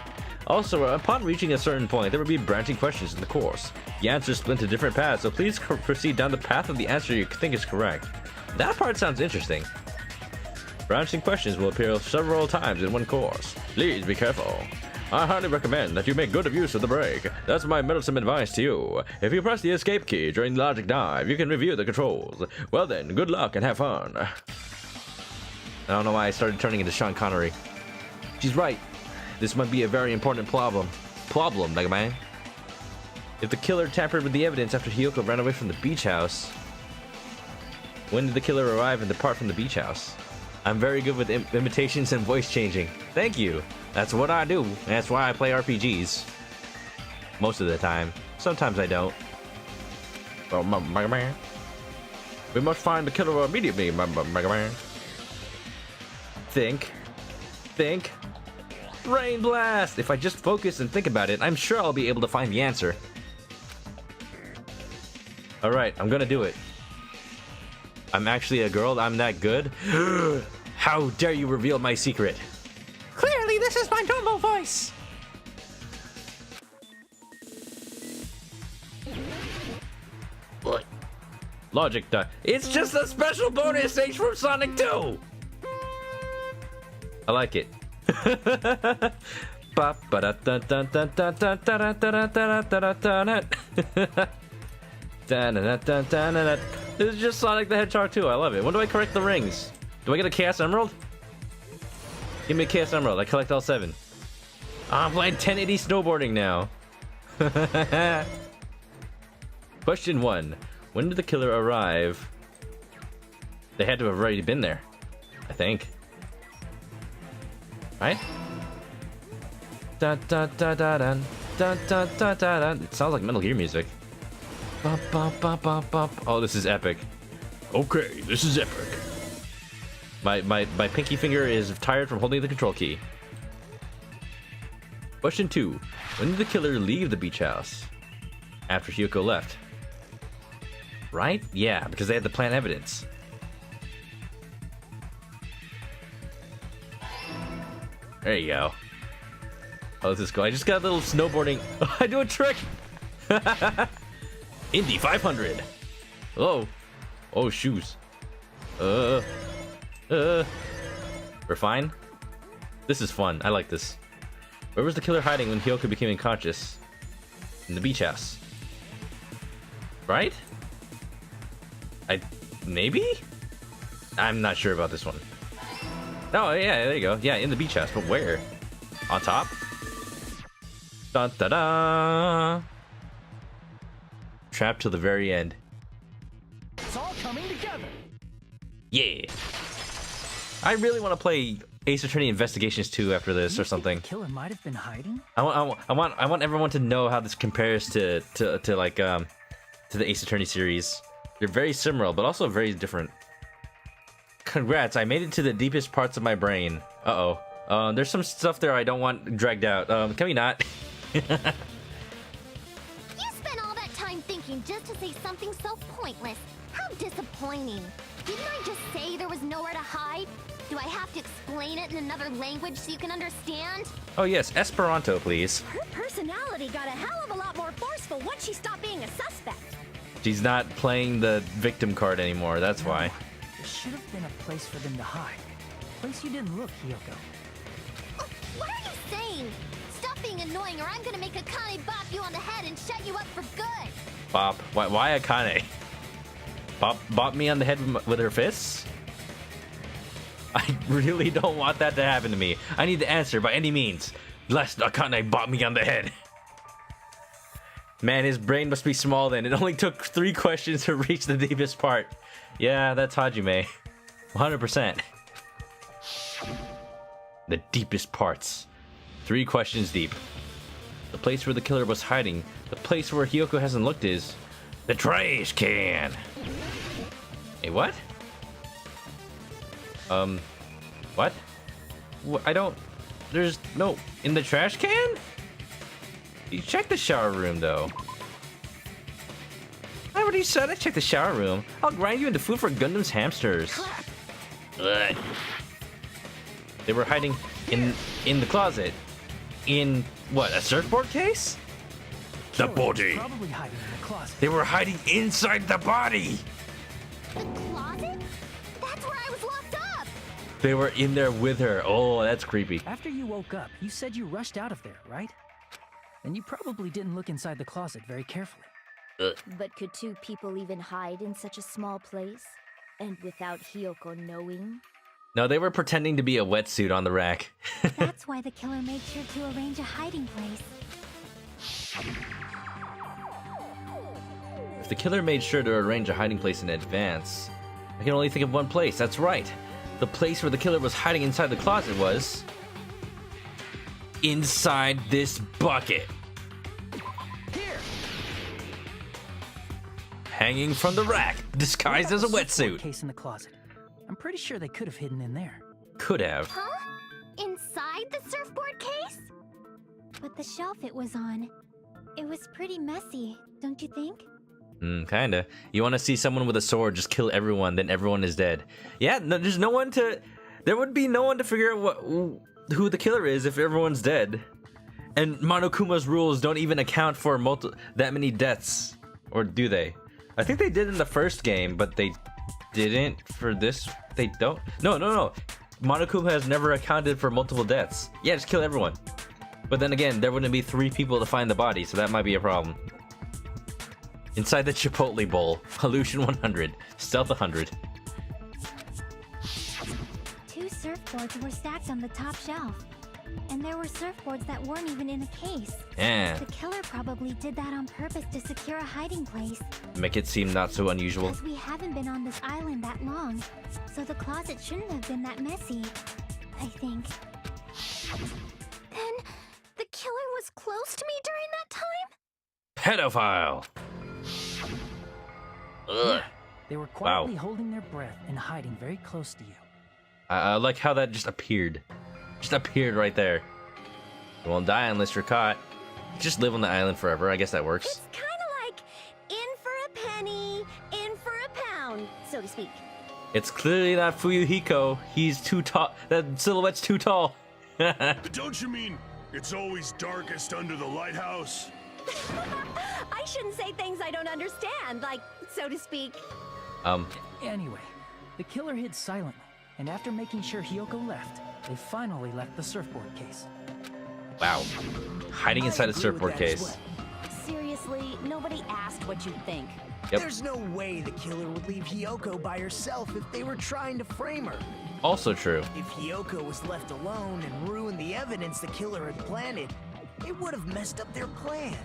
Also, upon reaching a certain point, there will be branching questions in the course. The answers split into different paths, so please proceed down the path of the answer you think is correct. That part sounds interesting. Branching questions will appear several times in one course. Please be careful. I highly recommend that you make good use of the brake. That's my meddlesome advice to you. If you press the escape key during the Logic Dive, you can review the controls. Well then, good luck and have fun. I don't know why I started turning into Sean Connery. She's right. This might be a very important problem. problem, Mega Man? If the killer tampered with the evidence after Hiyoko ran away from the beach house, when did the killer arrive and depart from the beach house? I'm very good with imitations and voice changing. Thank you. That's what I do. That's why I play RPGs. Most of the time. Sometimes I don't. Oh, Mega Man. We must find the killer immediately, Mega Man. Think. Brain blast! If I just focus and think about it, I'm sure I'll be able to find the answer. Alright, I'm gonna do it. I'm actually a girl? I'm that good? How dare you reveal my secret? Clearly, this is my normal voice. What? Logic die. It's just a special bonus stage from Sonic 2! I like it. This is just Sonic the Hedgehog 2. I love it. When do I correct the rings? Do I get a Chaos Emerald? Give me a Chaos Emerald. I collect all 7. I'm playing 1080 snowboarding now. Question 1. When did the killer arrive? They had to have already been there, I think. Right? It sounds like Metal Gear music. Oh, this is epic. Okay, this is epic. My pinky finger is tired from holding the control key. Question 2. When did the killer leave the beach house? After Hiyoko left. Right? Yeah, because they had to plant evidence. There you go. Oh, this is cool. I just got a little snowboarding. Oh, I do a trick! Indy 500! Oh. Oh, shoes. We're fine? This is fun. I like this. Where was the killer hiding when Hiyoko became unconscious? In the beach house. Right? Maybe? I'm not sure about this one. Oh, yeah, there you go. Yeah, in the beach house, but where? On top? Dun da da! Trapped till the very end. It's all coming together. Yeah. I really want to play Ace Attorney Investigations 2 after this or something. The killer might have been hiding. I want everyone to know how this compares to like to the Ace Attorney series. They're very similar, but also very different. Congrats, I made it to the deepest parts of my brain. Uh-oh. There's some stuff there I don't want dragged out. Can we not? You spent all that time thinking just to say something so pointless. How disappointing. Didn't I just say there was nowhere to hide? Do I have to explain it in another language so you can understand? Oh yes, Esperanto, please. Her personality got a hell of a lot more forceful once she stopped being a suspect. She's not playing the victim card anymore, that's why. There should have been a place for them to hide. A place you didn't look, Hiyoko. What are you saying? Stop being annoying or I'm gonna make Akane bop you on the head and shut you up for good. Bop? Why Akane? Bop me on the head with her fists? I really don't want that to happen to me. I need the answer by any means. Lest Akane bop me on the head. Man, his brain must be small then. It only took 3 questions to reach the deepest part. Yeah, that's Hajime. 100%. The deepest parts. 3 questions deep. The place where the killer was hiding. The place where Hiyoko hasn't looked is... the trash can! Hey, what? What? I don't... There's no... In the trash can? You checked the shower room, though. I already said I checked the shower room. I'll grind you into food for Gundam's hamsters. Ugh. They were hiding in the closet. In, what, a surfboard case? The body. Probably hiding in the closet. They were hiding inside the body. The closet? That's where I was locked up. They were in there with her. Oh, that's creepy. After you woke up, you said you rushed out of there, right? And you probably didn't look inside the closet very carefully. But could 2 people even hide in such a small place? And without Hiyoko knowing? No, they were pretending to be a wetsuit on the rack. That's why the killer made sure to arrange a hiding place. If the killer made sure to arrange a hiding place in advance, I can only think of one place. That's right. The place where the killer was hiding inside the closet was... inside this bucket. Here. Hanging from the rack, disguised as a wetsuit. Case in the closet. I'm pretty sure they could have hidden in there. Could have. Huh? Inside the surfboard case? But the shelf it was on, it was pretty messy, don't you think? Kinda. You want to see someone with a sword just kill everyone, then everyone is dead. Yeah, no, there's no one to... There would be no one to figure out who the killer is if everyone's dead. And Monokuma's rules don't even account for that many deaths. Or do they? I think they did in the first game, but they didn't for this. They don't. No. Monokuma has never accounted for multiple deaths. Yeah, just kill everyone. But then again, there wouldn't be 3 people to find the body, so that might be a problem. Inside the Chipotle bowl, Illusion 100, Stealth 100. 2 surfboards were stacked on the top shelf. And there were surfboards that weren't even in a case. Yeah. The killer probably did that on purpose to secure a hiding place. Make it seem not so unusual. Because we haven't been on this island that long, so the closet shouldn't have been that messy, I think. Then, the killer was close to me during that time? Pedophile! Ugh. They were quietly holding their breath and hiding very close to you. I like how that just appeared. Just appeared right there. You won't die unless you're caught. Just live on the island forever. I guess that works. It's kind of like in for a penny, in for a pound, so to speak. It's clearly not Fuyuhiko. He's too tall. That silhouette's too tall. Don't you mean it's always darkest under the lighthouse? I shouldn't say things I don't understand, like, so to speak. Anyway, the killer hid silently, and after making sure Hiyoko left, they finally left the surfboard case. Wow. Hiding inside a surfboard case. Seriously, nobody asked what you think. Yep. There's no way the killer would leave Hiyoko by herself if they were trying to frame her. Also true. If Hiyoko was left alone and ruined the evidence the killer had planted, it would have messed up their plan.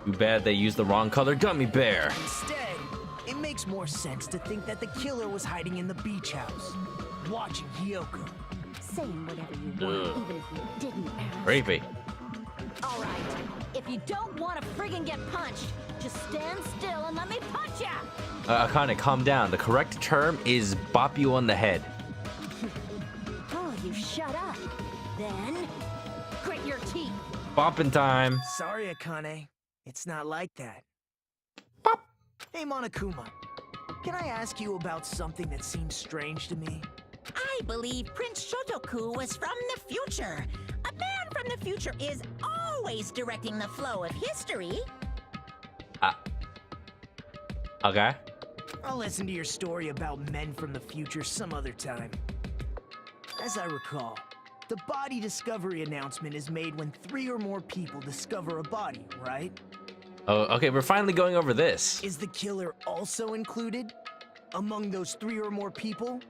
Too bad they used the wrong color gummy bear. Instead, it makes more sense to think that the killer was hiding in the beach house, watching Hiyoko. Saying whatever you want, even if you didn't ask. Creepy. All right, if you don't want to friggin' get punched, just stand still and let me punch ya! Akane, calm down. The correct term is bop you on the head. Oh, you shut up. Then, grit your teeth. Bopping time. Sorry, Akane. It's not like that. Bop. Hey, Monokuma. Can I ask you about something that seems strange to me? I believe Prince Shotoku was from the future. A man from the future is always directing the flow of history. Okay. I'll listen to your story about men from the future some other time. As I recall, the body discovery announcement is made when 3 or more people discover a body, right? Oh, okay, we're finally going over this. Is the killer also included among those 3 or more people?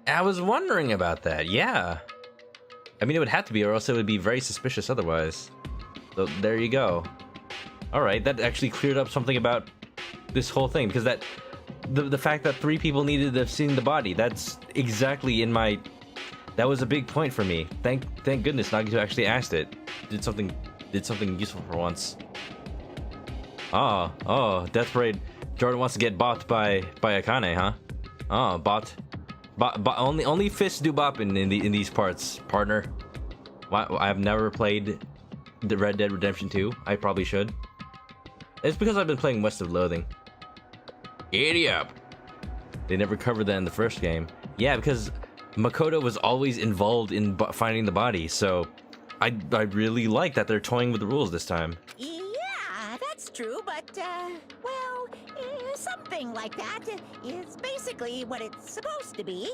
I was wondering about that, yeah. I mean, it would have to be, or else it would be very suspicious otherwise. So, there you go. Alright, that actually cleared up something about this whole thing, because that... The fact that 3 people needed to have seen the body, that's exactly in my... That was a big point for me. Thank goodness Nagito actually asked it. Did something useful for once. Oh, Death Parade. Jordan wants to get bopped by Akane, huh? Oh, bopped. Only fists do bopping in these parts, partner. I've never played the Red Dead Redemption 2. I probably should. It's because I've been playing West of Loathing. Giddy up. They never covered that in the first game. Yeah, because Makoto was always involved in finding the body, so I really like that they're toying with the rules this time. Yeah, that's true, but, well, something like that is basically what it's supposed to be.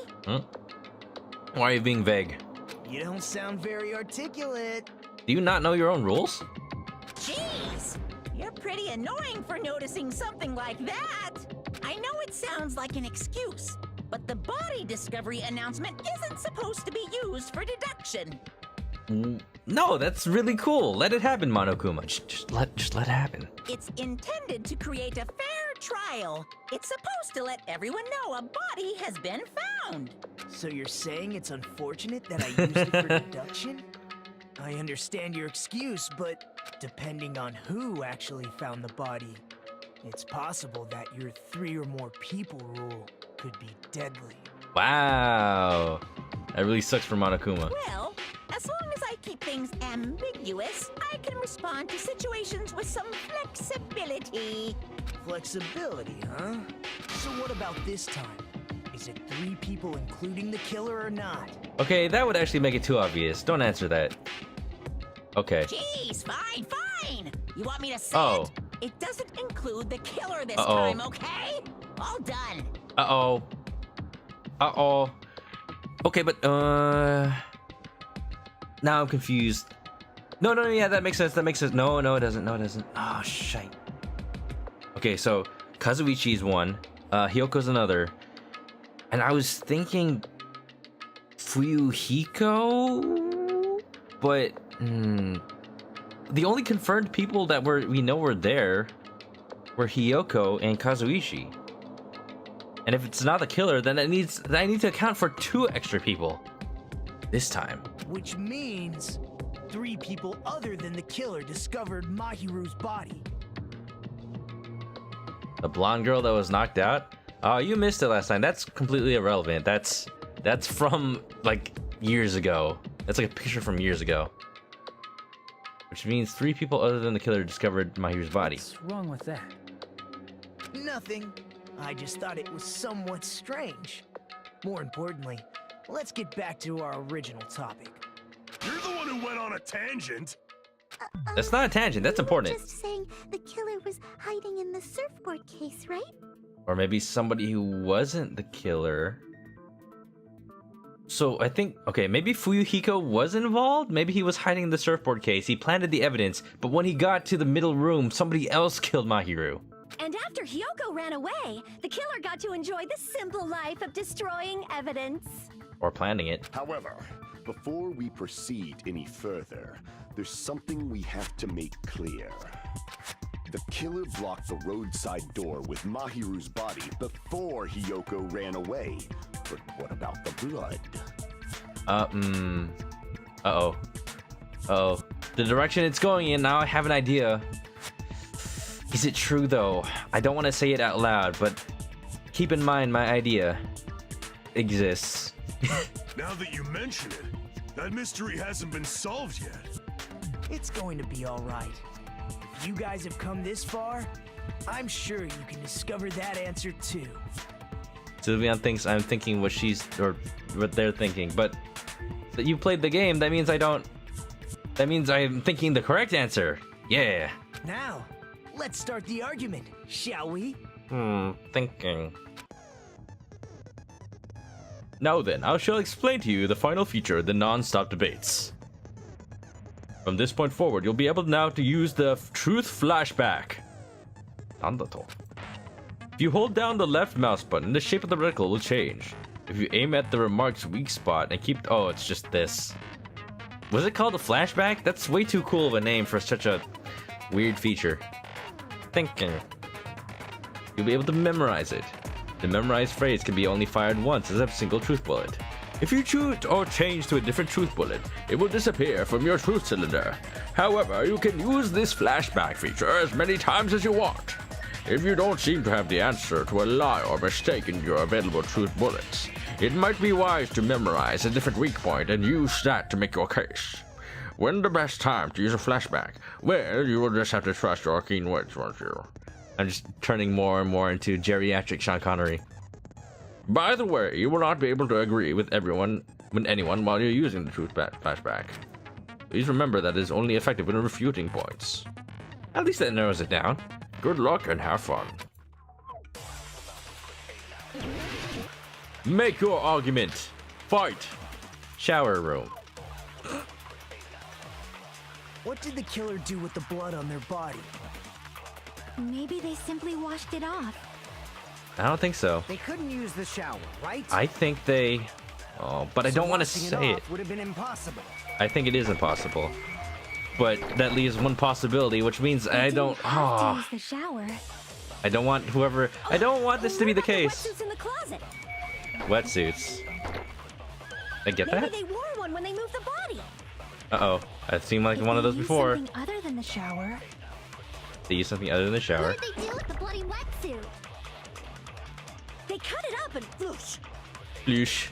Why are you being vague? You don't sound very articulate. Do you not know your own rules? Jeez, you're pretty annoying for noticing something like that. I know it sounds like an excuse, but the body discovery announcement isn't supposed to be used for deduction. No, that's really cool. Let it happen, Monokuma. Just let it happen. It's intended to create a fair trial. It's supposed to let everyone know a body has been found. So you're saying it's unfortunate that I used it for deduction? I understand your excuse, but depending on who actually found the body, it's possible that your 3 or more people rule could be deadly. Wow. That really sucks for Monokuma. Well, as long as I keep things ambiguous, I can respond to situations with some flexibility. Flexibility, huh? So what about this time? Is it 3 people including the killer or not? Okay, that would actually make it too obvious. Don't answer that. Okay. Jeez, fine. You want me to say Oh. it? It doesn't include the killer this Uh-oh. time, okay? All done. Uh-oh. Okay, but, now I'm confused. No, yeah, that makes sense. No, it doesn't. Oh, shite. Okay, so Kazuichi's one, Hyoko's another, and I was thinking Fuyuhiko, but the only confirmed people that we know were there were Hyoko and Kazuichi. And if it's not the killer, then I need to account for 2 extra people this time. Which means 3 people other than the killer discovered Mahiru's body. The blonde girl that was knocked out? Oh, you missed it last time. That's completely irrelevant. That's from like years ago. That's like a picture from years ago. Which means 3 people other than the killer discovered Mahiru's body. What's wrong with that? Nothing. I just thought it was somewhat strange. More importantly, let's get back to our original topic. You're the one who went on a tangent. That's not a tangent. That's important. Just saying the killer was hiding in the surfboard case, right? Or maybe somebody who wasn't the killer. So I think, okay, maybe Fuyuhiko was involved? Maybe he was hiding in the surfboard case. He planted the evidence, but when he got to the middle room, somebody else killed Mahiru. And after Hyoko ran away, the killer got to enjoy the simple life of destroying evidence. Or planning it. However, before we proceed any further, there's something we have to make clear. The killer blocked the roadside door with Mahiru's body before Hyoko ran away. But what about the blood? Uh-oh. The direction it's going in, now I have an idea. Is it true, though? I don't want to say it out loud, but keep in mind my idea exists. Now that you mention it, that mystery hasn't been solved yet. It's going to be all right. If you guys have come this far, I'm sure you can discover that answer too. Sylvian thinks I'm thinking what they're thinking, but that you played the game, that means that means I'm thinking the correct answer. Yeah. Now, let's start the argument, shall we? Thinking. Now then, I shall explain to you the final feature of the non-stop debates. From this point forward, you'll be able now to use the truth flashback. If you hold down the left mouse button, the shape of the reticle will change. If you aim at the remark's weak spot and keep... Oh, it's just this. Was it called a flashback? That's way too cool of a name for such a weird feature. Thinking. You'll be able to memorize it. The memorized phrase can be only fired once as a single truth bullet. If you choose or change to a different truth bullet, it will disappear from your truth cylinder. However, you can use this flashback feature as many times as you want. If you don't seem to have the answer to a lie or mistake in your available truth bullets, it might be wise to memorize a different weak point and use that to make your case. When the best time to use a flashback? Well, you will just have to trust your keen wits, won't you? I'm just turning more and more into geriatric Sean Connery. By the way, you will not be able to agree with anyone while you're using the truth flashback. Please remember that it is only effective when refuting points. At least that narrows it down. Good luck and have fun. Make your argument. Fight. Shower room. What did the killer do with the blood on their body? Maybe they simply washed it off. I don't think so. They couldn't use the shower, right? I think they Oh, but I don't want to say it. Would have been impossible. I think it is impossible. But that leaves one possibility, which means I don't. Have to use the shower. I don't want whoever. I don't want this to be the case. Wetsuits in the closet. Wetsuits. I get Maybe that. they wore one when they moved the body. Uh oh, I've seen like one of those before. Something other than the shower. They use something other than the shower. What did they do with the bloody wetsuit? They cut it up and whoosh. Ploosh.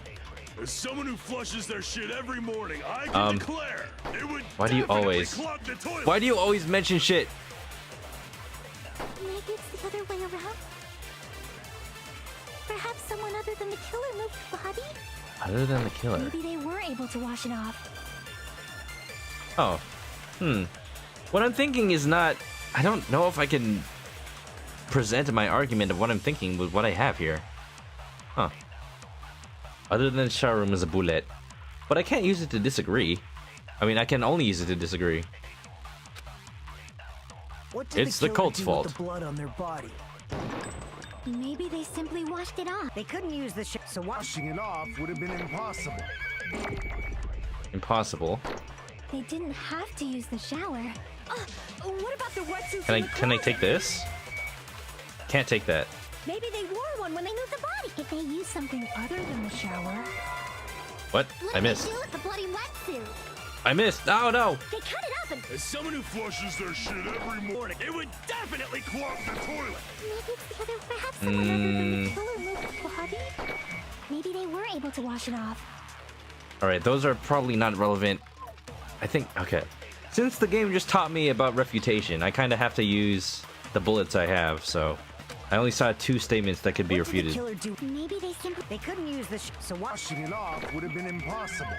As someone who flushes their shit every morning, I can declare it would Why do you definitely always? clog the toilet. Why do you always mention shit? Maybe it's the other way around. Perhaps someone other than the killer moved the body? Other than the killer. Maybe they were able to wash it off. Oh. What I'm thinking is not. I don't know if I can present my argument of what I'm thinking with what I have here. Huh. Other than the shower room is a bullet. But I can't use it to disagree. I mean, I can only use it to disagree. What did It's the killer cult's do fault. with the blood on their body? Maybe they simply washed it off. They couldn't use the so washing it off would have been impossible. Impossible. They didn't have to use the shower. What about the wetsuits Can in I the can I closet? take this? Can't take that. Maybe they wore one when they moved the body. If they used something other than the shower. What? What I did missed. they do with the bloody wetsuit? I missed. Oh no. They cut it up and As someone who flushes their shit every morning, it would definitely clog the toilet. Maybe it's the other. Perhaps someone other than the killer moved the body? Maybe they were able to wash it off. All right, those are probably not relevant. I think okay. Since the game just taught me about refutation, I kind of have to use the bullets I have. So I only saw 2 statements that could be What did the refuted. killer do? Maybe they simply. They couldn't use the so washing it off would have been impossible.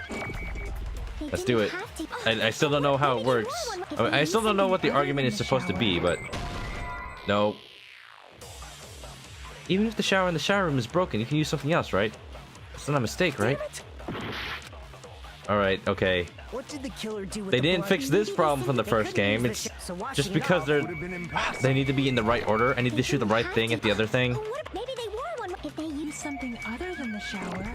They Let's do didn't it. have to- I still don't know how it works. I still don't know what the argument is supposed to be, but no. Even if the shower in the shower room is broken, you can use something else, right? It's not a mistake, right? All right, okay. What did the killer do with They the didn't blood? fix this Maybe problem they from the simply first couldn't game. use It's the so washing just it because off they're would have been impossible. they need to be in the right order. I need to shoot the right thing at the other thing. Maybe they wore one. If they used something other than the shower.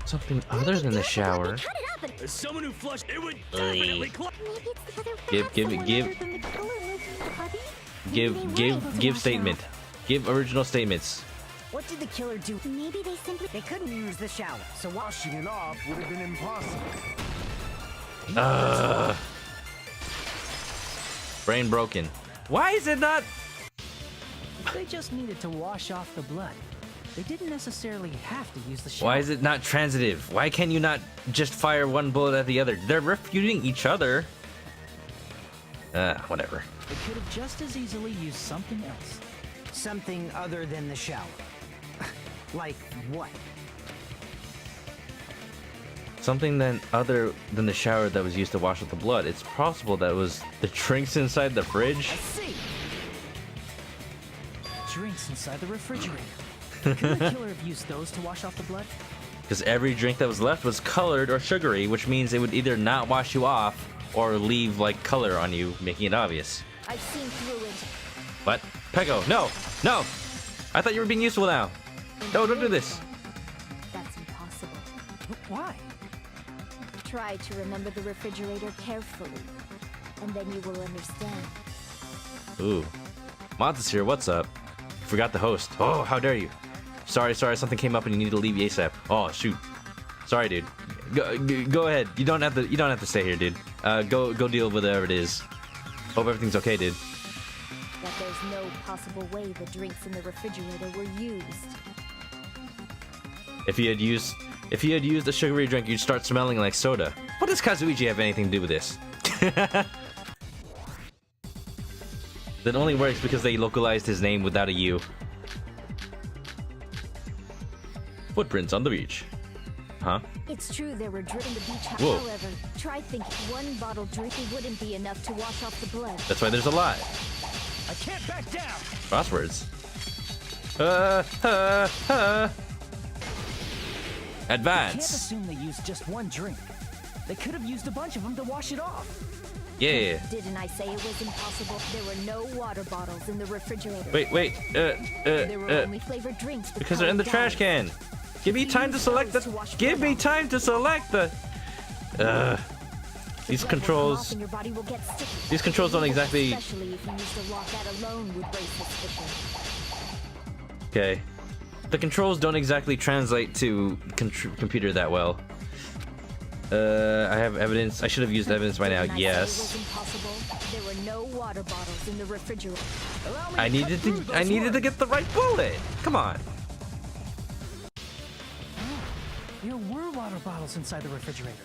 Something other than the shower. cut it up and As someone who flushed, it would definitely clog. Maybe it's the other. Give Perhaps give someone give other than the killer moved the body? give Maybe they were able give to give wash it statement. Give original statements. What did the killer do? Maybe they simply. They couldn't use the shower, so Washing it off would have been impossible. Brain broken. Why is it not? They just needed to wash off the blood. They didn't necessarily have to use the shower. Why is it not transitive? Why can you not just fire one bullet at the other? They're refuting each other. Whatever. They could have just as easily used something else. Something other than the shower. Like what? Something then other than the shower that was used to wash off the blood. It's possible that it was the drinks inside the fridge. I see. Drinks inside the refrigerator. Could the killer have used those to wash off the blood? Because every drink that was left was colored or sugary, which means it would either not wash you off or leave like color on you, making it obvious. I've seen through it. What? Pego, no! No! I thought you were being useful now. No, don't do this. That's impossible. Why? Try to remember the refrigerator carefully, and then you will understand. Ooh. Mods is here, what's up? Forgot the host. Oh, how dare you. Sorry, something came up and you need to leave ASAP. Oh, shoot. Sorry, dude. Go ahead. You don't have to stay here, dude. Go deal with whatever it is. Hope everything's okay, dude. That there's no possible way the drinks in the refrigerator were used. If you had used a sugary drink, you'd start smelling like soda. What does Kazuichi have anything to do with this? That only works because they localized his name without a U. Footprints on the beach. Huh? It's true there were drinks in the beach. Whoa. However, try thinking one bottle drinking wouldn't be enough to wash off the blood. That's why there's a lot. I can't back down. Crosswords. Can't Advance. assume they used just one drink. They could have used a bunch of them to wash it off. Yeah. Didn't I say it was impossible? There were no water bottles in the refrigerator. Wait. There were only flavored drinks. with Because they're in the colored trash dyes. can. Give me time to select the. Give me time to select the. These controls. These controls don't exactly. Okay. The controls don't exactly translate to computer that well. I have evidence. I should have used evidence by now. Yes. There were no water bottles in the refrigerator. I needed to get the right bullet. Come on. There were water bottles inside the refrigerator.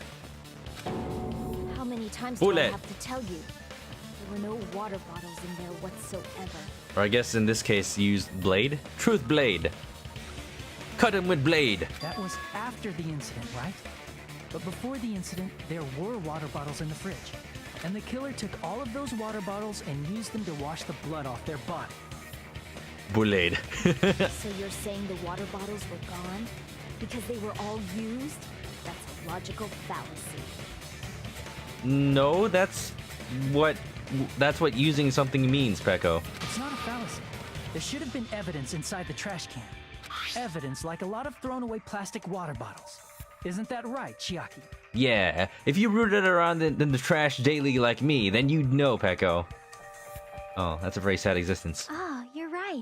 How many times Bullet. do I have to tell you? There were no water bottles in there whatsoever. Or I guess in this case, use blade. Truth blade. Cut him with blade. That was after the incident, right? But before the incident, there were water bottles in the fridge. And the killer took all of those water bottles and used them to wash the blood off their body. Blade. So you're saying the water bottles were gone? Because they were all used? That's a logical fallacy. No, that's what using something means, Pecco. It's not a fallacy. There should have been evidence inside the trash can. Evidence like a lot of thrown away plastic water bottles. Isn't that right, Chiaki? Yeah, if you rooted around in the trash daily like me, then you'd know, Pecco. Oh, that's a very sad existence. Oh, you're right.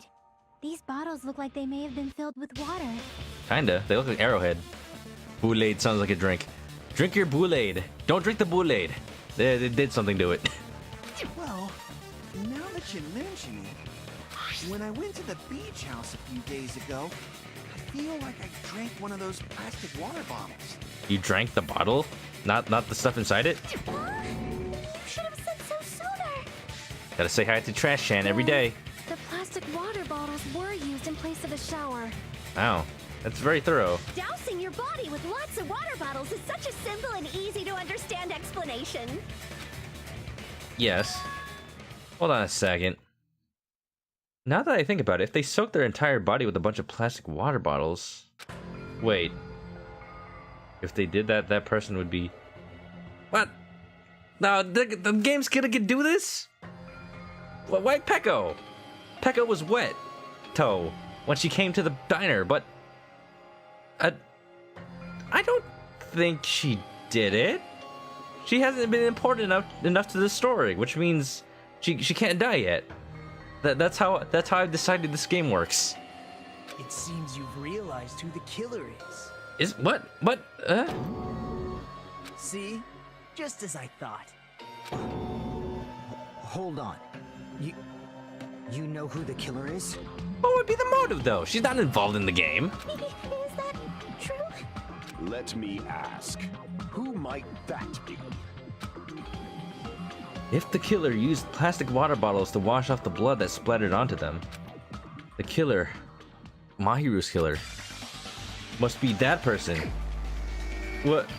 These bottles look like they may have been filled with water. Kinda. They look like Arrowhead. Boulade sounds like a drink. Drink your Boulade. Don't drink the Boulade. They did something to it. Well, now that you mention it, when I went to the beach house a few days ago, I feel like I drank one of those plastic water bottles. You drank the bottle? Not the stuff inside it? You should have said so sooner. Gotta say hi to Trash Can every day. The plastic water bottles were used in place of a shower. Wow, that's very thorough. Dousing your body with lots of water bottles is such a simple and easy to understand explanation. Yes. Hold on a second. Now that I think about it, if they soaked their entire body with a bunch of plastic water bottles... Wait. If they did that, that person would be... What? No, the game's gonna do this? Why Pecco? Pecco was wet. Toe. When she came to the diner, but... I don't think she did it. She hasn't been important enough to the story, which means she can't die yet. That's how I've decided this game works. It seems you've realized who the killer is. Is what? See? Just as I thought. Hold on. You know who the killer is? What would be the motive, though? She's not involved in the game. Is that true? Let me ask, who might that be? If the killer used plastic water bottles to wash off the blood that splattered onto them, the killer, Mahiru's killer, must be that person. What?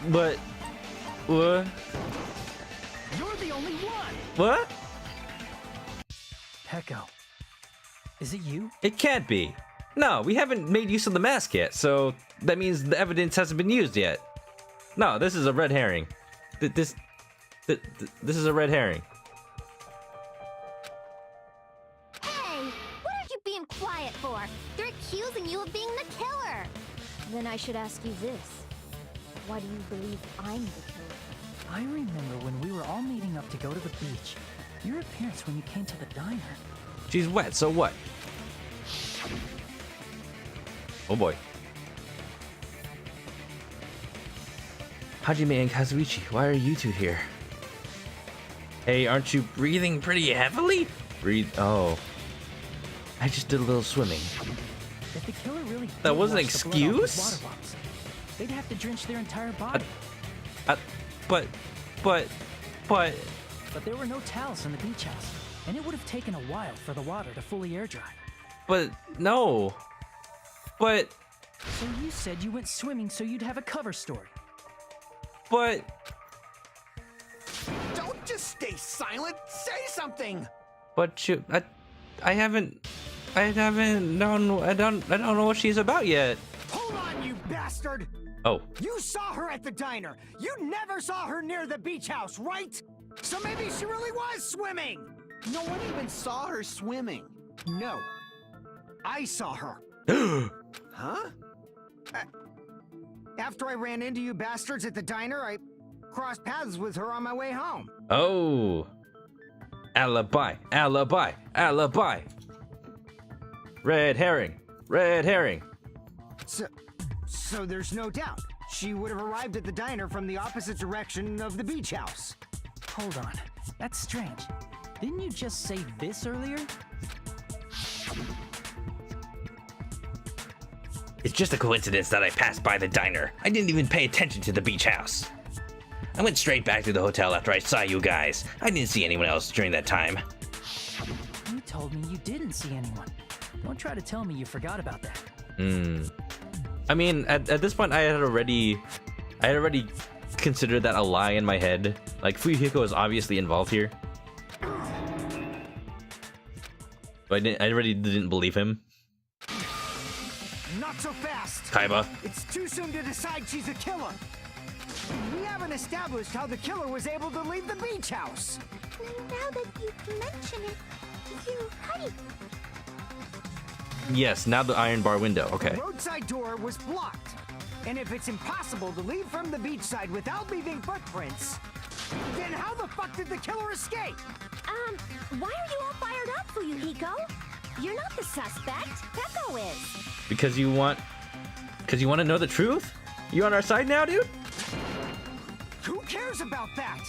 You're the only one! What? Pecco. Is it you? It can't be. No, we haven't made use of the mask yet, so that means the evidence hasn't been used yet. No, this is a red herring. This is a red herring. Hey, what are you being quiet for? They're accusing you of being the killer. Then I should ask you this. Why do you believe I'm the killer? I remember when we were all meeting up to go to the beach. Your appearance when you came to the diner. She's wet, so what? Oh boy. Hajime and Kazuichi, why are you two here? Hey, aren't you breathing pretty heavily? Oh. I just did a little swimming. If the killer really That was an wash the blood off those excuse? water bottles, they'd have to drench their entire body. But there were no towels in the beach house, and it would have taken a while for the water to fully air dry. no. But So you said you went swimming so you'd have a cover story. But Don't just stay silent. Say something. I don't know what she's about yet. Hold on, you bastard! Oh. You saw her at the diner. You never saw her near the beach house, right? So maybe she really was swimming. No one even saw her swimming. No. I saw her. Huh? After I ran into you bastards at the diner, I crossed paths with her on my way home. Oh. Alibi, alibi, alibi. Red herring, red herring. So there's no doubt. She would have arrived at the diner from the opposite direction of the beach house. Hold on. That's strange. Didn't you just say this earlier? It's just a coincidence that I passed by the diner. I didn't even pay attention to the beach house. I went straight back to the hotel after I saw you guys. I didn't see anyone else during that time. You told me you didn't see anyone. Don't try to tell me you forgot about that. I mean, at this point, I had already considered that a lie in my head. Like, Fuyuhiko is obviously involved here. But I already didn't believe him. Not so fast! Kaiba. It's too soon to decide she's a killer. We haven't established how the killer was able to leave the beach house. Now that you mention it, you're right. Yes, now the iron bar window. Okay. The roadside door was blocked. And if it's impossible to leave from the beachside without leaving footprints, then how the fuck did the killer escape? Why are you all fired up, Fuyuhiko? You're not the suspect. Peko is. Because you want to know the truth? You on our side now, dude? Who cares about that?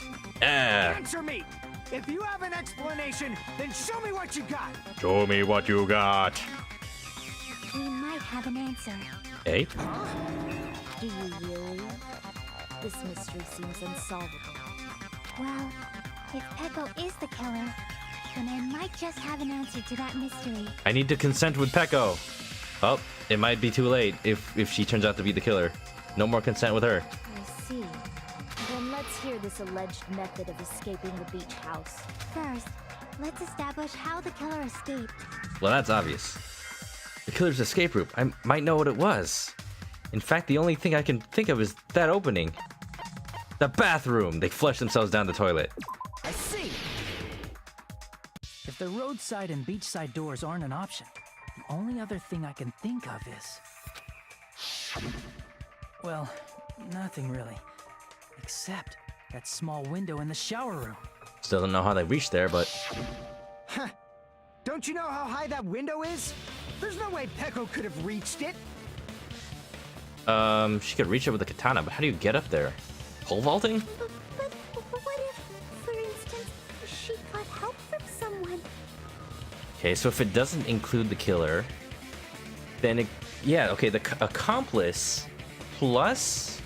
Ah. Answer me. If you have an explanation, then show me what you got. Show me what you got. We might have an answer. Hey? Do you really? This mystery seems unsolvable. Well, if Peko is the killer, then I might just have an answer to that mystery. I need to consent with Peko. Oh, it might be too late if she turns out to be the killer. No more consent with her. I see. Then let's hear this alleged method of escaping the beach house. First, let's establish how the killer escaped. Well, that's obvious. The killer's escape route. I might know what it was. In fact, the only thing I can think of is that opening. The bathroom. They flush themselves down the toilet. I see. If the roadside and beachside doors aren't an option, the only other thing I can think of is... well, nothing really. Except that small window in the shower room. Still don't know how they reached there, but... Huh. Don't you know how high that window is? There's no way Peko could have reached it. She could reach it with a katana, but how do you get up there? Pole vaulting? But what if, for instance, she got help from someone? Okay, so if it doesn't include the killer, then it... yeah, okay, the accomplice plus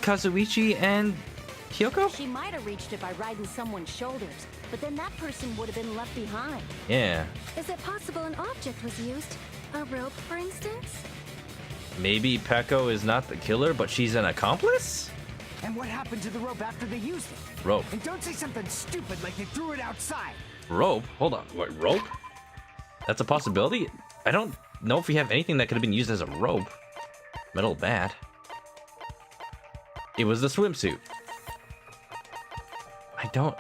Kazuichi and Kyoko? She might have reached it by riding someone's shoulders, but then that person would have been left behind. Yeah. Is it possible an object was used? A rope, for instance? Maybe Peko is not the killer, but she's an accomplice? And what happened to the rope after they used it? Rope. And don't say something stupid like they threw it outside. Rope? Hold on. What, rope? That's a possibility? I don't know if we have anything that could have been used as a rope. Metal bat. It was the swimsuit. I don't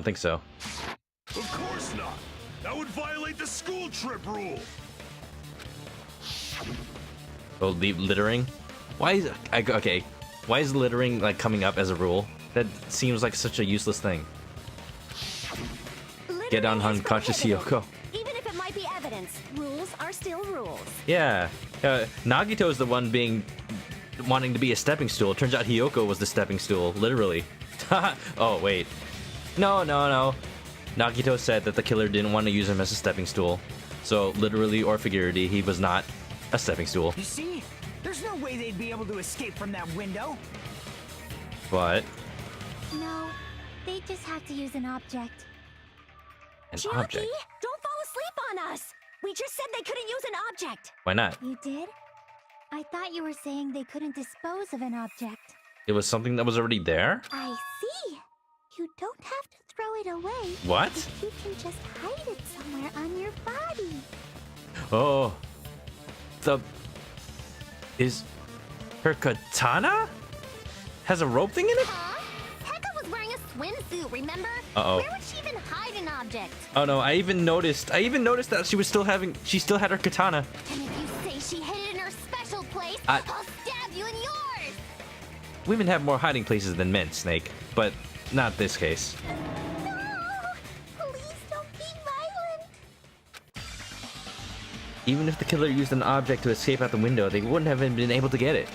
think so. Of course not. That would violate the school trip rule. Oh, littering? Why is okay? Why is littering like coming up as a rule? That seems like such a useless thing. Get on unconscious Hiyoko. Even if it might be evidence, rules are still rules. Yeah, Nagito is the one wanting to be a stepping stool. Turns out Hiyoko was the stepping stool, literally. Oh wait, no. Nagito said that the killer didn't want to use him as a stepping stool, so literally or figuratively, he was not a stepping stool. You see? There's no way they'd be able to escape from that window. But No, they just have to use an object. an Chiaki, object. don't fall asleep on us. We just said they couldn't use an object. Why not? You did? I thought you were saying they couldn't dispose of an object. It was something that was already there. I see. You don't have to throw it away. What? You can just hide it somewhere on your body. Oh, is her katana has a rope thing in it? Huh? Pekka was wearing a swimsuit, remember? Uh-oh. Where would she even hide an object? Oh no, I even noticed that she still had her katana. And if you I'll stab you in yours! Women have more hiding places than men, Snake, but not this case. No! Please don't be violent! Even if the killer used an object to escape out the window, they wouldn't have been able to get it.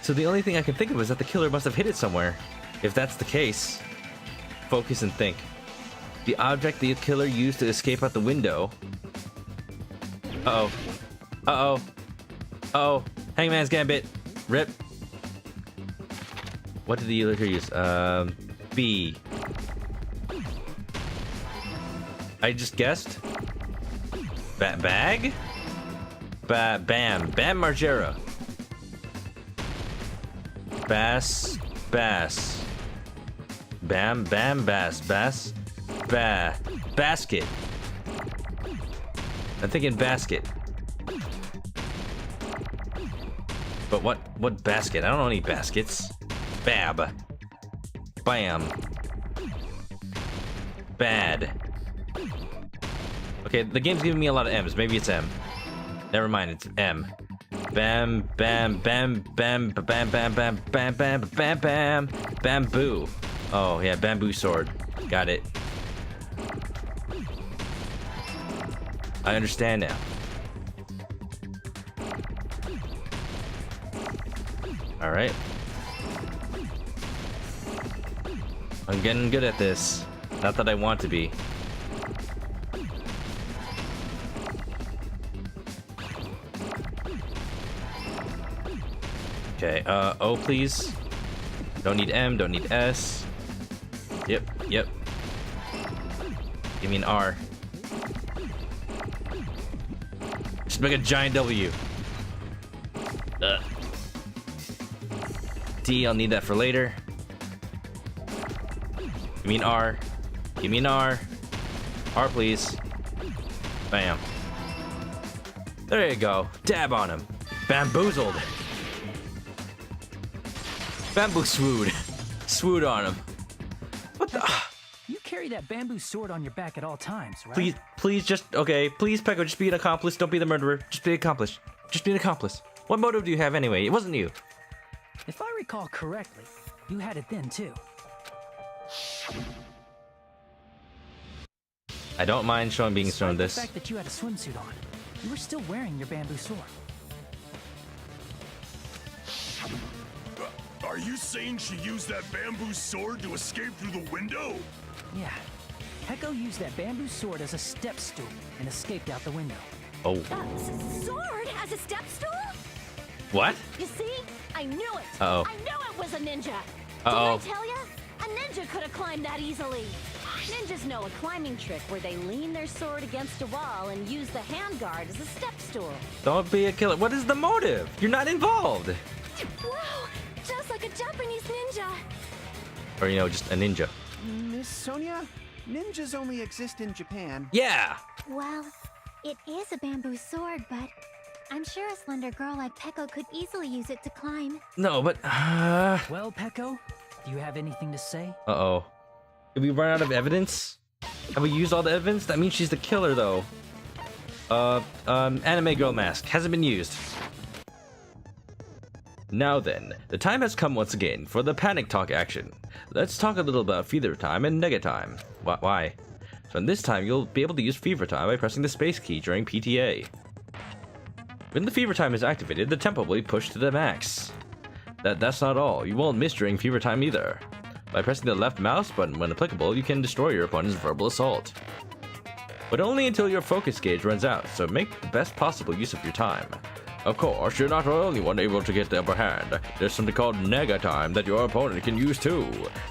So the only thing I can think of is that the killer must have hid it somewhere. If that's the case, focus and think. The object the killer used to escape out the window. Uh-oh. Uh-oh. Uh-oh. Hangman's Gambit. Rip. What did the killer use? B. I just guessed. Bag? Bam. Bam Margera. Bass. Bam, bass. Basket. I'm thinking basket. But what basket? I don't know any baskets. Bab. Bam. Bad. Okay, the game's giving me a lot of M's. Maybe it's M. Never mind, it's M. Bam. Bamboo. Oh, yeah, bamboo sword. Got it. I understand now. Alright. I'm getting good at this. Not that I want to be. Okay, O please. Don't need M, don't need S. Yep. Give me an R. Just make a giant W. D, I'll need that for later. Give me an R. Give me an R. R, please. Bam. There you go. Dab on him. Bamboozled. Bamboo swood. Swood on him. What the? You carry that bamboo sword on your back at all times, right? Please, please, Peko, just be an accomplice. Don't be the murderer. Just be an accomplice. Just be an accomplice. What motive do you have anyway? It wasn't you. If I recall correctly, you had it then too. I don't mind Sean being shown this. The fact that you had a swimsuit on, you were still wearing your bamboo sword. Are you saying she used that bamboo sword to escape through the window? Yeah. Peko used that bamboo sword as a step stool and escaped out the window. Oh. Sword as a step stool? What? You see? I knew it. Uh-oh. I knew it was a ninja. Uh-oh. Did I tell ya? A ninja could have climbed that easily. Ninjas know a climbing trick where they lean their sword against a wall and use the handguard as a step stool. Don't be a killer. What is the motive? You're not involved. Wow, just like a Japanese ninja. Or, you know, just a ninja. Miss Sonia, ninjas only exist in Japan. Yeah. Well, it is a bamboo sword, but I'm sure a slender girl like Peko could easily use it to climb. No, but... Well, Peko, do you have anything to say? Uh-oh. Did we run out of evidence? Have we used all the evidence? That means she's the killer, though. Anime girl mask. Hasn't been used. Now then, the time has come once again for the panic talk action. Let's talk a little about fever time and nega time. Why? So in this time, you'll be able to use fever time by pressing the space key during PTA. When the fever time is activated, the tempo will be pushed to the max. That's not all. You won't miss during fever time either. By pressing the left mouse button when applicable, you can destroy your opponent's verbal assault. But only until your focus gauge runs out, so make the best possible use of your time. Of course, you're not the only one able to get the upper hand. There's something called nega time that your opponent can use too.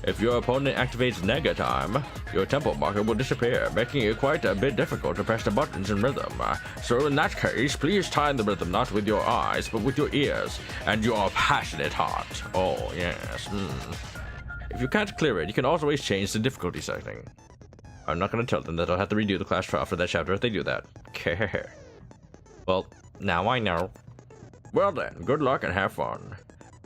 If your opponent activates nega time, your tempo marker will disappear, making it quite a bit difficult to press the buttons in rhythm. So in that case, please time the rhythm not with your eyes, but with your ears and your passionate heart. Oh, yes. If you can't clear it, you can always change the difficulty setting. I'm not going to tell them that I'll have to redo the class trial for that chapter if they do that. Okay. Well, now I know. Well then, good luck and have fun.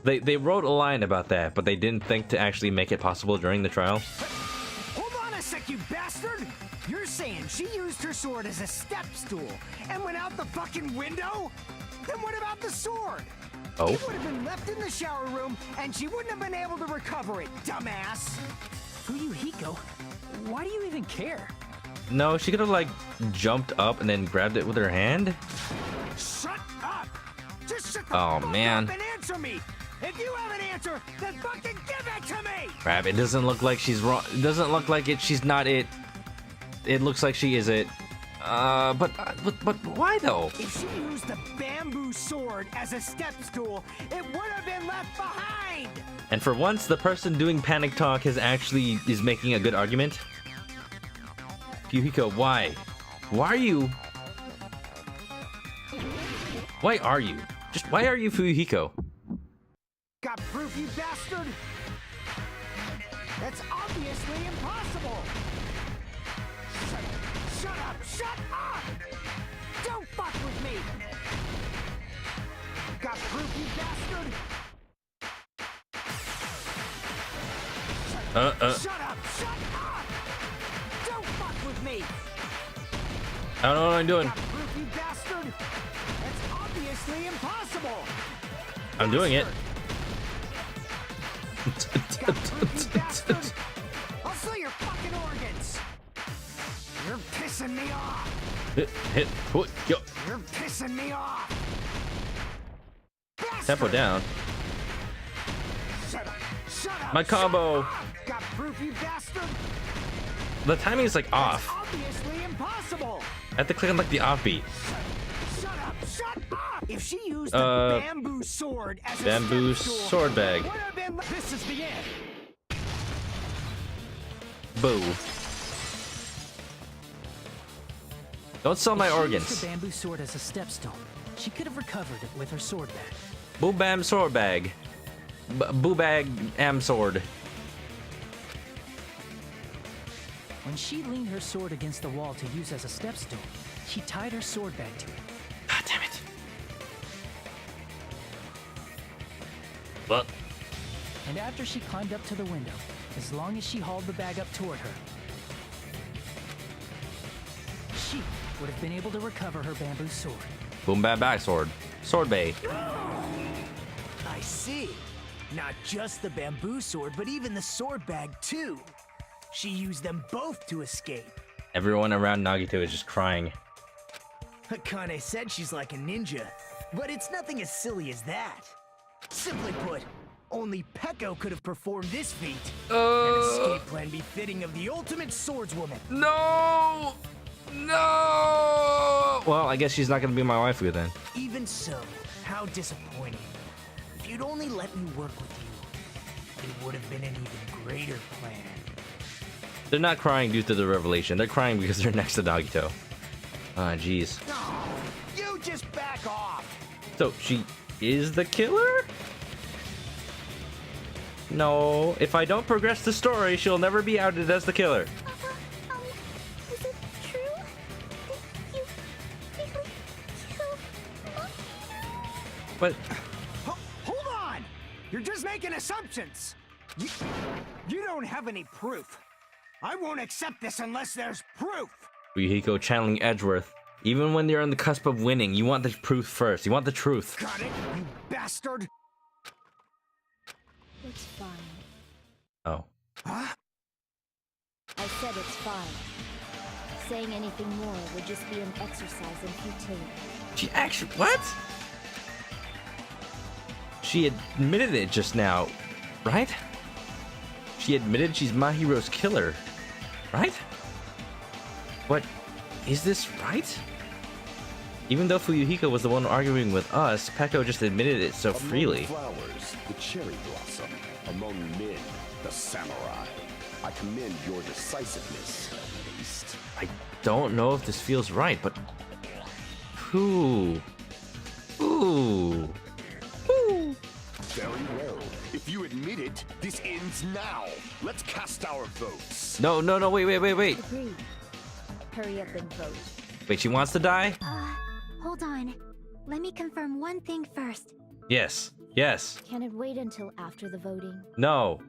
They wrote a line about that, but they didn't think to actually make it possible during the trial. Hold on a sec, you bastard! You're saying she used her sword as a step stool and went out the fucking window? Then what about the sword? Oh. It would have been left in the shower room, and she wouldn't have been able to recover it, dumbass. Fuyuhiko, why do you even care? No, she could have like jumped up and then grabbed it with her hand. Shut up! Just shut the Oh fuck man. up and answer me! If you have an answer, then fucking give it to me! Crap, it doesn't look like she's wrong. It doesn't look like it. She's not it. It looks like she is it. But why though? If she used the bamboo sword as a step stool, it would have been left behind! And for once, the person doing panic talk is making a good argument. Fuyuhiko, why? Why are you? Why are you? Just why are you Fuyuhiko? Got proof, you bastard? That's obviously impossible! Shut up! Shut up! Don't fuck with me! Got proof, you bastard? Shut up! Shut up! Don't fuck with me! I don't know what I'm doing. Got proof, you bastard? That's obviously impossible! I'm doing it. Got proof, you bastard? I'll sell your fucking organs! You're pissing me off! Hit, put, yo. You're pissing me off! Tempo down. Shut up! Shut up! My combo. Got proof, you bastard? The timing is like off. Obviously impossible! I have to click on like the offbeat. Shut up! Shut up! If she used a bamboo sword as bamboo a step stool, sword bag. it would have been. This is the end. Boo. Don't sell my If she organs. used the bamboo sword as a stepstone, she could have recovered it with her sword bag. Boo bam sword bag. Boo bag am sword. When she leaned her sword against the wall to use as a stepstone, she tied her sword bag to it. God damn it. Well. And after she climbed up to the window, as long as she hauled the bag up toward her, she would have been able to recover her bamboo sword. Boom bam back sword. Sword bay. I see. Not just the bamboo sword, but even the sword bag too. She used them both to escape. Everyone around Nagito is just crying. Akane said she's like a ninja, but it's nothing as silly as that. Simply put, only Peko could have performed this feat. An escape plan befitting of the ultimate swordswoman. No! No! Well, I guess she's not gonna be my waifu then. Even so, how disappointing. If you'd only let me work with you, it would have been an even greater plan. They're not crying due to the revelation. They're crying because they're next to Nagito. Ah, jeez. No, you just back off. So, she is the killer? No. If I don't progress the story, she'll never be outed as the killer. Is it true that you really killed Mahiru? But Hold on! You're just making assumptions. You don't have any proof. I won't accept this unless there's proof. Fuyuhiko channeling Edgeworth. Even when you're on the cusp of winning, you want the proof first. You want the truth. Got it, you bastard? It's fine. Oh. Huh? I said it's fine. Saying anything more would just be an exercise in futility. She actually... What? She admitted it just now, right? She admitted she's Mahiro's killer, right? But is this right? Even though Fuyuhiko was the one arguing with us, Peko just admitted it so freely. Among flowers, the cherry blossom. Among men, the samurai. I commend your decisiveness, at least. I don't know if this feels right, but... Ooh. Ooh. Ooh. Very well. If you admit it, this ends now. Let's cast our votes. No, wait. Agreed. Hurry up and vote. Wait, she wants to die? Hold on. Let me confirm one thing first. Yes. Can it wait until after the voting? No.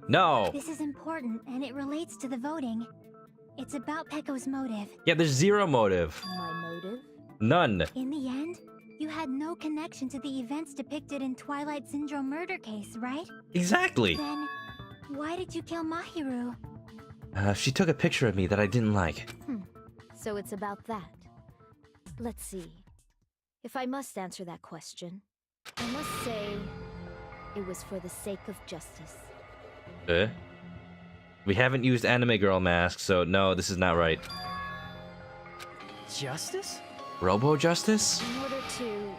This is important, and it relates to the voting. It's about Peko's motive. Yeah, there's zero motive. My motive? None. In the end, You had no connection to the events depicted in Twilight Syndrome murder case, right? Exactly. Then, why did you kill Mahiru? She took a picture of me that I didn't like. So it's about that. Let's see. If I must answer that question, I must say it was for the sake of justice. We haven't used anime girl masks, so no, this is not right. Justice? Robo justice? In order to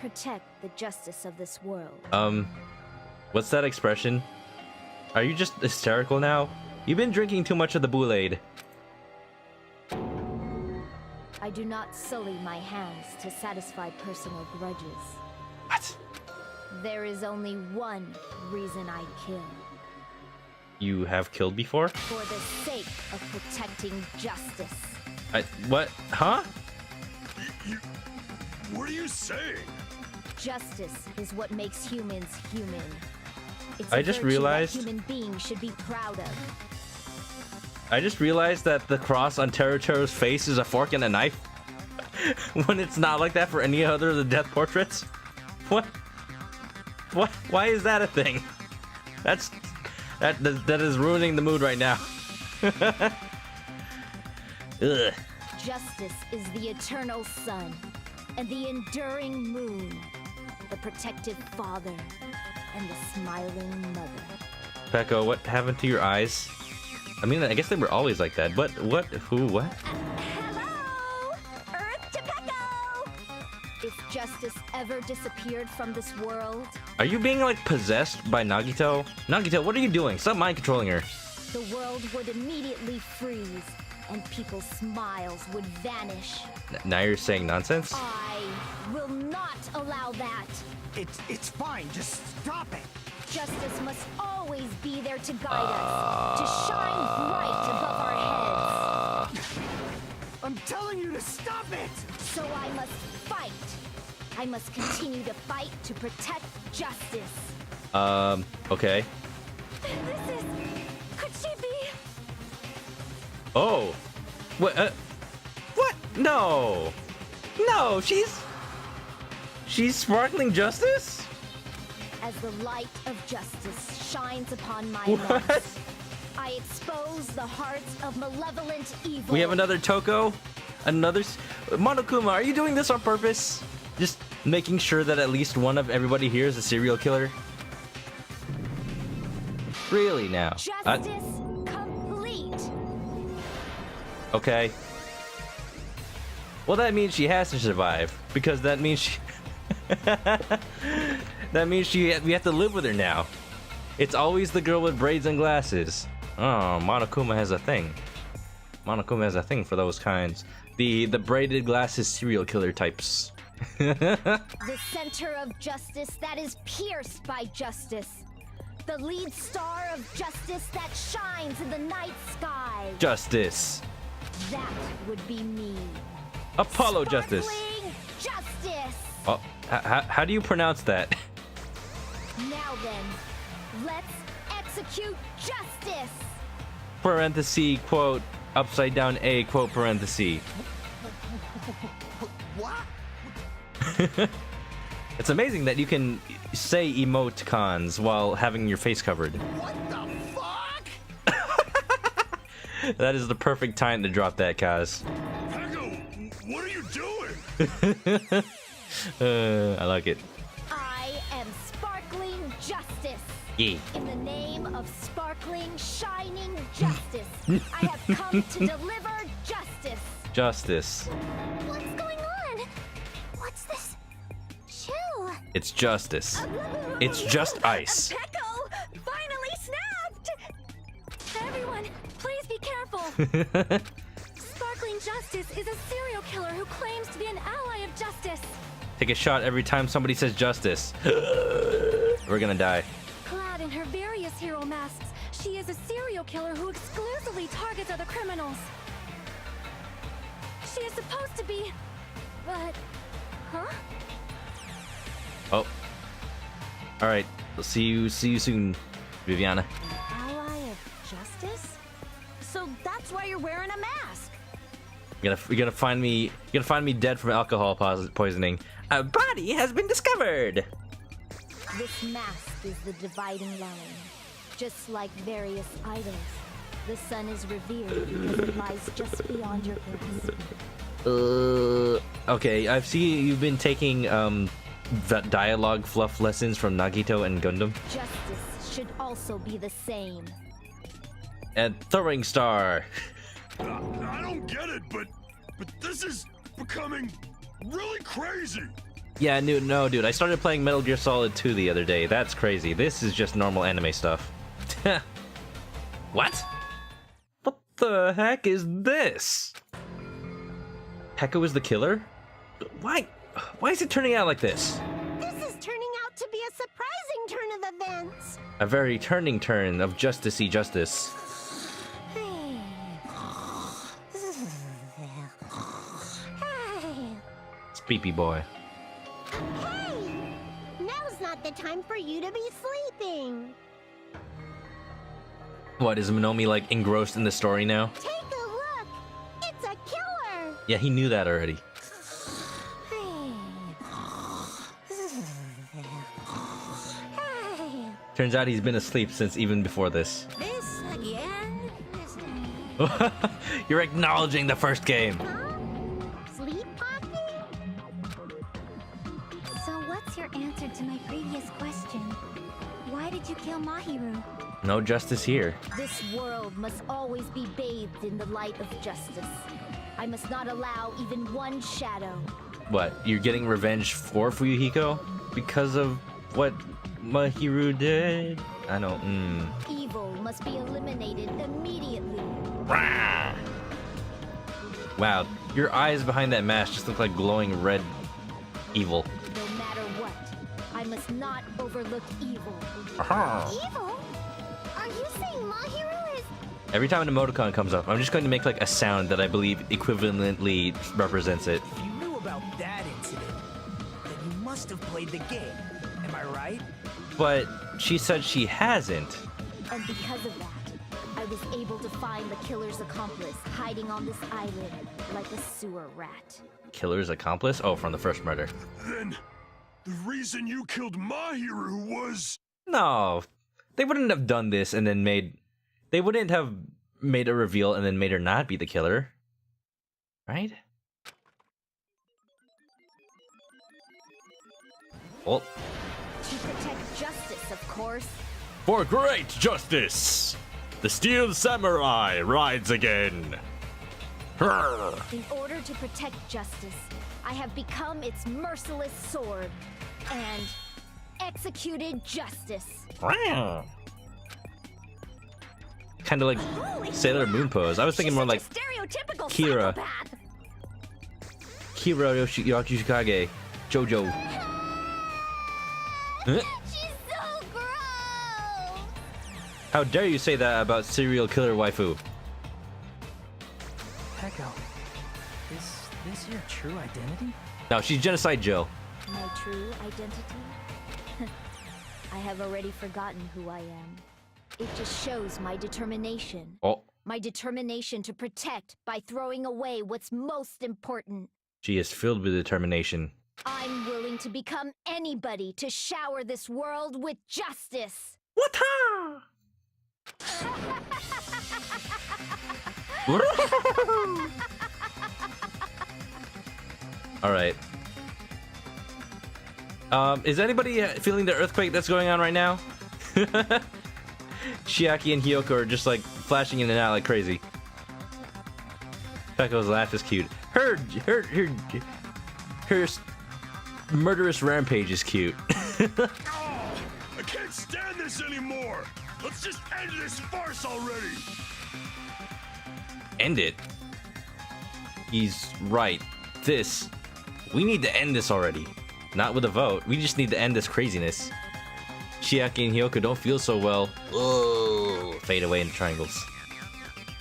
protect the justice of this world. What's that expression? Are you just hysterical now? You've been drinking too much of the Kool-Aid. I do not sully my hands to satisfy personal grudges. What? There is only one reason I kill. You have killed before? For the sake of protecting justice. What? Huh? What are you saying? Justice is what makes humans human. It's I a just virtue realized- that human beings should be proud of. I just realized that the cross on Teruteru's face is a fork and a knife. When it's not like that for any other of the death portraits. What? What? Why is that a thing? That is ruining the mood right now. Ugh. Justice is the eternal sun and the enduring moon, the protective father and the smiling mother. Peko, what happened to your eyes? I mean, I guess they were always like that, but what? Who? What? Hello? Earth to Peko! If justice ever disappeared from this world, Are you being like possessed by Nagito? Nagito, what are you doing? Stop mind controlling her. the world would immediately freeze and people's smiles would vanish. Now you're saying nonsense? I will not allow that. It's fine. Just stop it. Justice must always be there to guide us, to shine bright above our heads. I'm telling you to stop it! So I must fight. I must continue to fight to protect justice. Okay. This is... Could she be... Oh. What? What? No. No, she's sparkling justice? As the light of justice shines upon my What? lips, I expose the hearts of malevolent evil. We have another Toko? Another... Monokuma, are you doing this on purpose? Just making sure that at least one of everybody here is a serial killer? Really now? Justice complete. Okay. Well, that means she has to survive, because that means she... That means we have to live with her now. It's always the girl with braids and glasses. Oh, Monokuma has a thing. Monokuma has a thing for those kinds. The braided glasses serial killer types. The center of justice that is pierced by justice. The lead star of justice that shines in the night sky. Justice. That would be me. Apollo Justice. Sparkling justice. Oh, how do you pronounce that? Now then, let's execute justice. Parenthesis, quote, upside down A, quote, parenthesis. What? It's amazing that you can say emoticons while having your face covered. What the fuck? That is the perfect time to drop that, Kaz. Peko, what are you doing? I like it. I am sparkling justice. Yeah. In the name of sparkling, shining justice, I have come to deliver justice. Justice. What's going on? What's this? Chill. It's justice. It's just ice. Peko finally snapped! Everyone, please be careful. Sparkling Justice is a serial killer who claims to be an ally of justice. Take a shot every time somebody says justice. We're gonna die. Clad in her various hero masks, she is a serial killer who exclusively targets other criminals. She is supposed to be... but... Huh? Oh. Alright. We'll see you soon, Viviana. Ally of justice? So that's why you're wearing a mask. You're gonna find me dead from alcohol poisoning. A body has been discovered. This mask is the dividing line. Just like various idols, the sun is revered because it lies just beyond your grasp. Okay, I've seen you've been taking that dialogue fluff lessons from Nagito and Gundam. Justice should also be the same. And throwing star. I don't get it, but this is becoming really crazy. Yeah, no, dude. I started playing Metal Gear Solid 2 the other day. That's crazy. This is just normal anime stuff. What? What the heck is this? Peko is the killer? Why is it turning out like this? This is turning out to be a surprising turn of events. A very turning turn of justicey justice. It's Beepy Boy. Hey! Now's not the time for you to be sleeping. What, is Monomi like engrossed in the story now? Take a look. It's a killer. Yeah, he knew that already. Turns out he's been asleep since even before this. This again? You're acknowledging the first game. Sleep popping? So what's your answer to my previous question? Why did you kill Mahiru? No justice here. This world must always be bathed in the light of justice. I must not allow even one shadow. What, you're getting revenge for Fuyuhiko? Because of what Mahiru did? I don't, Evil must be eliminated immediately. Wow, your eyes behind that mask just look like glowing red evil. No matter what, I must not overlook evil. Evil? Are you saying Mahiru is... Every time an emoticon comes up, I'm just going to make like a sound that I believe equivalently represents it. If you knew about that incident, then you must have played the game. Am I right? But she said she hasn't. And because of that, I was able to find the killer's accomplice hiding on this island like a sewer rat. Killer's accomplice? Oh, from the first murder. Then the reason you killed Mahiru was... No, they wouldn't have done this and then they wouldn't have made a reveal and then made her not be the killer. Right? Well, To protect justice, of course. For great justice, the Steel Samurai rides again. In order to protect justice, I have become its merciless sword and executed justice. kind of like Sailor Moon pose. I was thinking more like Stereotypical Kira. psychopath. Kira Yoshikage. Jojo. Huh? She's so gross! How dare you say that about serial killer waifu? Peko, is this your true identity? No, she's Genocide Jill. My true identity? I have already forgotten who I am. It just shows my determination. Oh, My determination to protect by throwing away what's most important. she is filled with determination. I'm willing to become anybody to shower this world with justice. What? All right. Is anybody feeling the earthquake that's going on right now? Chiaki and Hiyoko are just like flashing in and out like crazy. Peko's laugh is cute. Her murderous rampage is cute. I can't stand this anymore. Let's just end this farce already. End it. He's right. We need to end this already. Not with a vote. We just need to end this craziness. Chiaki and Hiyoko don't feel so well. Oh, fade away into triangles.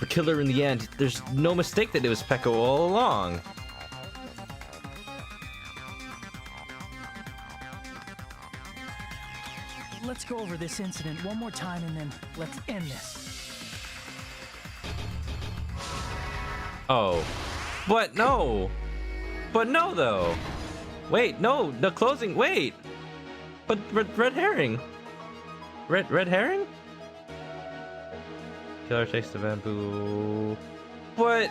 The killer in the end, there's no mistake that it was Peko all along. Let's go over this incident one more time and then let's end this. Oh, But no. But no, though. Wait, no, the closing. Wait. But red herring. Red herring? Killer takes the bamboo. But.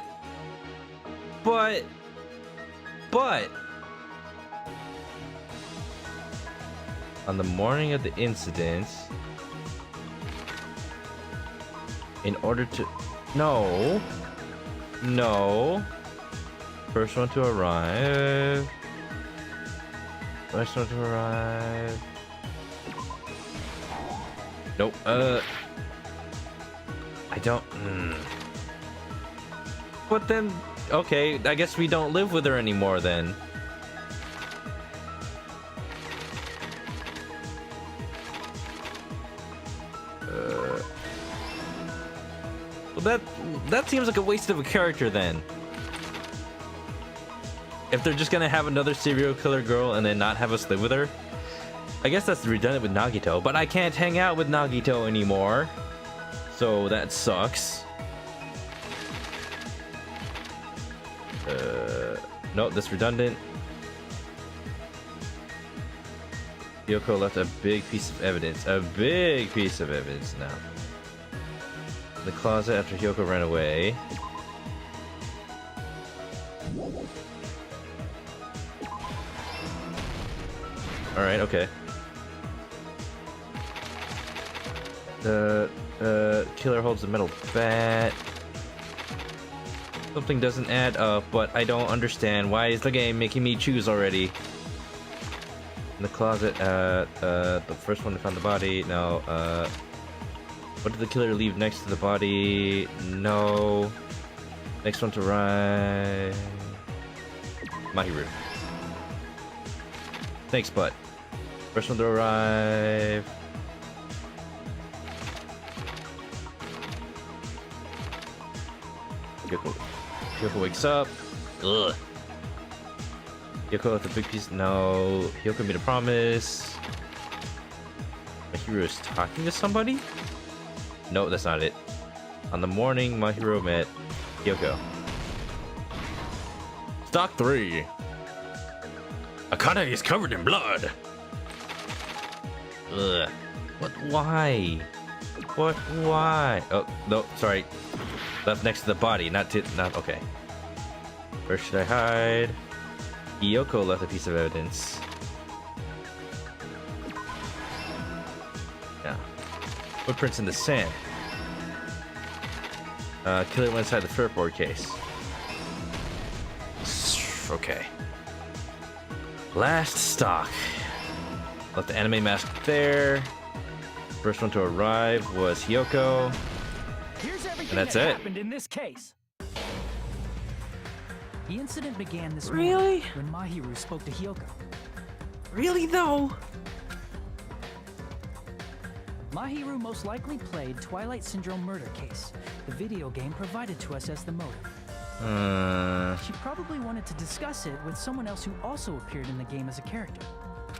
On the morning of the incident, in order to. No. First one to arrive. Nope. I don't. But then, okay, I guess we don't live with her anymore then. Well, that seems like a waste of a character then. If they're just gonna have another serial killer girl and then not have us live with her. I guess that's redundant with Nagito, but I can't hang out with Nagito anymore. So that sucks. No, that's redundant. Yoko left a big piece of evidence. A big piece of evidence now. In the closet after Hyoko ran away. Alright, okay. The killer holds a metal bat. Something doesn't add up, but I don't understand. Why is the game making me choose already? In the closet, the first one to find the body. No, what did the killer leave next to the body? No. Next one to arrive. Mahiru. Thanks, bud. First one to arrive. Hyoko wakes up. Ugh. Hyoko with a big piece. No. Hyoko made a promise. Mahiro is talking to somebody? No, that's not it. On the morning, Mahiro met Hyoko. Stock 3. Akane is covered in blood. Ugh. What? Why? What? Why? Oh, no, sorry. Left next to the body, not okay. Where should I hide? Hyoko left a piece of evidence. Yeah. Footprints in the sand. Killer went inside the surfboard case. Okay. Last stock. Left the anime mask there. First one to arrive was Hyoko. And that's it. Happened in this case. The incident began this Really? morning when Mahiru spoke to Hyoko. Really though? Mahiru most likely played Twilight Syndrome Murder Case, the video game provided to us as the motive. She probably wanted to discuss it with someone else who also appeared in the game as a character.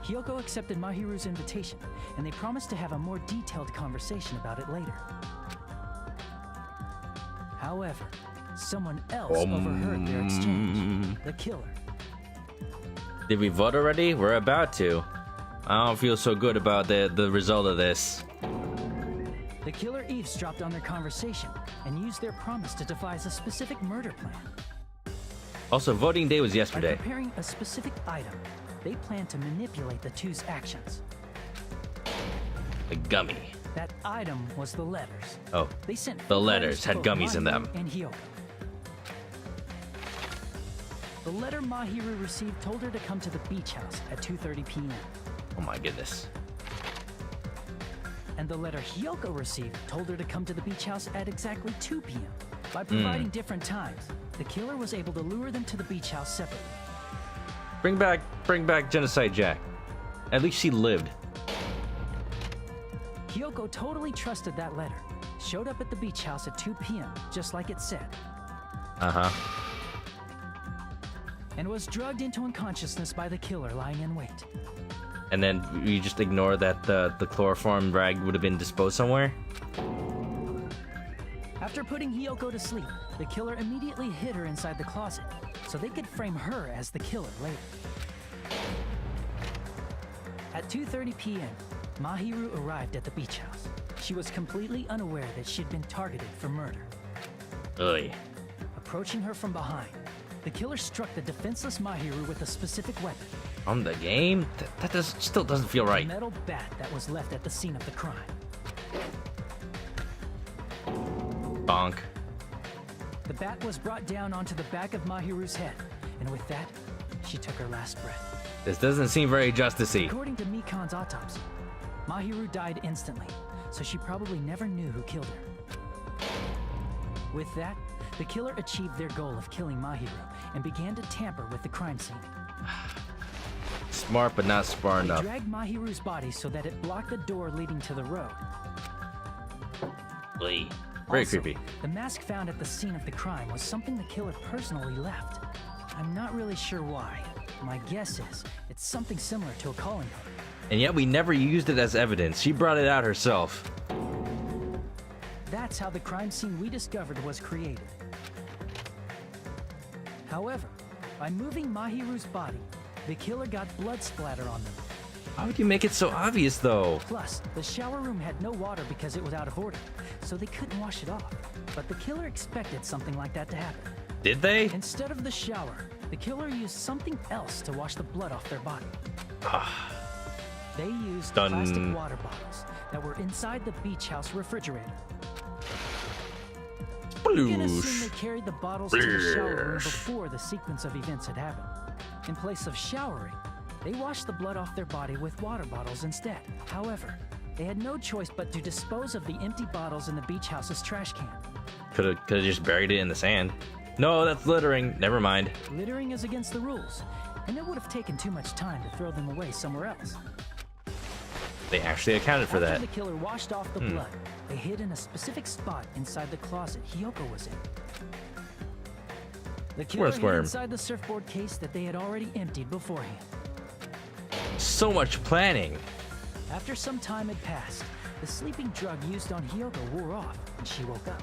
Hyoko accepted Mahiru's invitation, and they promised to have a more detailed conversation about it later. However, someone else overheard their exchange. The killer. Did we vote already? We're about to. I don't feel so good about the result of this. The killer eavesdropped on their conversation and used their promise to devise a specific murder plan. Also, voting day was yesterday. By preparing a specific item, they planned to manipulate the two's actions. A gummy. That item was the letters. Oh, they sent the letters had both gummies in them. Mahiru and Hyoko. The letter Mahiru received told her to come to the beach house at 2:30 p.m. Oh my goodness. And the letter Hyoko received told her to come to the beach house at exactly 2 p.m. By providing different times, the killer was able to lure them to the beach house separately. Bring back Genocide Jack. At least she lived. Hyoko totally trusted that letter, showed up at the beach house at 2 p.m., just like it said. Uh-huh. And was drugged into unconsciousness by the killer lying in wait. And then we just ignore that the chloroform rag would have been disposed somewhere? After putting Hiyoko to sleep, the killer immediately hid her inside the closet, so they could frame her as the killer later. At 2:30 p.m., Mahiru arrived at the beach house. She was completely unaware that she'd been targeted for murder. Oy. Approaching her from behind, the killer struck the defenseless Mahiru with a specific weapon. On the game? That still doesn't feel right. A metal bat that was left at the scene of the crime. Bonk. The bat was brought down onto the back of Mahiru's head, and with that, she took her last breath. This doesn't seem very justice-y. According to Mikan's autopsy, Mahiru died instantly, so she probably never knew who killed her. With that, the killer achieved their goal of killing Mahiru and began to tamper with the crime scene. Smart, but not smart They enough. dragged Mahiru's body so that it blocked the door leading to the road. Very Also, creepy. The mask found at the scene of the crime was something the killer personally left. I'm not really sure why. My guess is it's something similar to a calling card. And yet we never used it as evidence. She brought it out herself. That's how the crime scene we discovered was created. However, by moving Mahiru's body, the killer got blood splatter on them. How would you make it so obvious, though? Plus, the shower room had no water because it was out of order, so they couldn't wash it off. But the killer expected something like that to happen. Did they? Instead of the shower, the killer used something else to wash the blood off their body. They used Done. plastic water bottles that were inside the beach house refrigerator. You can assume they carried the bottles to the shower room before the sequence of events had happened. In place of showering, they washed the blood off their body with water bottles instead. However, they had no choice but to dispose of the empty bottles in the beach house's trash can. Could've just buried it in the sand. No, that's littering. Never mind. Littering is against the rules, and it would have taken too much time to throw them away somewhere else. They actually accounted for that. After the killer washed off the blood, they hid in a specific spot inside the closet Hiyoko was in. The killer hid inside the surfboard case that they had already emptied beforehand. So much planning. After some time had passed, the sleeping drug used on Hiyoko wore off, and she woke up.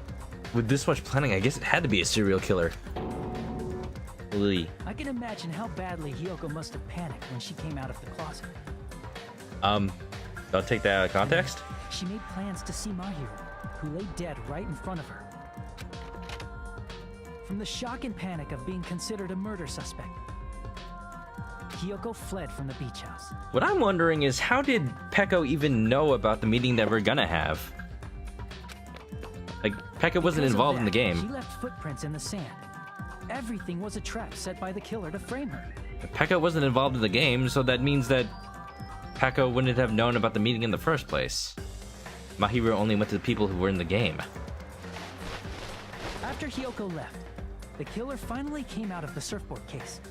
With this much planning, I guess it had to be a serial killer. Lee. I can imagine how badly Hiyoko must have panicked when she came out of the closet. Don't take that out of context. She made plans to see Mahiru, who lay dead right in front of her. From the shock and panic of being considered a murder suspect, Hiyoko fled from the beach house. What I'm wondering is, how did Peko even know about the meeting that we're gonna have? Like, Peko wasn't Because of involved in the that, game. She left footprints in the sand. Everything was a trap set by the killer to frame her. Peko wasn't involved in the game, so that means that Peko wouldn't have known about the meeting in the first place. Mahiru only went to the people who were in the game. After Hiyoko left, the killer finally came out of the surfboard case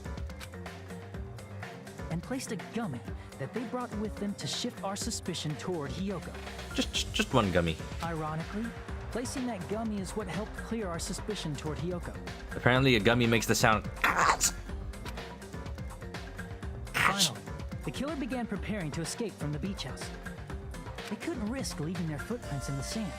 and placed a gummy that they brought with them to shift our suspicion toward Hiyoko. Just one gummy. Ironically, placing that gummy is what helped clear our suspicion toward Hiyoko. Apparently, a gummy makes the sound. Finally, the killer began preparing to escape from the beach house. They couldn't risk leaving their footprints in the sand,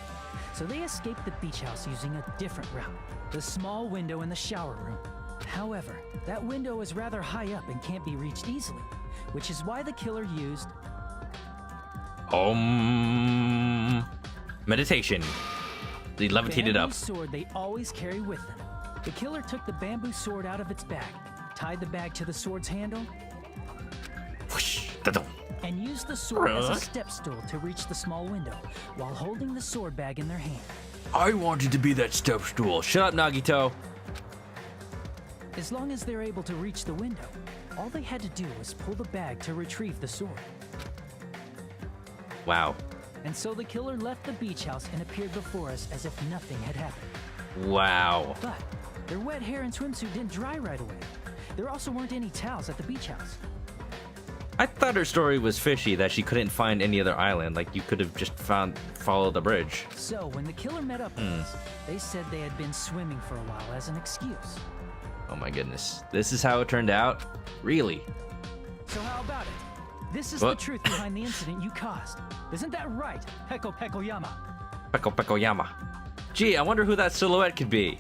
so they escaped the beach house using a different route, the small window in the shower room. However, that window is rather high up and can't be reached easily, which is why the killer used meditation. They levitated up. the sword they always carry with them. The killer took the bamboo sword out of its bag, tied the bag to the sword's handle, and used the sword as a step stool to reach the small window while holding the sword bag in their hand. I wanted to be that step stool. Shut up, Nagito. As long as they're able to reach the window, all they had to do was pull the bag to retrieve the sword. Wow. And so the killer left the beach house and appeared before us as if nothing had happened. Wow. But their wet hair and swimsuit didn't dry right away. There also weren't any towels at the beach house. I thought her story was fishy, that she couldn't find any other island. Like, you could have just followed the bridge. So when the killer met up with us, they said they had been swimming for a while as an excuse. Oh my goodness. This is how it turned out? Really? So how about it? This is What? the truth behind the incident you caused. Isn't that right, Peko Yama? Peko Yama. Gee, I wonder who that silhouette could be.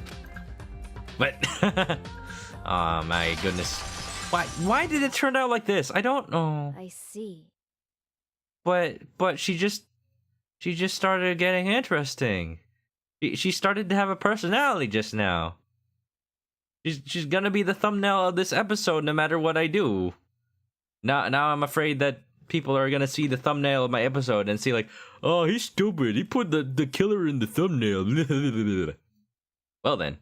But oh my goodness. Why did it turn out like this? I don't know. I see. But she just started getting interesting. She started to have a personality just now. She's gonna be the thumbnail of this episode no matter what I do. Now I'm afraid that people are gonna see the thumbnail of my episode and see like, oh, he's stupid. He put the killer in the thumbnail. Well then.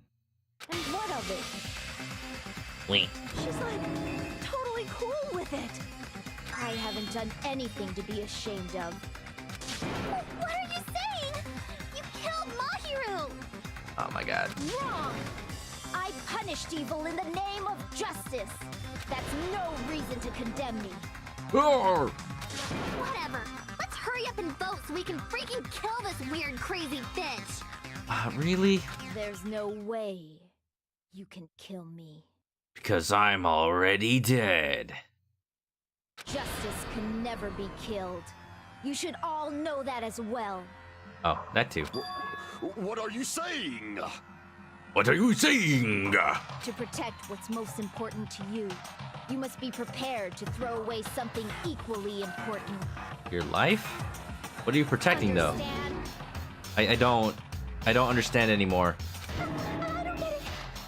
And what of it? Wait. She's like totally cool with it. I haven't done anything to be ashamed of. What are you saying? You killed Mahiru! Oh my god. Wrong! I punished evil in the name of justice. That's no reason to condemn me. Whatever. Let's hurry up and vote so we can freaking kill this weird, crazy bitch. Really? There's no way you can kill me. Because I'm already dead. Justice can never be killed. You should all know that as well. Oh, that too. What are you saying? What are you saying? To protect what's most important to you, you must be prepared to throw away something equally important. Your life? What are you protecting though? I don't understand anymore. I don't get it.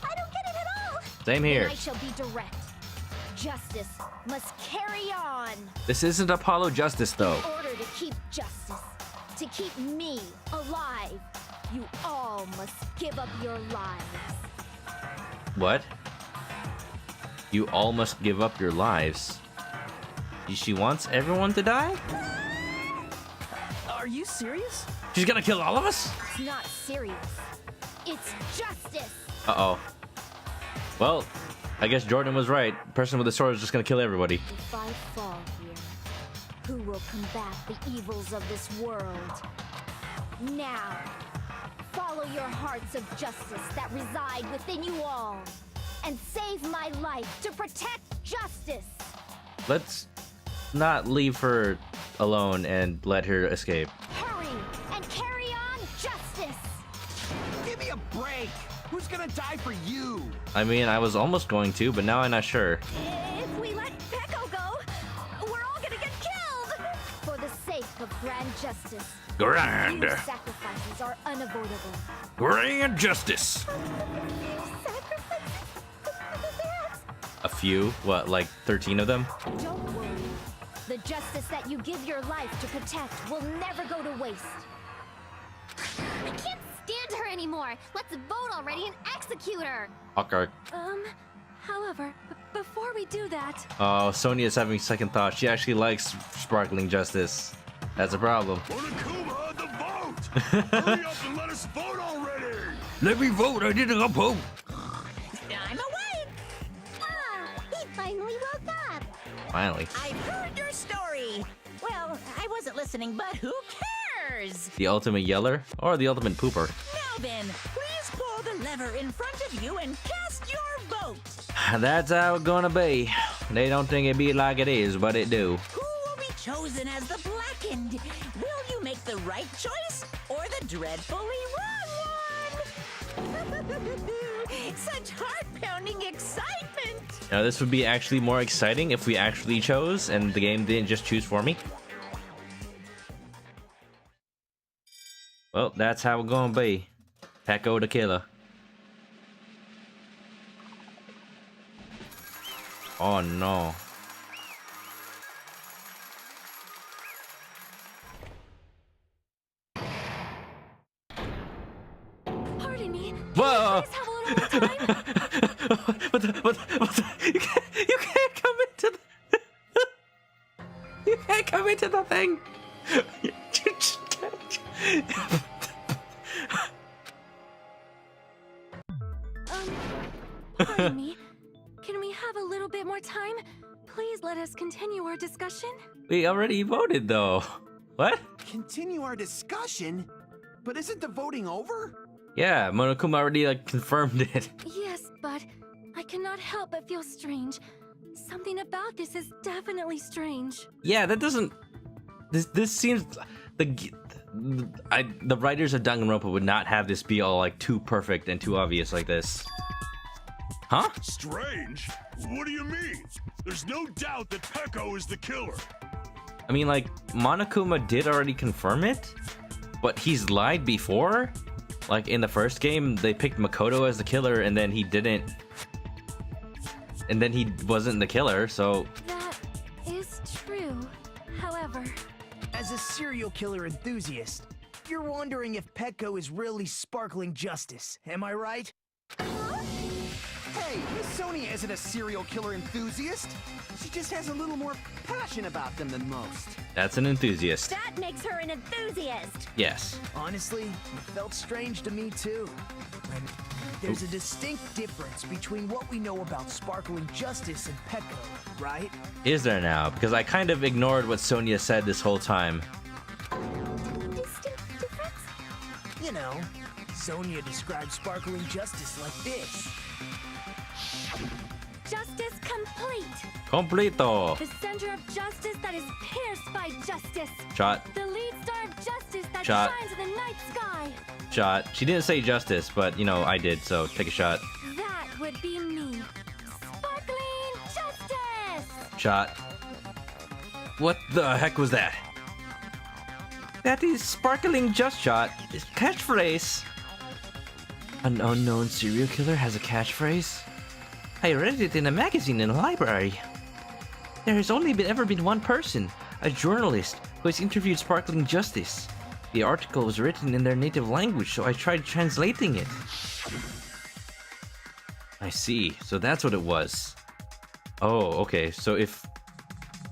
I don't get it at all. Same here. Then I shall be direct. Justice must carry on. This isn't Apollo Justice though. In order to keep justice, to keep me alive, you all must give up your lives. What? You all must give up your lives. She wants everyone to die? Are you serious? She's gonna kill all of us? It's not serious. It's justice. Uh-oh. Well, I guess Jordan was right. The person with the sword is just gonna kill everybody. If I fall here, who will combat the evils of this world? Now, follow your hearts of justice that reside within you all, and save my life to protect justice. Let's not leave her alone and let her escape. Hurry and carry on justice. Give me a break. Who's gonna die for you? I mean, I was almost going to, but now I'm not sure. If we let Peko go, we're all gonna get killed! For the sake of grand justice, Grand. few sacrifices are unavoidable. Grand justice. A few? What, like 13 of them? Don't worry. The justice that you give your life to protect will never go to waste. I can't stand her anymore. Let's vote already and execute her. Okay. However, before we do that... Oh, Sonia's having second thoughts. She actually likes sparkling justice. That's a problem. Monokuma, the vote! Hurry up and let us vote already! Let me vote. I didn't vote. I'm awake! Ah, he finally woke up. Finally. I've heard your story. Well, I wasn't listening, but who cares? The ultimate yeller or the ultimate pooper? Now then, please pull the lever in front of you and cast your vote. That's how it's gonna be. They don't think it be like it is, but it do. Who will be chosen as the blackened? Will you make the right choice or the dreadfully wrong one? Such heart-pounding excitement! Now this would be actually more exciting if we actually chose and the game didn't just choose for me. Well, that's how it's gonna be. Peko the killer. Oh no. Pardon me. Whoa! Please have a little more time. What the, you can't come into the you can't come into the thing. Pardon me. Can we have a little bit more time? Please let us continue our discussion. We already voted though. What? Continue our discussion? But isn't the voting over? Yeah, Monokuma already like confirmed it. Yes, but I cannot help but feel strange. Something about this is definitely strange. Yeah, that doesn't. This seems the writers of Danganronpa would not have this be all like too perfect and too obvious like this. Huh? Strange? What do you mean? There's no doubt that Peko is the killer. I mean, like, Monokuma did already confirm it, but he's lied before. Like, in the first game, they picked Makoto as the killer, and then he didn't. And then he wasn't the killer, so... That is true. However... As a serial killer enthusiast, you're wondering if Peko is really sparkling justice, am I right? Hey, Miss Sonia isn't a serial killer enthusiast. She just has a little more passion about them than most. That's an enthusiast. That makes her an enthusiast. Yes. Honestly, it felt strange to me too. And there's a distinct difference between what we know about sparkling justice and Peko, right? Is there now? Because I kind of ignored what Sonia said this whole time. Distinct difference? You know, Sonia described sparkling justice like this. Justice complete. Completo. The center of justice that is pierced by justice. Shot. The lead star of justice that Shot. shines in the night sky. Shot. She didn't say justice, but, you know, I did, so take a shot. That would be me. Sparkling justice. Shot. What the heck was that? That is sparkling just shot. It's catchphrase. An unknown serial killer has a catchphrase? I read it in a magazine in a library. There has only ever been one person, a journalist, who has interviewed Sparkling Justice. The article was written in their native language, so I tried translating it. I see. So that's what it was. Oh, okay. So if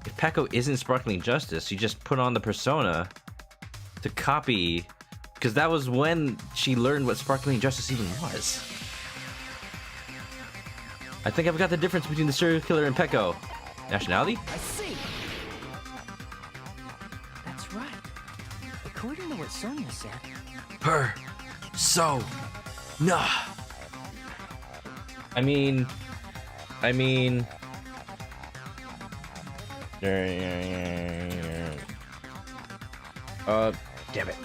Peko isn't Sparkling Justice, she just put on the persona to copy, because that was when she learned what Sparkling Justice even was. I think I've got the difference between the serial killer and Peko. Nationality? I see. That's right. According to what Sonia said. Her. So. Nah. I mean. Damn it.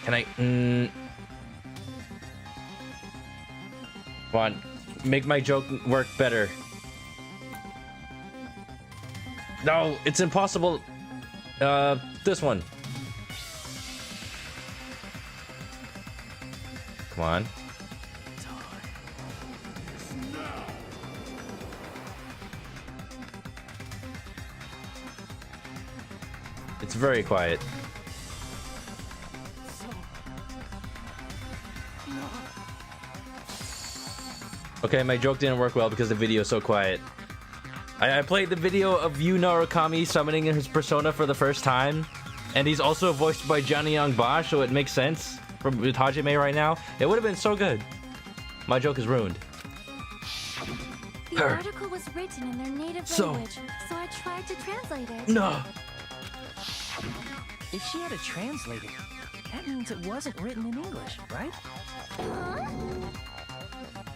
Can I? Come on, make my joke work better. No, it's impossible. This one. Come on. It's very quiet. Okay, my joke didn't work well because the video is so quiet. I played the video of Yu Narukami summoning his persona for the first time, and he's also voiced by Johnny Young Bosch, so it makes sense with Hajime right now. It would have been so good. My joke is ruined. The article was written in their native language, so I tried to translate it. No. If she had to translate it, that means it wasn't written in English, right?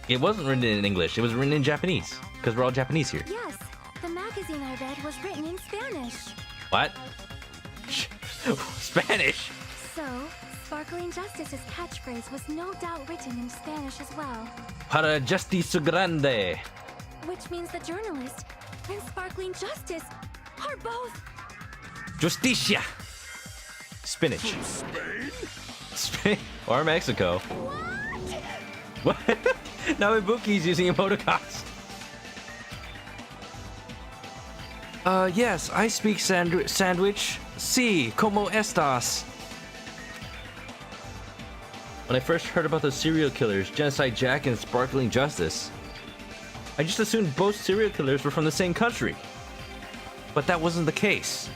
It wasn't written in English. It was written in Japanese, because we're all Japanese here. Yes, the magazine I read was written in Spanish. What? Spanish? So, Sparkling Justice's catchphrase was no doubt written in Spanish as well. Para Justice Grande. Which means the journalist and Sparkling Justice are both... Justicia. Spinach. Spain? Or Mexico. What? Now Ibuki's using emoticons. Yes, I speak sandwich. Sí, ¿cómo estás? When I first heard about those serial killers, Genocide Jack and Sparkling Justice, I just assumed both serial killers were from the same country. But that wasn't the case.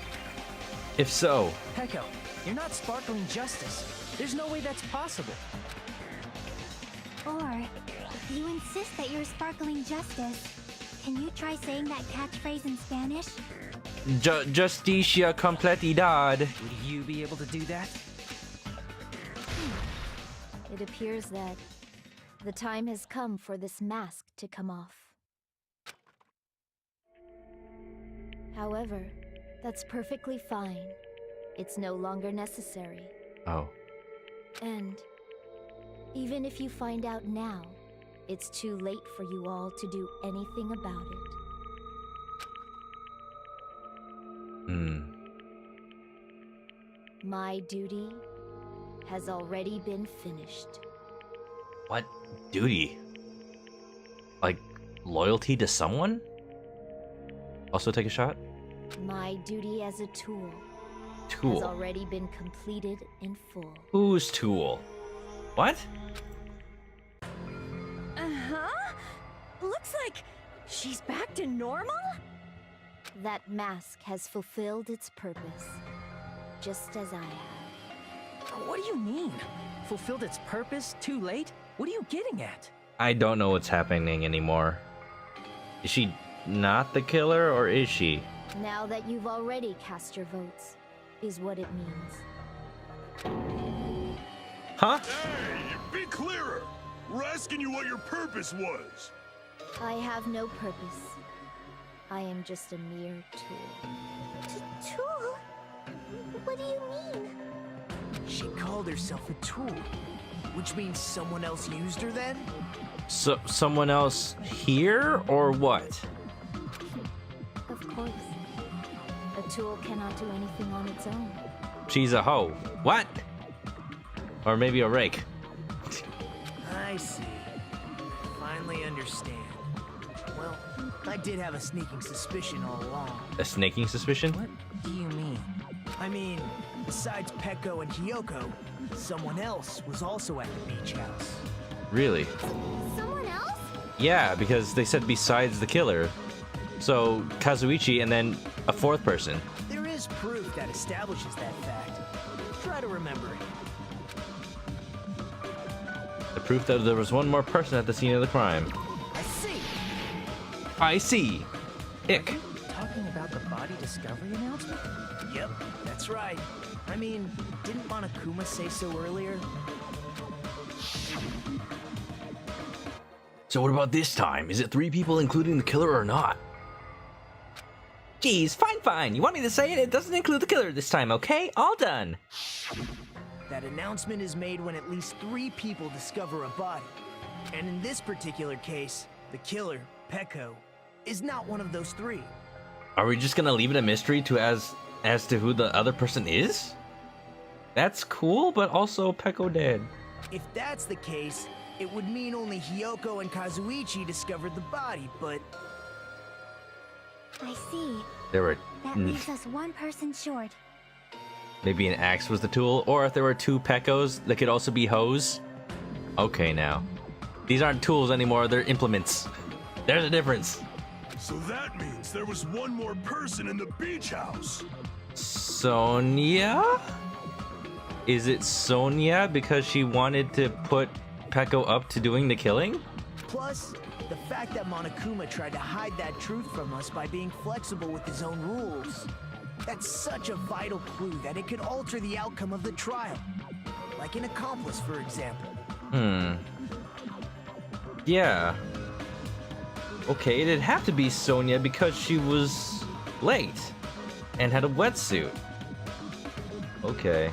If so... Peko, you're not Sparkling Justice. There's no way that's possible. Or, if you insist that you're Sparkling Justice, can you try saying that catchphrase in Spanish? Justicia completidad. Would you be able to do that? It appears that the time has come for this mask to come off. However, That's perfectly fine. It's no longer necessary. Oh. And even if you find out now, it's too late for you all to do anything about it. My duty has already been finished. What duty? Like, loyalty to someone? Also take a shot? My duty as a tool has Tool. already been completed in full. Whose tool? What? Uh-huh. Looks like she's back to normal? That mask has fulfilled its purpose, just as I have. What do you mean? Fulfilled its purpose too late? What are you getting at? I don't know what's happening anymore. Is she not the killer, or is she? Now that you've already cast your votes, is what it means. Huh? Hey, be clearer! We're asking you what your purpose was! I have no purpose. I am just a mere tool. Tool? What do you mean? She called herself a tool, which means someone else used her then? So, someone else here, or what? Of course. A tool cannot do anything on its own. She's a hoe. What? Or maybe a rake. I see. Finally understand. Well, I did have a sneaking suspicion all along. A snaking suspicion? What do you mean? I mean, besides Peko and Hiyoko, someone else was also at the beach house. Really? Someone else? Yeah, because they said besides the killer. So, Kazuichi and then a fourth person. There is proof that establishes that fact. Try to remember it. The proof that there was one more person at the scene of the crime. I see. I see. Ick. Talking about the body discovery announcement? Yep, that's right. I mean, didn't Monokuma say so earlier? So what about this time? Is it 3 people including the killer or not? Geez, fine. You want me to say it? It doesn't include the killer this time, okay? All done. That announcement is made when at least 3 people discover a body. And in this particular case, the killer, Peko, is not one of those 3. Are we just gonna leave it a mystery to as to who the other person is? That's cool, but also Peko dead. If that's the case, it would mean only Hiyoko and Kazuichi discovered the body, but... I see. There were That leaves us one person short. maybe an axe was the tool, or if there were 2 Pekos, they could also be hoes. Okay, now these aren't tools anymore; they're implements. There's a difference. So that means there was one more person in the beach house. Sonia? Is it Sonia because she wanted to put Peko up to doing the killing? Plus, the fact that Monokuma tried to hide that truth from us by being flexible with his own rules. That's such a vital clue that it could alter the outcome of the trial. Like an accomplice, for example. Yeah. Okay, it'd have to be Sonia because she was late and had a wetsuit. Okay.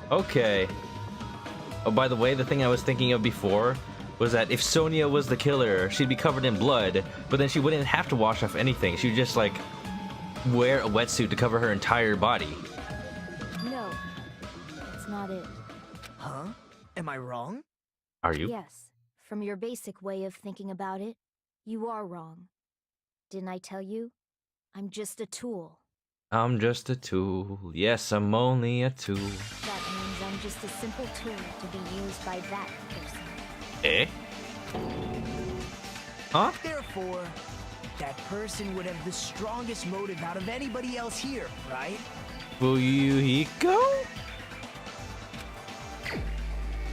Oh, by the way, the thing I was thinking of before was that if Sonia was the killer, she'd be covered in blood, but then she wouldn't have to wash off anything. She would just, like, wear a wetsuit to cover her entire body. No, that's not it. Huh? Am I wrong? Are you? Yes, from your basic way of thinking about it, you are wrong. Didn't I tell you? I'm just a tool. I'm just a tool. Yes, I'm only a tool. That means I'm just a simple tool to be used by that person. Eh? Huh? Therefore, that person would have the strongest motive out of anybody else here, right? Fuyuhiko?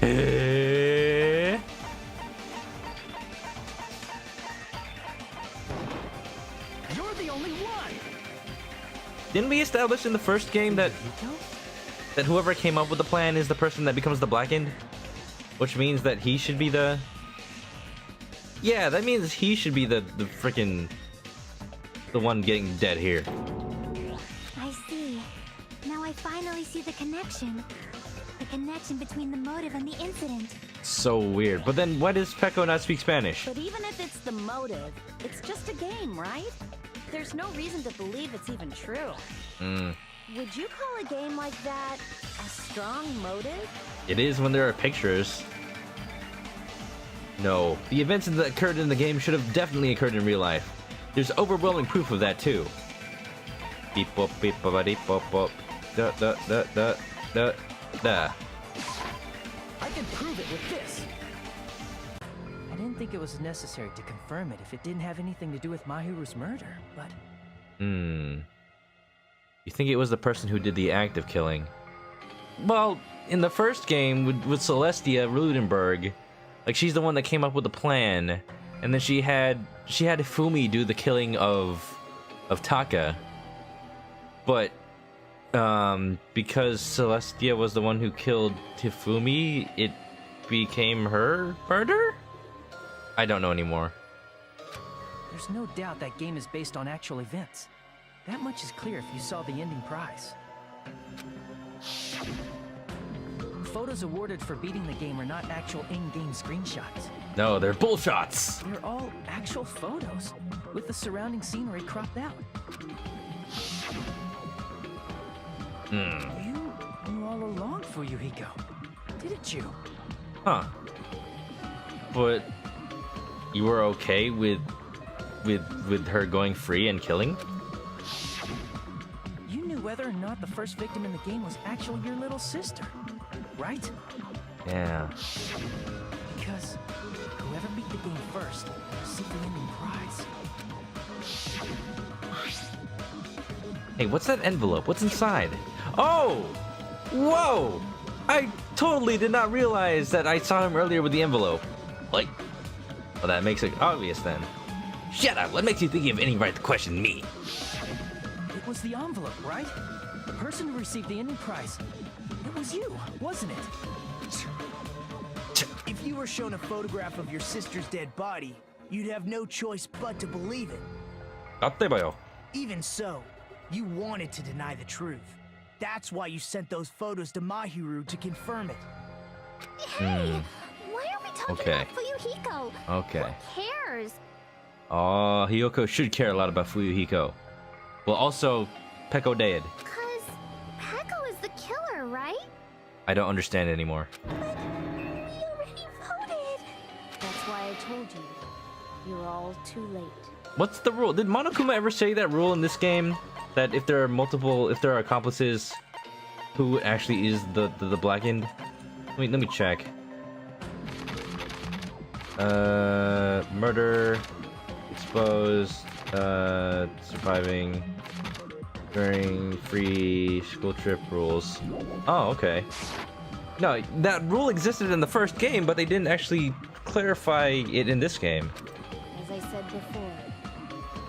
Eh? You're the only one! Didn't we establish in the first game that whoever came up with the plan is the person that becomes the Blackened? Which means that he should be the... Yeah, that means he should be the freaking... the one getting dead here. I see. really see the connection. The connection between the motive and the incident. So weird. But then why does Peko not speak Spanish? But even if it's the motive, it's just a game, right? There's no reason to believe it's even true. Would you call a game like that a strong motive? It is when there are pictures. No, the events that occurred in the game should have definitely occurred in real life. There's overwhelming proof of that too. Beep bop beep bop beep bop bop. Da da da da da da. I can prove it with this. I didn't think it was necessary to confirm it if it didn't have anything to do with Mahiru's murder, but... You think it was the person who did the act of killing? Well, in the first game with Celestia Rudenberg, like she's the one that came up with the plan, and then she had Fumi do the killing of Taka. But because Celestia was the one who killed Tifumi, it became her murder? I don't know anymore. There's no doubt that game is based on actual events. That much is clear if you saw the ending prize. Photos awarded for beating the game are not actual in-game screenshots. No, they're bullshots. They're all actual photos, with the surrounding scenery cropped out. You knew all along, Fuyuhiko, didn't you? Huh. But you were okay with her going free and killing? You knew whether or not the first victim in the game was actually your little sister, right? Yeah. Because whoever beat the game first will receive the ending prize. Hey, what's that envelope? What's inside? Oh! Whoa! I totally did not realize that I saw him earlier with the envelope. Like, well, that makes it obvious then. Shut up! What makes you think you have any right to question me? It was the envelope, right? The person who received the ending prize. It was you, wasn't it? If you were shown a photograph of your sister's dead body, you'd have no choice but to believe it. Even so, you wanted to deny the truth. That's why you sent those photos to Mahiru to confirm it. Hey, why are we talking Okay. about Fuyuhiko? Okay. Who cares? Oh, Hiyoko should care a lot about Fuyuhiko. Well, also, Peko dead. Cause Peko is the killer, right? I don't understand anymore. We already voted. That's why I told you. You're all too late. What's the rule? Did Monokuma ever say that rule in this game? That if there are accomplices, who actually is the blackened? Let me check. Murder, exposed, surviving during free school trip rules. Oh, okay. No, that rule existed in the first game, but they didn't actually clarify it in this game. As I said before,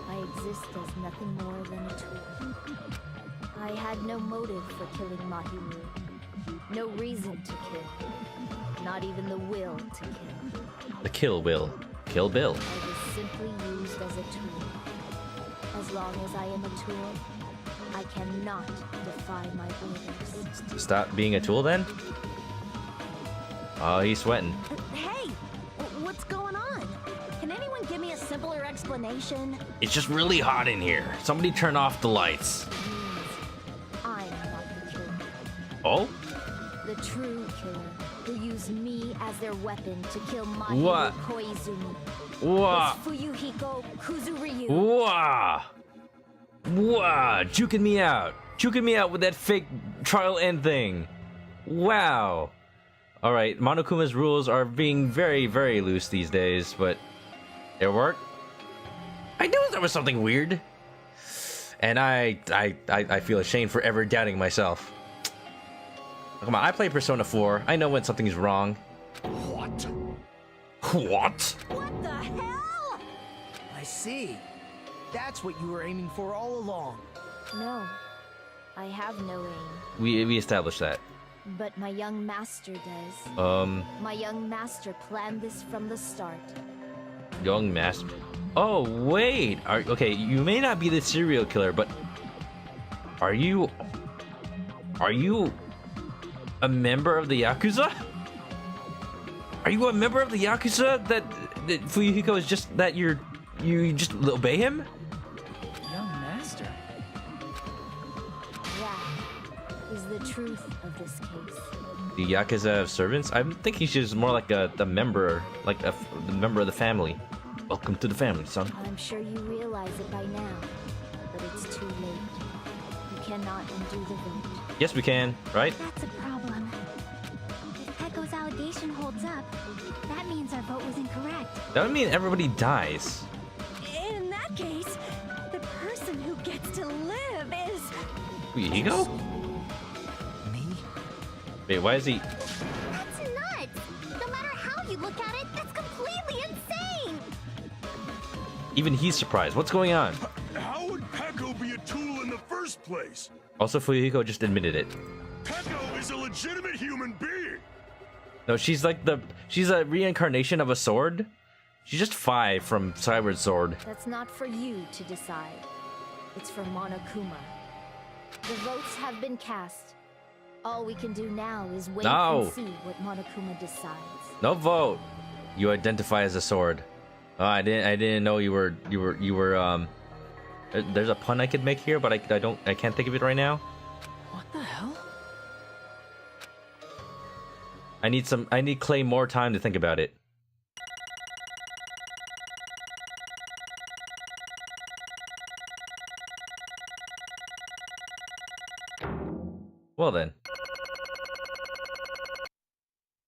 I exist as nothing more than a tool. I had no motive for killing Mahiru. No reason to kill. Not even the will to kill. The kill will. Kill Bill. I was simply used as a tool. As long as I am a tool, I cannot defy my orders. Stop being a tool then? Oh, he's sweating. Hey, what's going on? Can anyone give me a simpler explanation? It's just really hot in here. Somebody turn off the lights. I'm not the killer. Oh? The true killer who used me as their weapon to kill Mahiru What? Koizumi. What? Was Fuyuhiko Kuzuryu. Wah! Wah! Juking me out. Juking me out with that fake trial end thing. Wow. Alright, Monokuma's rules are being very, very loose these days, but it worked. I knew there was something weird. And I feel ashamed for ever doubting myself. Come on, I play Persona 4. I know when something's wrong. What? What? What the hell? I see. That's what you were aiming for all along. No, I have no aim. We established that. But my young master does. My young master planned this from the start. Young master. Oh, wait. Okay, you may not be the serial killer, but are you Are you a member of the Yakuza? Are you a member of the Yakuza that Fuyuhiko is just that you just obey him? Young master. That is the truth of this case. The Yakuza of servants? I think he's just more like a member, like a member of the family. Welcome to the family, son. I'm sure you realize it by now, but it's too late. You cannot undo the vote. Yes, we can, right? That's a problem. If Pecco's allegation holds up, that means our vote was incorrect. That would mean everybody dies. In that case, the person who gets to live is... Fuyuhiko? Me? Wait, why is he... That's nuts! No matter how you look at it, that's completely insane! Even he's surprised. What's going on? How would Pecco be a tool in the first place? Also, Fuyuhiko just admitted it. Pecco is a legitimate human being! No, she's like she's a reincarnation of a sword. She's just 5 from Skyward Sword. That's not for you to decide. It's for Monokuma. The votes have been cast. All we can do now is wait and see what Monokuma decides. No vote. You identify as a sword. Oh, I didn't know you were there's a pun I could make here, but I can't think of it right now. What the hell? I need Clay more time to think about it. Well then.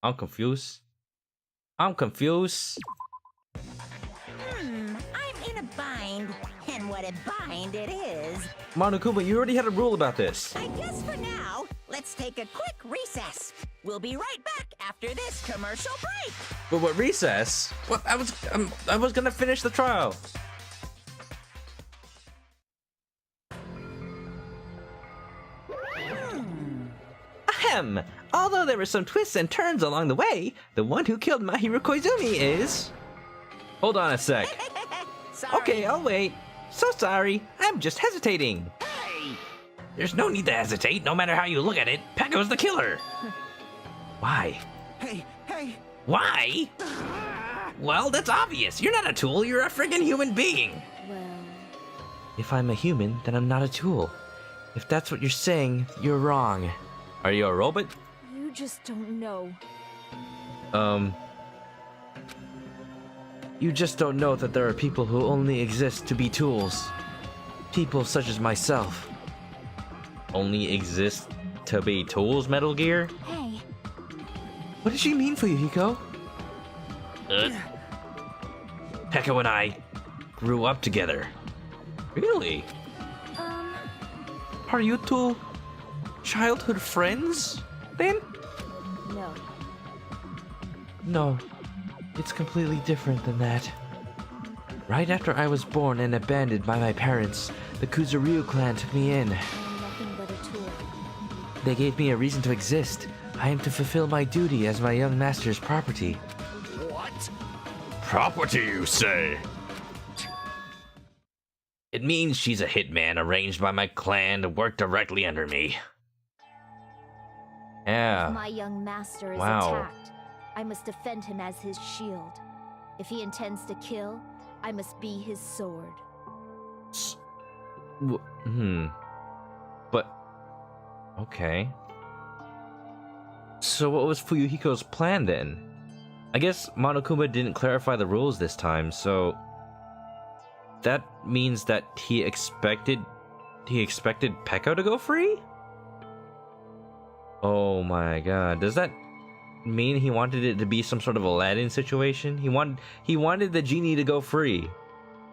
I'm confused. I'm in a bind. And what a bind it is. Monokuma, you already had a rule about this. I guess for now, let's take a quick recess. We'll be right back after this commercial break. But what recess? What I was gonna finish the trial. Ahem! Although there were some twists and turns along the way, the one who killed Mahiru Koizumi is... Hold on a sec. Okay, I'll wait. So sorry, I'm just hesitating. Hey! There's no need to hesitate, no matter how you look at it. Pecco's the killer. Why? Hey! Why? Well, that's obvious. You're not a tool, you're a friggin' human being. Well... If I'm a human, then I'm not a tool. If that's what you're saying, you're wrong. Are you a robot? You just don't know. You just don't know that there are people who only exist to be tools. People such as myself. Only exist to be tools, Metal Gear? Hey. What did she mean for you, Hiko? Pecco and I grew up together. Really? Are you two childhood friends, then? No. No. It's completely different than that. Right after I was born and abandoned by my parents, the Kuzuryu clan took me in. I am nothing but a tool. They gave me a reason to exist. I am to fulfill my duty as my young master's property. What? Property, you say? It means she's a hitman arranged by my clan to work directly under me. Yeah. If my young master is Wow. attacked, I must defend him as his shield. If he intends to kill, I must be his sword. But... Okay. So what was Fuyuhiko's plan then? I guess Monokuma didn't clarify the rules this time, so... That means that he expected Pecco to go free? Oh my god. Does that mean he wanted it to be some sort of Aladdin situation? He wanted the genie to go free.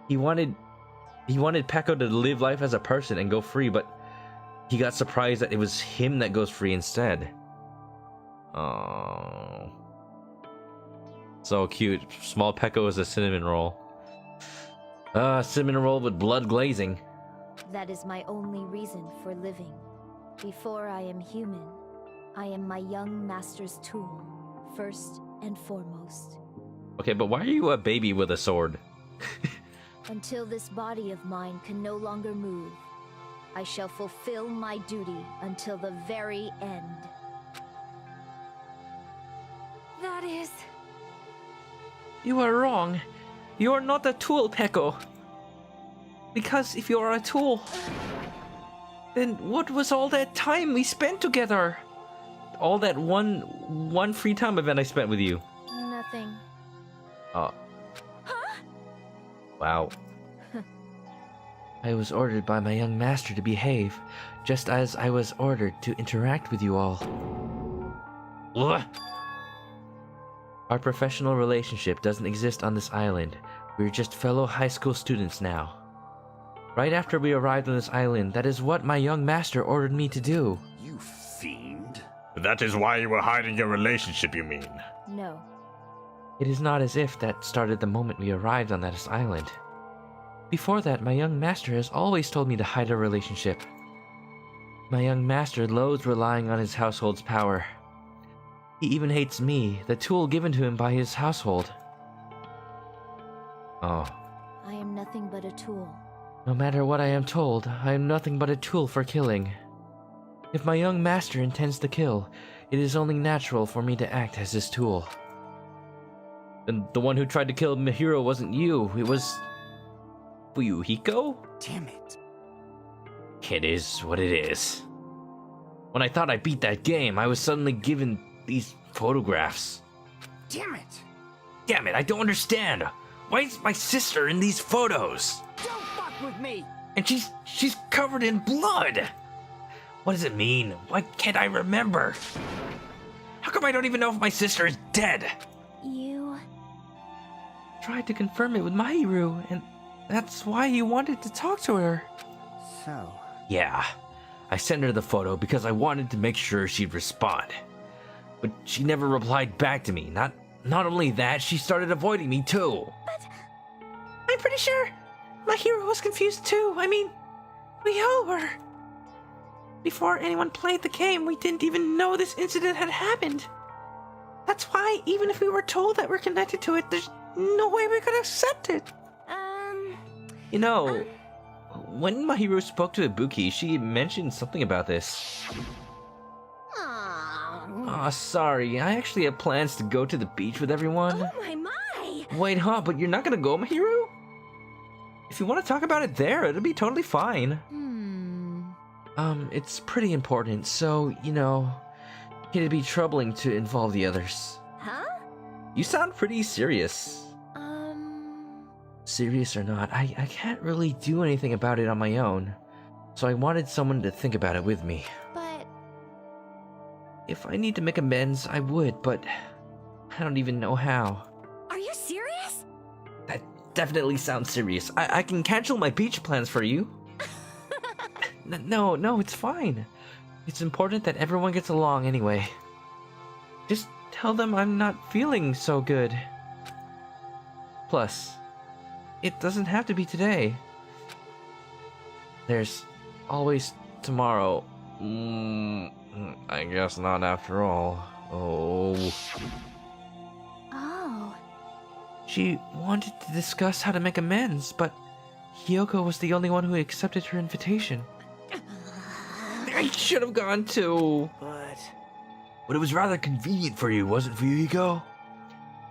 He wanted Pecco to live life as a person and go free, but he got surprised that it was him that goes free instead. Oh. So cute. Small Pecco is a cinnamon roll. Cinnamon roll with blood glazing. That is my only reason for living. Before I am human, I am my young master's tool, first and foremost. Okay, but why are you a baby with a sword? Until this body of mine can no longer move, I shall fulfill my duty until the very end. That is... You are wrong. You are not a tool, Peko. Because if you are a tool, then what was all that time we spent together? All that one free time event I spent with you. Nothing. Oh. Wow. I was ordered by my young master to behave, just as I was ordered to interact with you all. Ugh. Our professional relationship doesn't exist on this island. We're just fellow high school students now. Right after we arrived on this island, that is what my young master ordered me to do. You fiend. That is why you were hiding your relationship, you mean? No. It is not as if that started the moment we arrived on this island. Before that, my young master has always told me to hide our relationship. My young master loathes relying on his household's power. He even hates me, the tool given to him by his household. Oh. I am nothing but a tool. No matter what I am told, I am nothing but a tool for killing. If my young master intends to kill, it is only natural for me to act as his tool. And the one who tried to kill Mahiro wasn't you, it was... Fuyuhiko? Damn it. It is what it is. When I thought I beat that game, I was suddenly given these photographs. Damn it! Damn it, I don't understand! Why is my sister in these photos? Don't fuck with me! And she's covered in blood! What does it mean? Why can't I remember? How come I don't even know if my sister is dead? You... Tried to confirm it with Mahiru, and that's why you wanted to talk to her. So... Yeah, I sent her the photo because I wanted to make sure she'd respond. But she never replied back to me. Not only that, she started avoiding me too. But I'm pretty sure Mahiro was confused too. I mean, we all were. Before anyone played the game, we didn't even know this incident had happened. That's why, even if we were told that we're connected to it, there's no way we could accept it. You know, when Mahiro spoke to Ibuki, she mentioned something about this. Aw, sorry. I actually have plans to go to the beach with everyone. Oh my! Wait, huh? But you're not gonna go, Mahiro? If you want to talk about it there, it'll be totally fine. It's pretty important, so, you know, it'd be troubling to involve the others. Huh? You sound pretty serious. Serious or not, I can't really do anything about it on my own. So I wanted someone to think about it with me. But... If I need to make amends, I would, but I don't even know how. Are you serious? That definitely sounds serious. I can cancel my beach plans for you. No, it's fine. It's important that everyone gets along anyway. Just tell them I'm not feeling so good. Plus, it doesn't have to be today. There's always tomorrow. I guess not after all. Oh. She wanted to discuss how to make amends, but Hyoko was the only one who accepted her invitation. I should have gone too. But it was rather convenient for you, wasn't it, Fuyuhiko?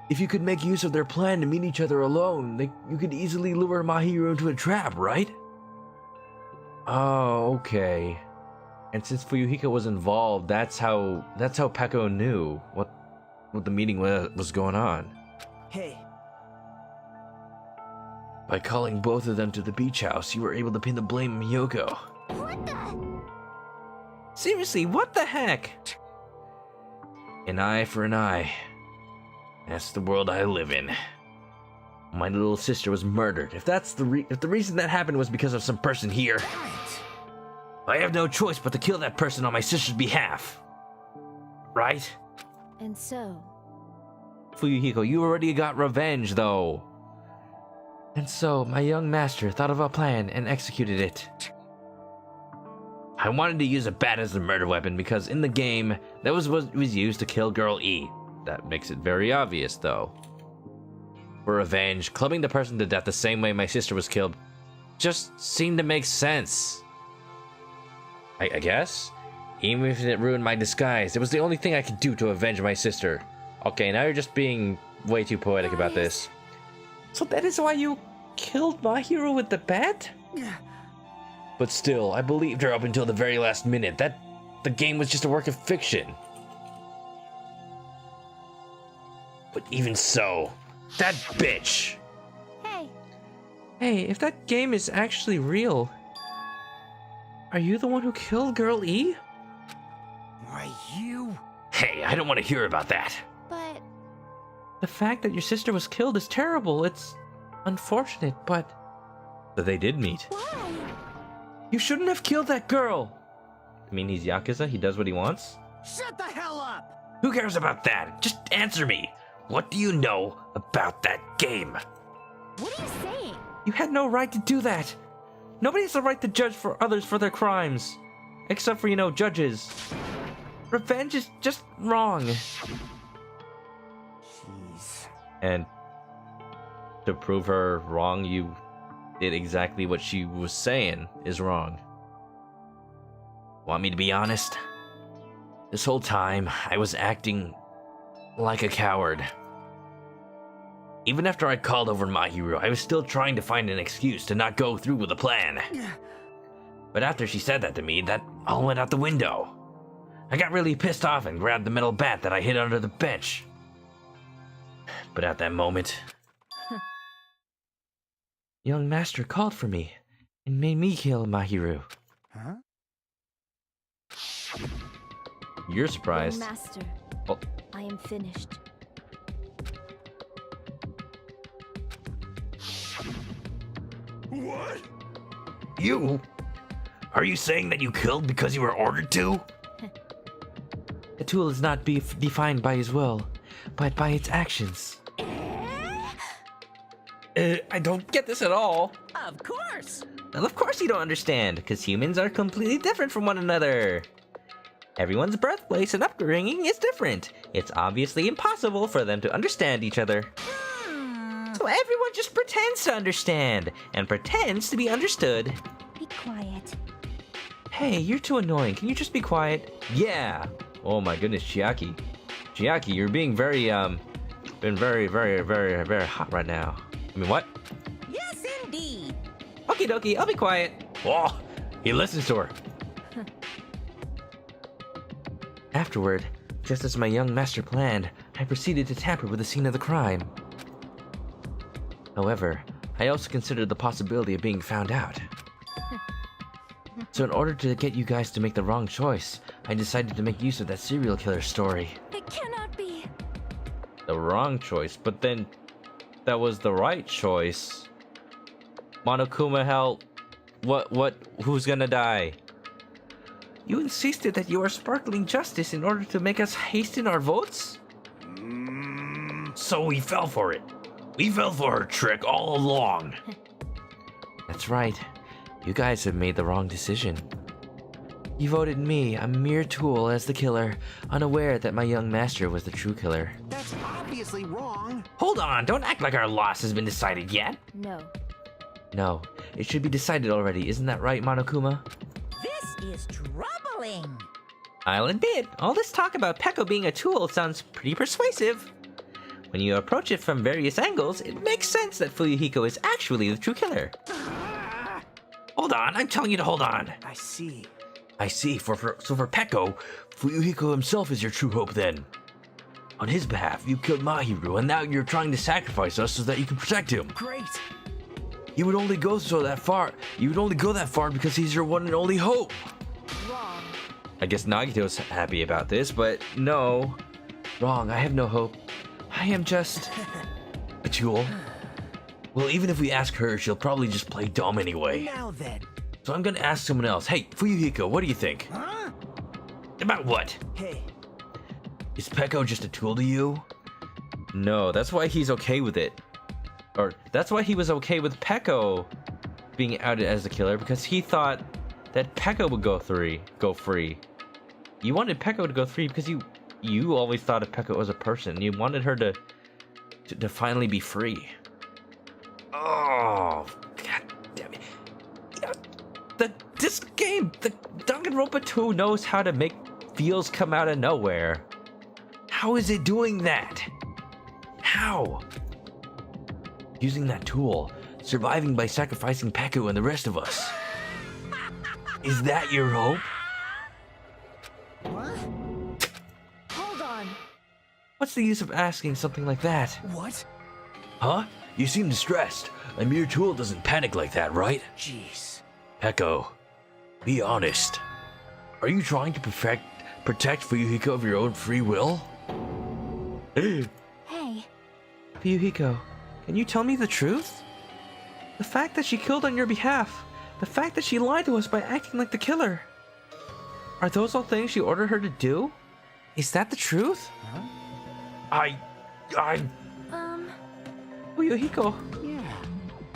If you could make use of their plan to meet each other alone, you could easily lure Mahiro into a trap, right? Oh, okay. And since Fuyuhiko was involved, that's how Peko knew what the meeting was going on. Hey. By calling both of them to the beach house, you were able to pin the blame on Miyoko. What the? Seriously, what the heck? An eye for an eye. That's the world I live in. My little sister was murdered. If the reason that happened was because of some person here, I have no choice but to kill that person on my sister's behalf. Right? And so... Fuyuhiko, you already got revenge, though. And so, my young master thought of a plan and executed it. I wanted to use a bat as a murder weapon because in the game, that was what was used to kill Girl E. That makes it very obvious, though. For revenge, clubbing the person to death the same way my sister was killed just seemed to make sense. I guess? Even if it ruined my disguise, it was the only thing I could do to avenge my sister. Okay, now you're just being way too poetic about this. So that is why you killed Mahiru with the bat? But still, I believed her up until the very last minute. That the game was just a work of fiction. But even so, that bitch! Hey, if that game is actually real, are you the one who killed Girl E? Why, you? Hey, I don't want to hear about that. But The fact that your sister was killed is terrible. It's unfortunate, but they did meet. you shouldn't have killed that girl. I mean, he's Yakuza, he does what he wants. Shut the hell up! Who cares about that? Just answer me. What do you know about that game? what are you saying? You had no right to do that. Nobody has the right to judge for others for their crimes. Except for, judges. Revenge is just wrong. Jeez. And to prove her wrong, you did exactly what she was saying is wrong. Want me to be honest? This whole time, I was acting like a coward. Even after I called over Mahiru, I was still trying to find an excuse to not go through with the plan. But after she said that to me, that all went out the window. I got really pissed off and grabbed the metal bat that I hid under the bench. But at that moment... Young master called for me and made me kill Mahiru. Huh? You're surprised. Master, Oh. I am finished. What? You? Are you saying that you killed because you were ordered to? A tool is not defined by his will, but by its actions. I don't get this at all. Of course! Well, of course you don't understand, because humans are completely different from one another. Everyone's birthplace and upbringing is different. It's obviously impossible for them to understand each other. So everyone just pretends to understand, and pretends to be understood. Be quiet. Hey, you're too annoying. Can you just be quiet? Yeah! Oh my goodness, Chiaki. Chiaki, you're being very, been very, very, very, very hot right now. I mean, what? Yes, indeed! Okie dokie, I'll be quiet. Oh, he listens to her. Afterward, just as my young master planned, I proceeded to tamper with the scene of the crime. However, I also considered the possibility of being found out. So in order to get you guys to make the wrong choice, I decided to make use of that serial killer story. It cannot be. The wrong choice, but then that was the right choice. Monokuma, hell, who's gonna die? You insisted that you are sparkling justice in order to make us hasten our votes? So we fell for it. We fell for her trick all along. That's right. You guys have made the wrong decision. You voted me, a mere tool, as the killer, unaware that my young master was the true killer. That's obviously wrong. Hold on, don't act like our loss has been decided yet. No. No, it should be decided already, isn't that right, Monokuma? This is troubling! I'll admit, all this talk about Peko being a tool sounds pretty persuasive. When you approach it from various angles, it makes sense that Fuyuhiko is actually the true killer. Hold on, I'm telling you to hold on. I see. I see. So for Peko, Fuyuhiko himself is your true hope then. On his behalf, you killed Mahiru, and now you're trying to sacrifice us so that you can protect him. Great. You would only go that far because he's your one and only hope. Wrong. I guess Nagito's happy about this, but no. Wrong, I have no hope. I am just... a tool. Well, even if we ask her, she'll probably just play dumb anyway. Now then. So I'm gonna ask someone else. Hey, Fuyuhiko, what do you think? Huh? About what? Hey. Is Peko just a tool to you? No, that's why he's okay with it. Or, that's why he was okay with Peko being outed as the killer, because he thought that Peko would go free. You wanted Peko to go free because you always thought of Peko as a person. You wanted her to finally be free. Oh, god damn it. This game, the Danganronpa 2 knows how to make feels come out of nowhere. How is it doing that? How? Using that tool, surviving by sacrificing Peku and the rest of us. Is that your hope? What? Hold on. What's the use of asking something like that? What? Huh? You seem distressed. A mere tool doesn't panic like that, right? Jeez. Echo, be honest. Are you trying to protect Fuyuhiko of your own free will? Hey. Fuyuhiko, can you tell me the truth? The fact that she killed on your behalf, the fact that she lied to us by acting like the killer. Are those all things you ordered her to do? Is that the truth? Huh? Fuyuhiko, Yeah.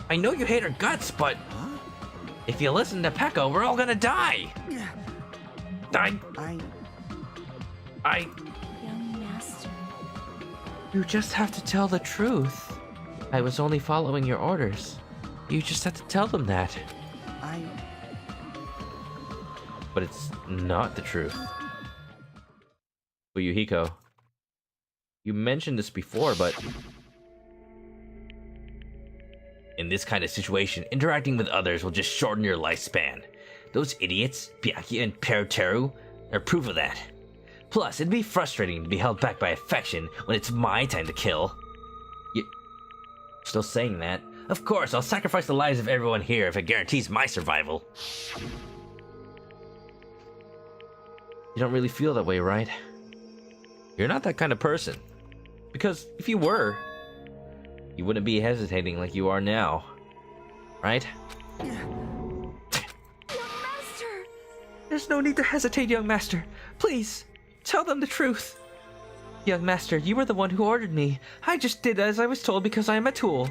I know you hate her guts, but if you listen to Peko, we're all gonna die. Young master. You just have to tell the truth. I was only following your orders. You just have to tell them that. But it's not the truth. Fuyuhiko, you mentioned this before, but in this kind of situation, interacting with others will just shorten your lifespan. Those idiots, Byaki and Peroteru, are proof of that. Plus, it'd be frustrating to be held back by affection when it's my time to kill. You still saying that? Of course, I'll sacrifice the lives of everyone here if it guarantees my survival. You don't really feel that way, right? You're not that kind of person. Because if you were, you wouldn't be hesitating like you are now. Right? Young master! There's no need to hesitate, young master. Please, tell them the truth. Young master, you were the one who ordered me. I just did as I was told because I am a tool.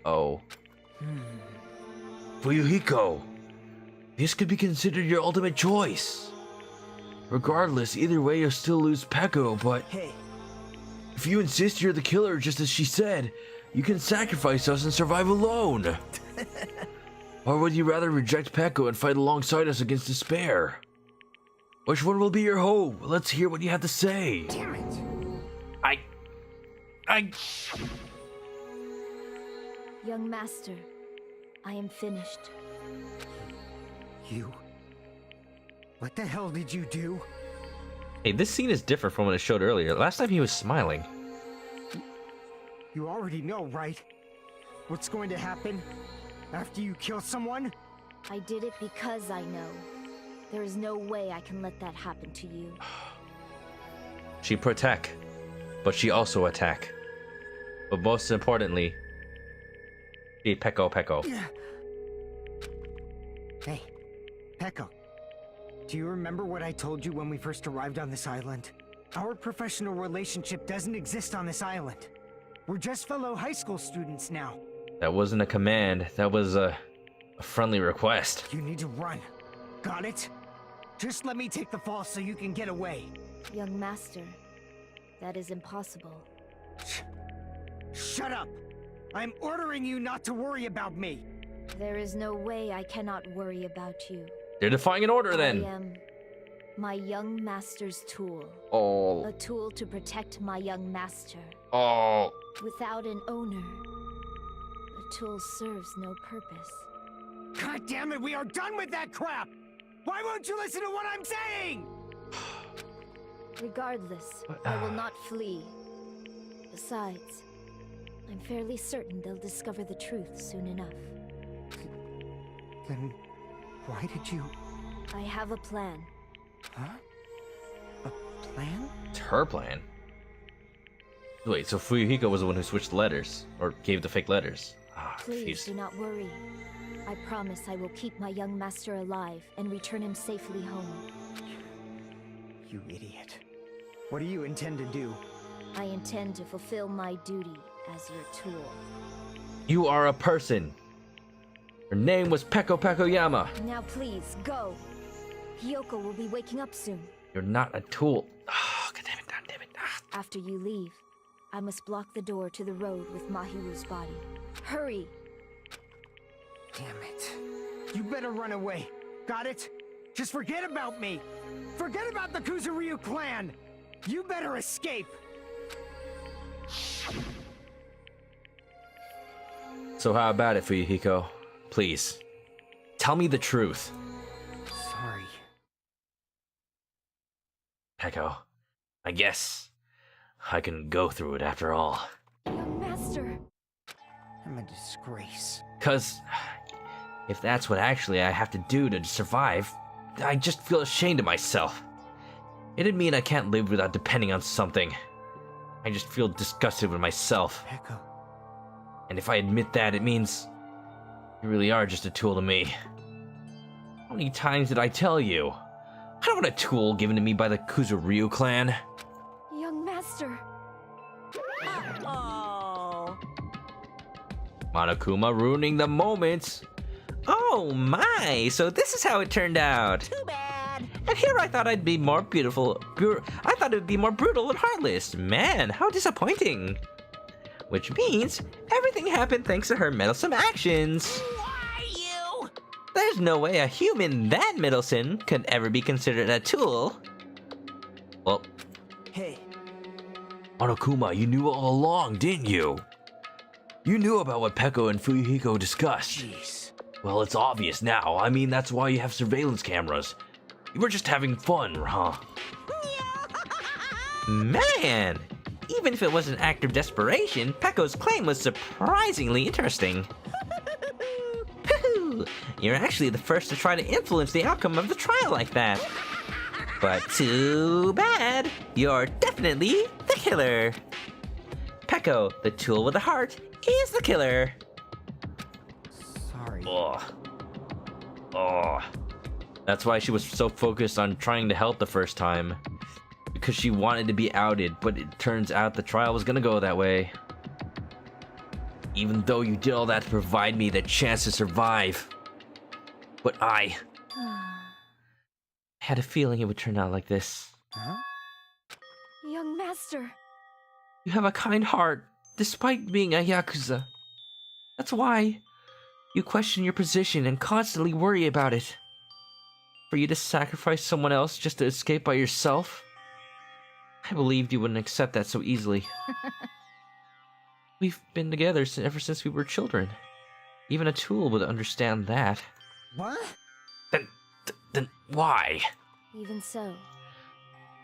Oh. Fuyuhiko, this could be considered your ultimate choice. Regardless, either way you'll still lose Peko, but if you insist you're the killer just as she said, you can sacrifice us and survive alone. Or would you rather reject Peko and fight alongside us against despair? Which one will be your hope? Let's hear what you have to say. Damn it. Young master, I am finished. You? What the hell did you do? Hey, this scene is different from what it showed earlier. Last time he was smiling. You already know, right? What's going to happen after you kill someone? I did it because I know. There is no way I can let that happen to you. She protect, but she also attack. But most importantly, be Peko. Hey, Peko. Do you remember what I told you when we first arrived on this island? Our professional relationship doesn't exist on this island. We're just fellow high school students now. That wasn't a command. That was a friendly request. You need to run. Got it? Just let me take the fall so you can get away. Young master, that is impossible. Shut up! I'm ordering you not to worry about me. There is no way I cannot worry about you. They're defying an order then. I am my young master's tool. Oh. A tool to protect my young master. Oh. Without an owner, the tool serves no purpose. God damn it, we are done with that crap! Why won't you listen to what I'm saying? Regardless, I will not flee. Besides, I'm fairly certain they'll discover the truth soon enough. Then why did you... I have a plan. Huh? A plan? It's her plan. Wait, so Fuyuhiko was the one who switched letters, or gave the fake letters. Please do not worry. I promise I will keep my young master alive and return him safely home. You idiot. What do you intend to do? I intend to fulfill my duty as your tool. You are a person. Her name was Peko Yama. Now please, go. Hiyoko will be waking up soon. You're not a tool. Oh, God damn it. After you leave, I must block the door to the road with Mahiru's body. Hurry! Damn it. You better run away. Got it? Just forget about me. Forget about the Kuzuryu clan. You better escape. So how about it, Fuyuhiko? Please, tell me the truth. Sorry. Peko, I guess I can go through it after all. Young master. I'm a disgrace. 'Cause if that's what actually I have to do to survive, I just feel ashamed of myself. It'd mean I can't live without depending on something. I just feel disgusted with myself. Peko. And if I admit that, it means you really are just a tool to me. How many times did I tell you? I don't want a tool given to me by the Kuzuryu clan. Young master. Oh. Monokuma ruining the moment. Oh my, so this is how it turned out. Too bad. And here I thought I'd be more beautiful. I thought it would be more brutal and heartless. Man, how disappointing. Which means everything happened thanks to her meddlesome actions. Why you? There's no way a human that meddlesome could ever be considered a tool. Well, Hey, Monokuma, you knew all along, didn't you? You knew about what Peko and Fuyuhiko discussed. jeez. Well, it's obvious now. I mean, that's why you have surveillance cameras. You were just having fun, huh? man, even if it was an act of desperation, Peko's claim was surprisingly interesting. You're actually the first to try to influence the outcome of the trial like that. But too bad, you're definitely the killer. Peko, the tool with the heart, is the killer. Sorry. Oh. That's why she was so focused on trying to help the first time. Because she wanted to be outed, but it turns out the trial was gonna go that way. Even though you did all that to provide me the chance to survive. But I had a feeling it would turn out like this. Huh? Young master. You have a kind heart, despite being a Yakuza. That's why you question your position and constantly worry about it. For you to sacrifice someone else just to escape by yourself? I believed you wouldn't accept that so easily. We've been together ever since we were children. Even a tool would understand that. What? Then why? Even so,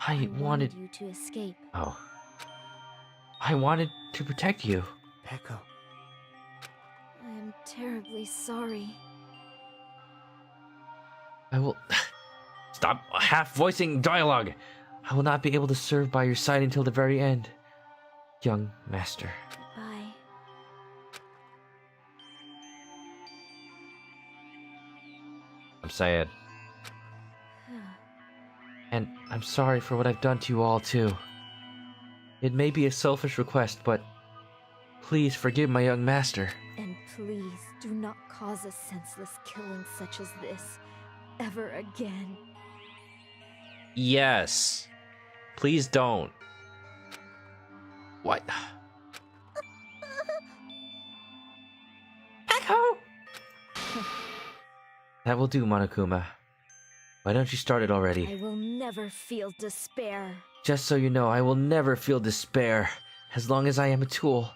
I wanted... you to escape. Oh. I wanted to protect you. Peko. I am terribly sorry. I will... Stop half-voicing dialogue! I will not be able to serve by your side until the very end, young master. Bye. I'm sad. And I'm sorry for what I've done to you all, too. It may be a selfish request, but please forgive my young master. And please do not cause a senseless killing such as this ever again. Yes. Please don't. What? Echo! That will do, Monokuma. Why don't you start it already? I will never feel despair. Just so you know, I will never feel despair. As long as I am a tool,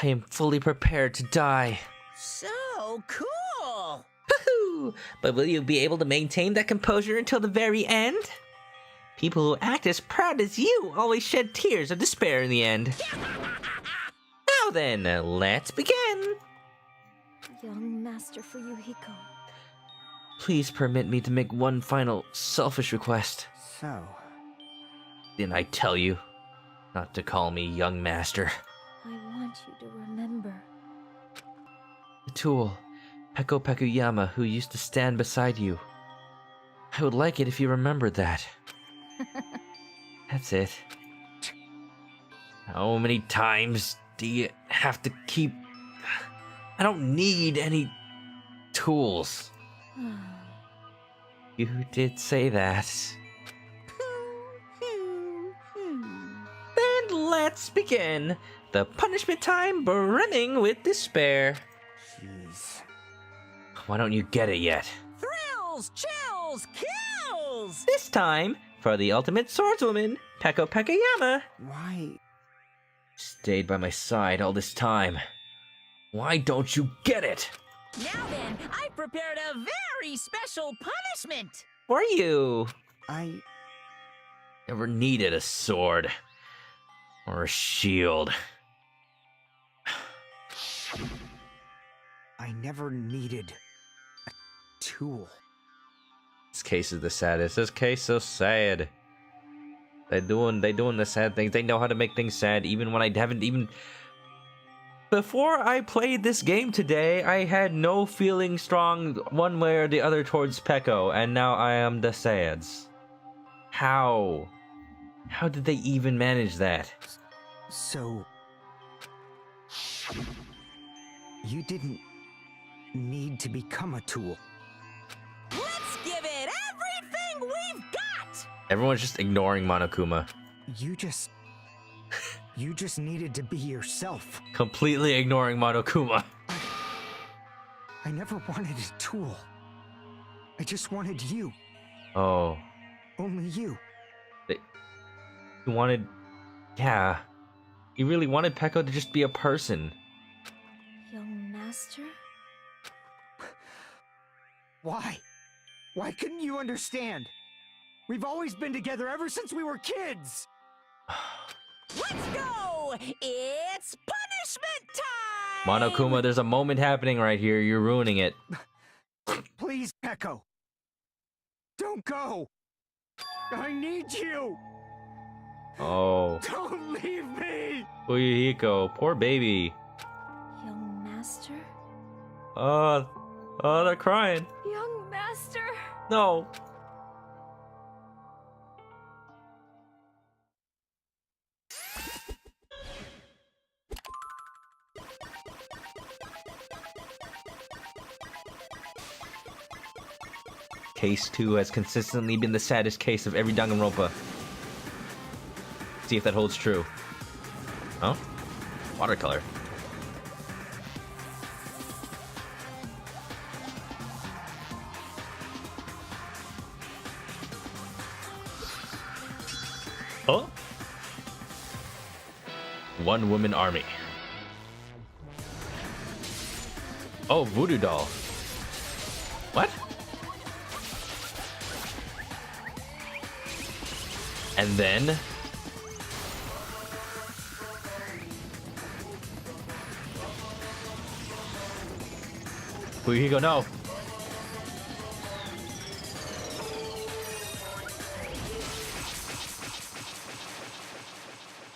I am fully prepared to die. So cool! Woohoo! But will you be able to maintain that composure until the very end? People who act as proud as you always shed tears of despair in the end. Now then, let's begin! Young Master Fuyuhiko. Please permit me to make one final selfish request. So, Didn't I tell you not to call me young master? I want you to remember. The tool, Peko Pekuyama, who used to stand beside you. I would like it if you remembered that. That's it. How many times do you have to keep... I don't need any tools. You did say that. Then let's begin. The punishment time brimming with despair. jeez. Why don't you get it yet? Thrills, chills, kills! This time, for the ultimate swordswoman, Peko Pekayama. Why? Stayed by my side all this time. Why don't you get it? Now then, I prepared a very special punishment! For you. I Never needed a sword. Or a shield. I never needed a tool. This case is the saddest. This case so sad. They doing the sad things. They know how to make things sad even when I haven't even... Before I played this game today, I had no feeling strong one way or the other towards Peko, and now I am the sads. How? How did they even manage that? So... you didn't need to become a tool. Let's give it everything we've got! Everyone's just ignoring Monokuma. You just needed to be yourself. Completely ignoring Monokuma. I never wanted a tool. I just wanted you. Oh. Only you. You wanted... Yeah. You really wanted Peko to just be a person. Young master? Why? Why couldn't you understand? We've always been together ever since we were kids! Let's go! It's punishment time! Monokuma, there's a moment happening right here. You're ruining it. Please, Peko. Don't go! I need you! Oh. Don't leave me! Fuyuhiko, poor baby. Young master? Oh, they're crying. Young master? No. Case 2 has consistently been the saddest case of every Danganronpa. See if that holds true. Oh? Watercolor. Oh? One woman army. Oh, voodoo doll. What? And then... Fuyuhiko, no.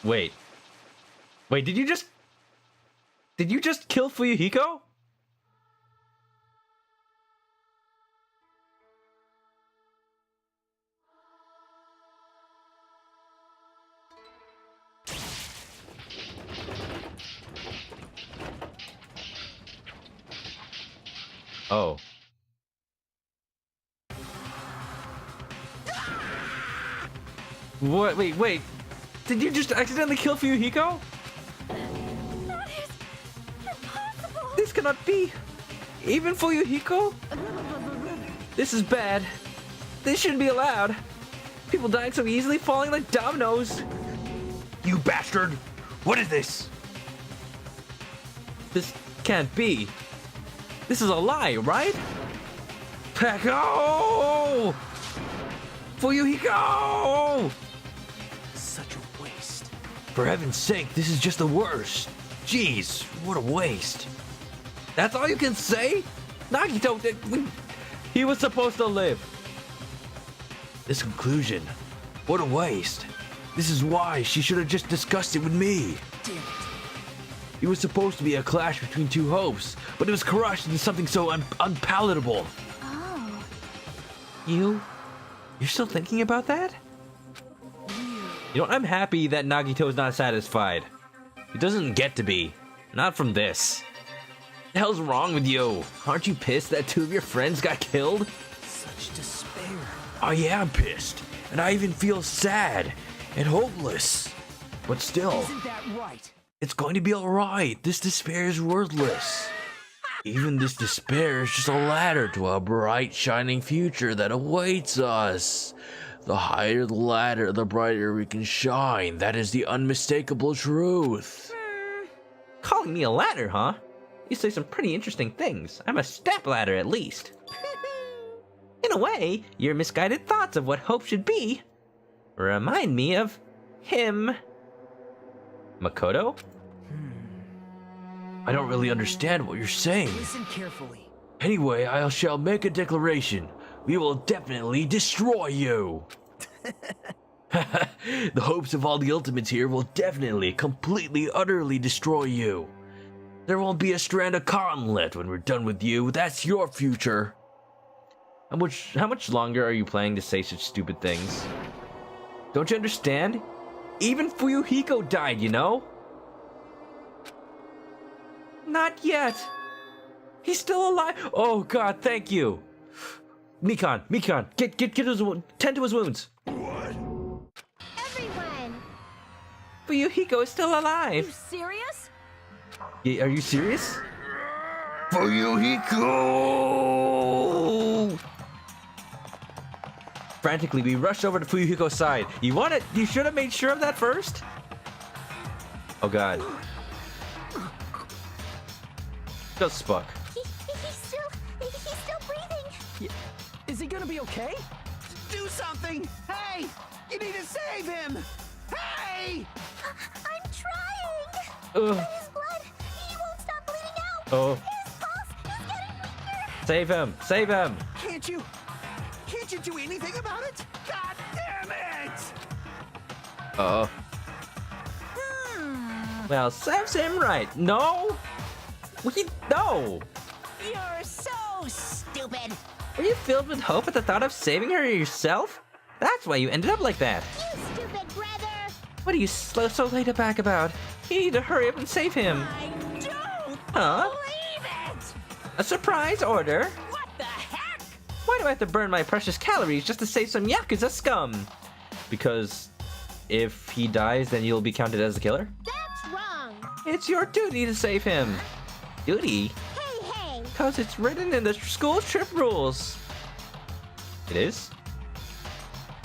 Wait. Wait, did you just kill Fuyuhiko? Oh. What? Wait. Did you just accidentally kill Fuyuhiko? That is impossible! This cannot be! Even Fuyuhiko? This is bad. This shouldn't be allowed. People dying so easily, falling like dominoes. You bastard! What is this? This can't be. This is a lie, right? Peko! Fuyuhiko! Such a waste. For heaven's sake, this is just the worst. Jeez, what a waste. That's all you can say? Nagito, he was supposed to live. This conclusion, what a waste. This is why she should have just discussed it with me. Damn it. It was supposed to be a clash between two hopes, but it was crushed into something so unpalatable. Oh. You're still thinking about that? You know, I'm happy that Nagito's not satisfied. He doesn't get to be. Not from this. What the hell's wrong with you? Aren't you pissed that two of your friends got killed? Such despair. I am pissed, and I even feel sad and hopeless. But still, Isn't that right? it's going to be alright. This despair is worthless. Even this despair is just a ladder to a bright, shining future that awaits us. The higher the ladder, the brighter we can shine. That is the unmistakable truth. Calling me a ladder, huh? You say some pretty interesting things. I'm a step ladder, at least. In a way, your misguided thoughts of what hope should be remind me of him. Makoto? I don't really understand what you're saying. Listen carefully. Anyway, I shall make a declaration. We will definitely destroy you. The hopes of all the Ultimates here will definitely, completely, utterly destroy you. There won't be a strand of cotton left when we're done with you. That's your future. How much longer are you planning to say such stupid things? Don't you understand? Even Fuyuhiko died, you know? Not yet. He's still alive. Oh God, thank you. Mikan, get his tend to his wounds. Everyone! Fuyuhiko is still alive. You serious? Yeah, are you serious? Fuyuhiko! Frantically, we rush over to Fuyuhiko's side. You should have made sure of that first. Oh God. Go Spuck. He's still breathing. Is he gonna be okay? Do something! Hey! You need to save him! Hey! I'm trying. Ugh. But his blood, he won't stop bleeding out. Oh. His pulse is getting weaker. Save him! Save him! Can't you do anything about it? God damn it! Uh-oh. Well, serves him right. No! No! You're so stupid. Were you filled with hope at the thought of saving her yourself? That's why you ended up like that. You stupid brother. What are you so laid back about? You need to hurry up and save him. I don't Huh? believe it. A surprise order? What the heck? Why do I have to burn my precious calories just to save some Yakuza scum? Because if he dies, then you'll be counted as the killer? That's wrong. It's your duty to save him. Duty? Hey. Because it's written in the school trip rules. It is?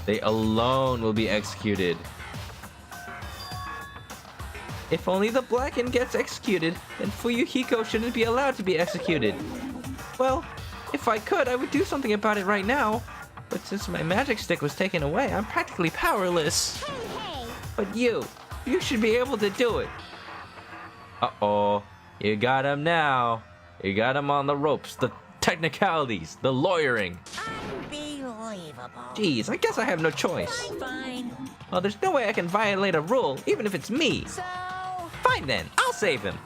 They alone will be executed. If only the Blackened gets executed, then Fuyuhiko shouldn't be allowed to be executed. Well, if I could, I would do something about it right now. But since my magic stick was taken away, I'm practically powerless. Hey. But you should be able to do it. Uh-oh. You got him now. You got him on the ropes. The technicalities. The lawyering. Unbelievable. Geez, I guess I have no choice. Fine. Well, there's no way I can violate a rule, even if it's me. So, Fine then, I'll save him.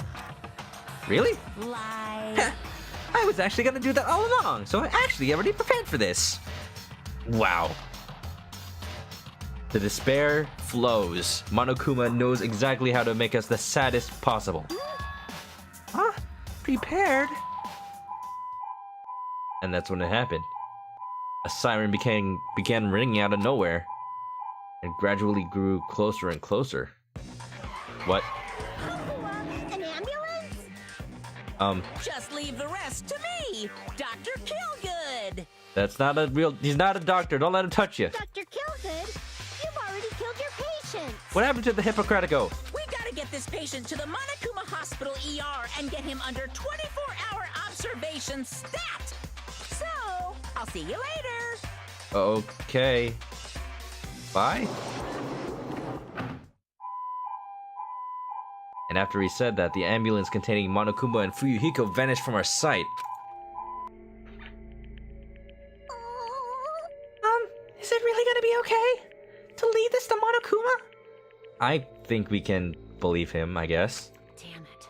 Really? lie. I was actually gonna do that all along, so I actually already prepared for this. Wow. The despair flows. Monokuma knows exactly how to make us the saddest possible. Huh? Prepared? And that's when it happened. A siren began ringing out of nowhere and gradually grew closer and closer. What? An ambulance? Just leave the rest to me, Dr. Killgood. That's not a real... He's not a doctor. Don't let him touch you. Dr. Killgood, you've already killed your patient. What happened to the Hippocratico? We gotta get this patient to the Monokuma Hospital ER and get him under 24-hour observation stat. So, I'll see you later. Okay. Bye. And after he said that, the ambulance containing Monokuma and Fuyuhiko vanished from our sight. Is it really gonna be okay to lead this to Monokuma? I think we can believe him, I guess. Damn it.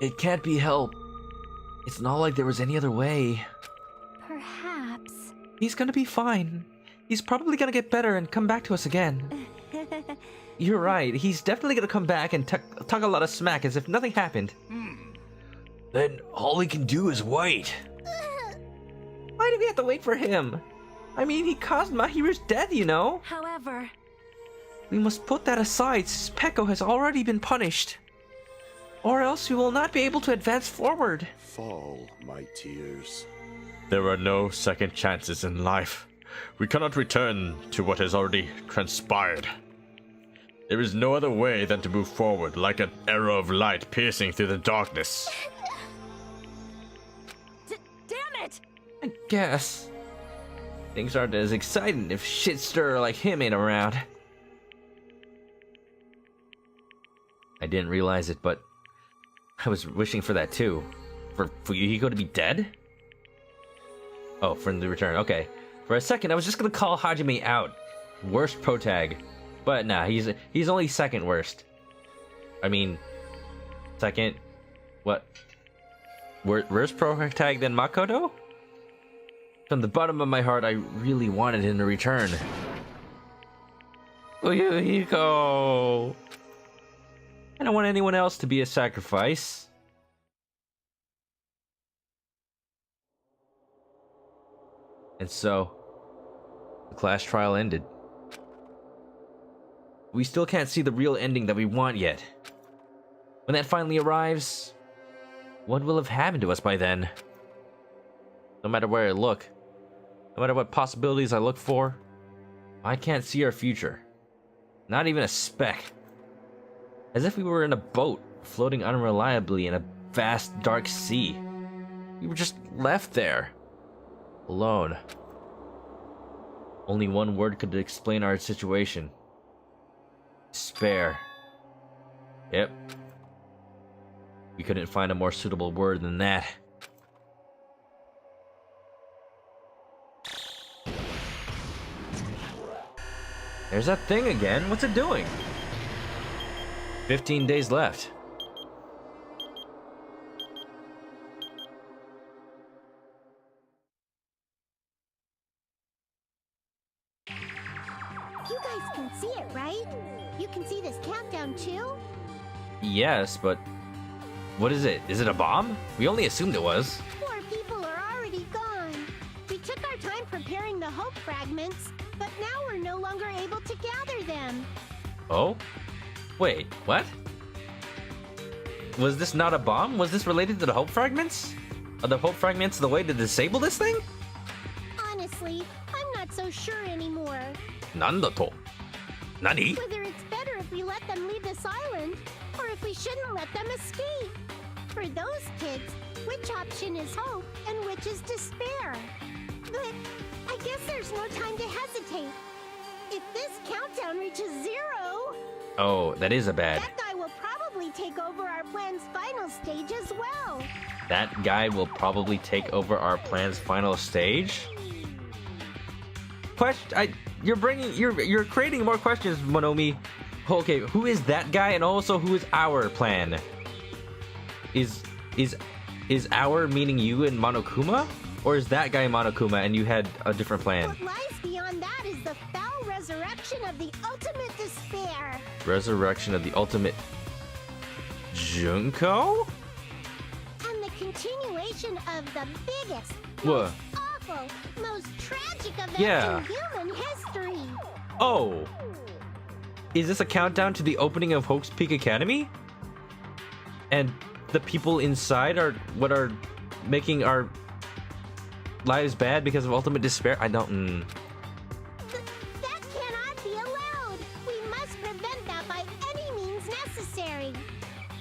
It can't be helped. It's not like there was any other way. Perhaps. He's gonna be fine. He's probably gonna get better and come back to us again. You're right, he's definitely gonna come back and talk a lot of smack as if nothing happened. Then all we can do is wait. Why do we have to wait for him? I mean, he caused Mahiru's death, you know? However, We must put that aside since Peko has already been punished. or else we will not be able to advance forward. Fall, my tears. There are no second chances in life. We cannot return to what has already transpired. There is no other way than to move forward like an arrow of light piercing through the darkness. Damn it! I guess. Things aren't as exciting if shit stirrer like him ain't around. I didn't realize it, but I was wishing for that too. For Fuyuhiko to be dead? Oh, from the return, okay. For a second, I was just gonna call Hajime out. Worst protag. But nah, he's only second worst. I mean, second, what? Worst protag than Makoto? From the bottom of my heart, I really wanted him to return. Fuyuhiko! I don't want anyone else to be a sacrifice. And so, the class trial ended. We still can't see the real ending that we want yet. When that finally arrives, what will have happened to us by then? No matter where I look, no matter what possibilities I look for, I can't see our future. Not even a speck. As if we were in a boat, floating unreliably in a vast, dark sea. We were just left there. Alone. Only one word could explain our situation. Despair. Yep. We couldn't find a more suitable word than that. There's that thing again. What's it doing? 15 days left. You guys can see it, right? You can see this countdown too? Yes, but what is it? Is it a bomb? We only assumed it was. Poor people are already gone. We took our time preparing the hope fragments, but now we're no longer able to gather them. Oh? Wait, what? Was this not a bomb? Was this related to the hope fragments? Are the hope fragments the way to disable this thing? Honestly, I'm not so sure anymore. Nandato? Nani? Whether it's better if we let them leave this island, or if we shouldn't let them escape. For those kids, which option is hope and which is despair? But I guess there's no time to hesitate. If this countdown reaches 0... Oh, that is a bad. That guy will probably take over our plan's final stage as well. That guy will probably take over our plan's final stage? You're creating more questions, Monomi. Okay, who is that guy, and also who is our plan? Is our meaning you and Monokuma? Or is that guy Monokuma and you had a different plan? What lies beyond that is the foul resurrection of the ultimate despair. Resurrection of the ultimate Junko? And the continuation of the biggest, What? most awful, most tragic event Yeah. in human history. Oh! Is this a countdown to the opening of Hope's Peak Academy? And the people inside are what are making our lives bad because of ultimate despair? I don't... That cannot be allowed. We must prevent that by any means necessary.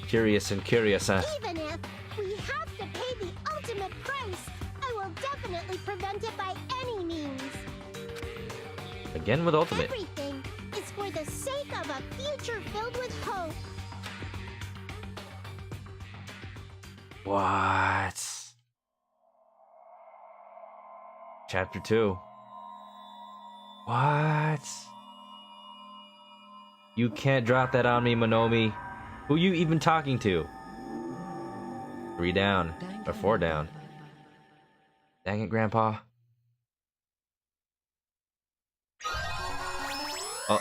Curious and curious, huh? Even if we have to pay the ultimate price, I will definitely prevent it by any means. Again with ultimate. Everything is for the sake of a future filled with hope. What? Chapter 2. What? You can't drop that on me, Monomi. Who you even talking to? 3 down. Or 4 down. Dang it, Grandpa. Oh.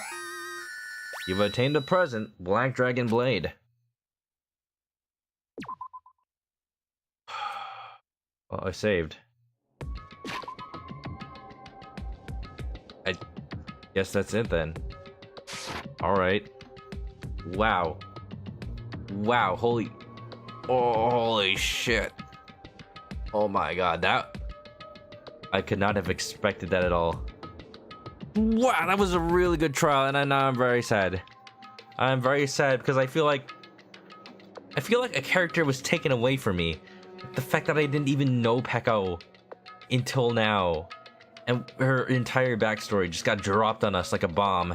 You've attained a present, Black Dragon Blade. Well, I saved. I guess that's it then. Alright. Wow. Wow, holy... Oh, holy shit. Oh my god, that... I could not have expected that at all. Wow, that was a really good trial, and now I'm very sad. I'm very sad because I feel like a character was taken away from me. The fact that I didn't even know Peko until now, and her entire backstory just got dropped on us like a bomb.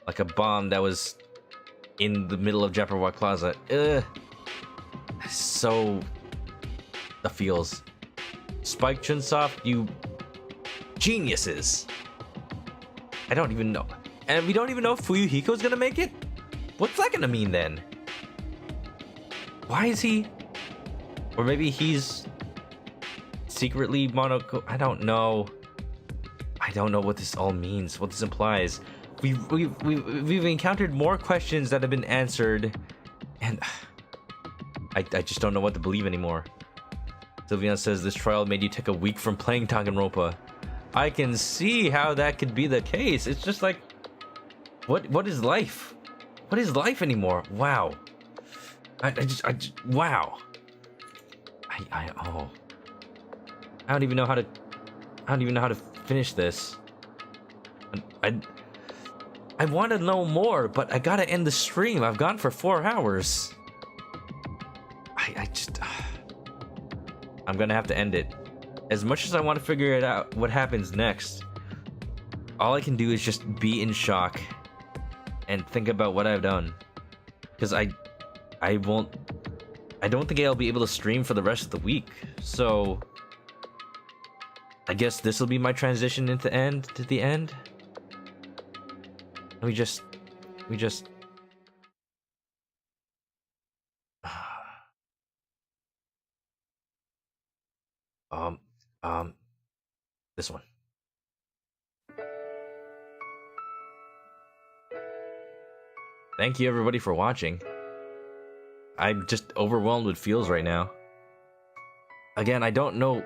Like a bomb that was in the middle of Jabberwock Plaza. Ugh. So... the feels. Spike Chunsoft, you... geniuses. I don't even know. And we don't even know if Fuyuhiko's gonna make it? What's that gonna mean then? Why is he... or maybe he's... secretly Monoko... I don't know. I don't know what this all means, what this implies. We've encountered more questions that have been answered, and I just don't know what to believe anymore. Sylvian says this trial made you take a week from playing Danganronpa. I can see how that could be the case. It's just like, what is life? What is life anymore? Wow. Wow. Oh. I don't even know how to finish this. I want to know more, but I gotta end the stream. I've gone for 4 hours. I'm gonna have to end it. As much as I want to figure it out, what happens next, all I can do is just be in shock and think about what I've done. Because I don't think I'll be able to stream for the rest of the week. So I guess this will be my transition into the end. We just this one. Thank you everybody for watching. I'm just overwhelmed with feels right now. Again, I don't know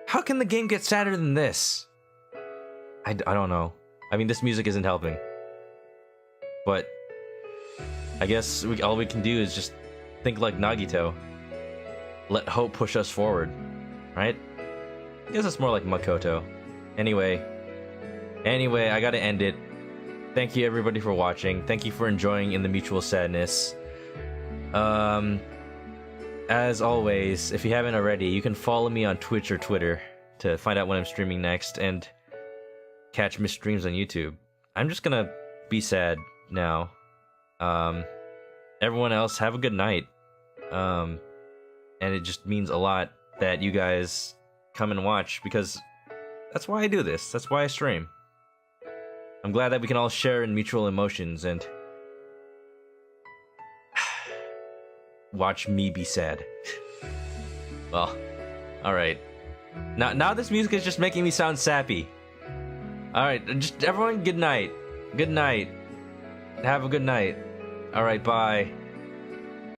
how can the game get sadder than this? I don't know. I mean, this music isn't helping. But I guess all we can do is just think like Nagito. Let hope push us forward, right? I guess it's more like Makoto. Anyway, I gotta end it. Thank you everybody for watching. Thank you for enjoying In the Mutual Sadness. As always, if you haven't already, you can follow me on Twitch or Twitter to find out when I'm streaming next and catch missed streams on YouTube. I'm just gonna be sad now. Everyone else, have a good night. And it just means a lot that you guys come and watch, because that's why I do this. That's why I stream. I'm glad that we can all share in mutual emotions and watch me be sad. Well, alright. Now this music is just making me sound sappy. Alright, just everyone, good night. Good night. Have a good night. Alright, bye.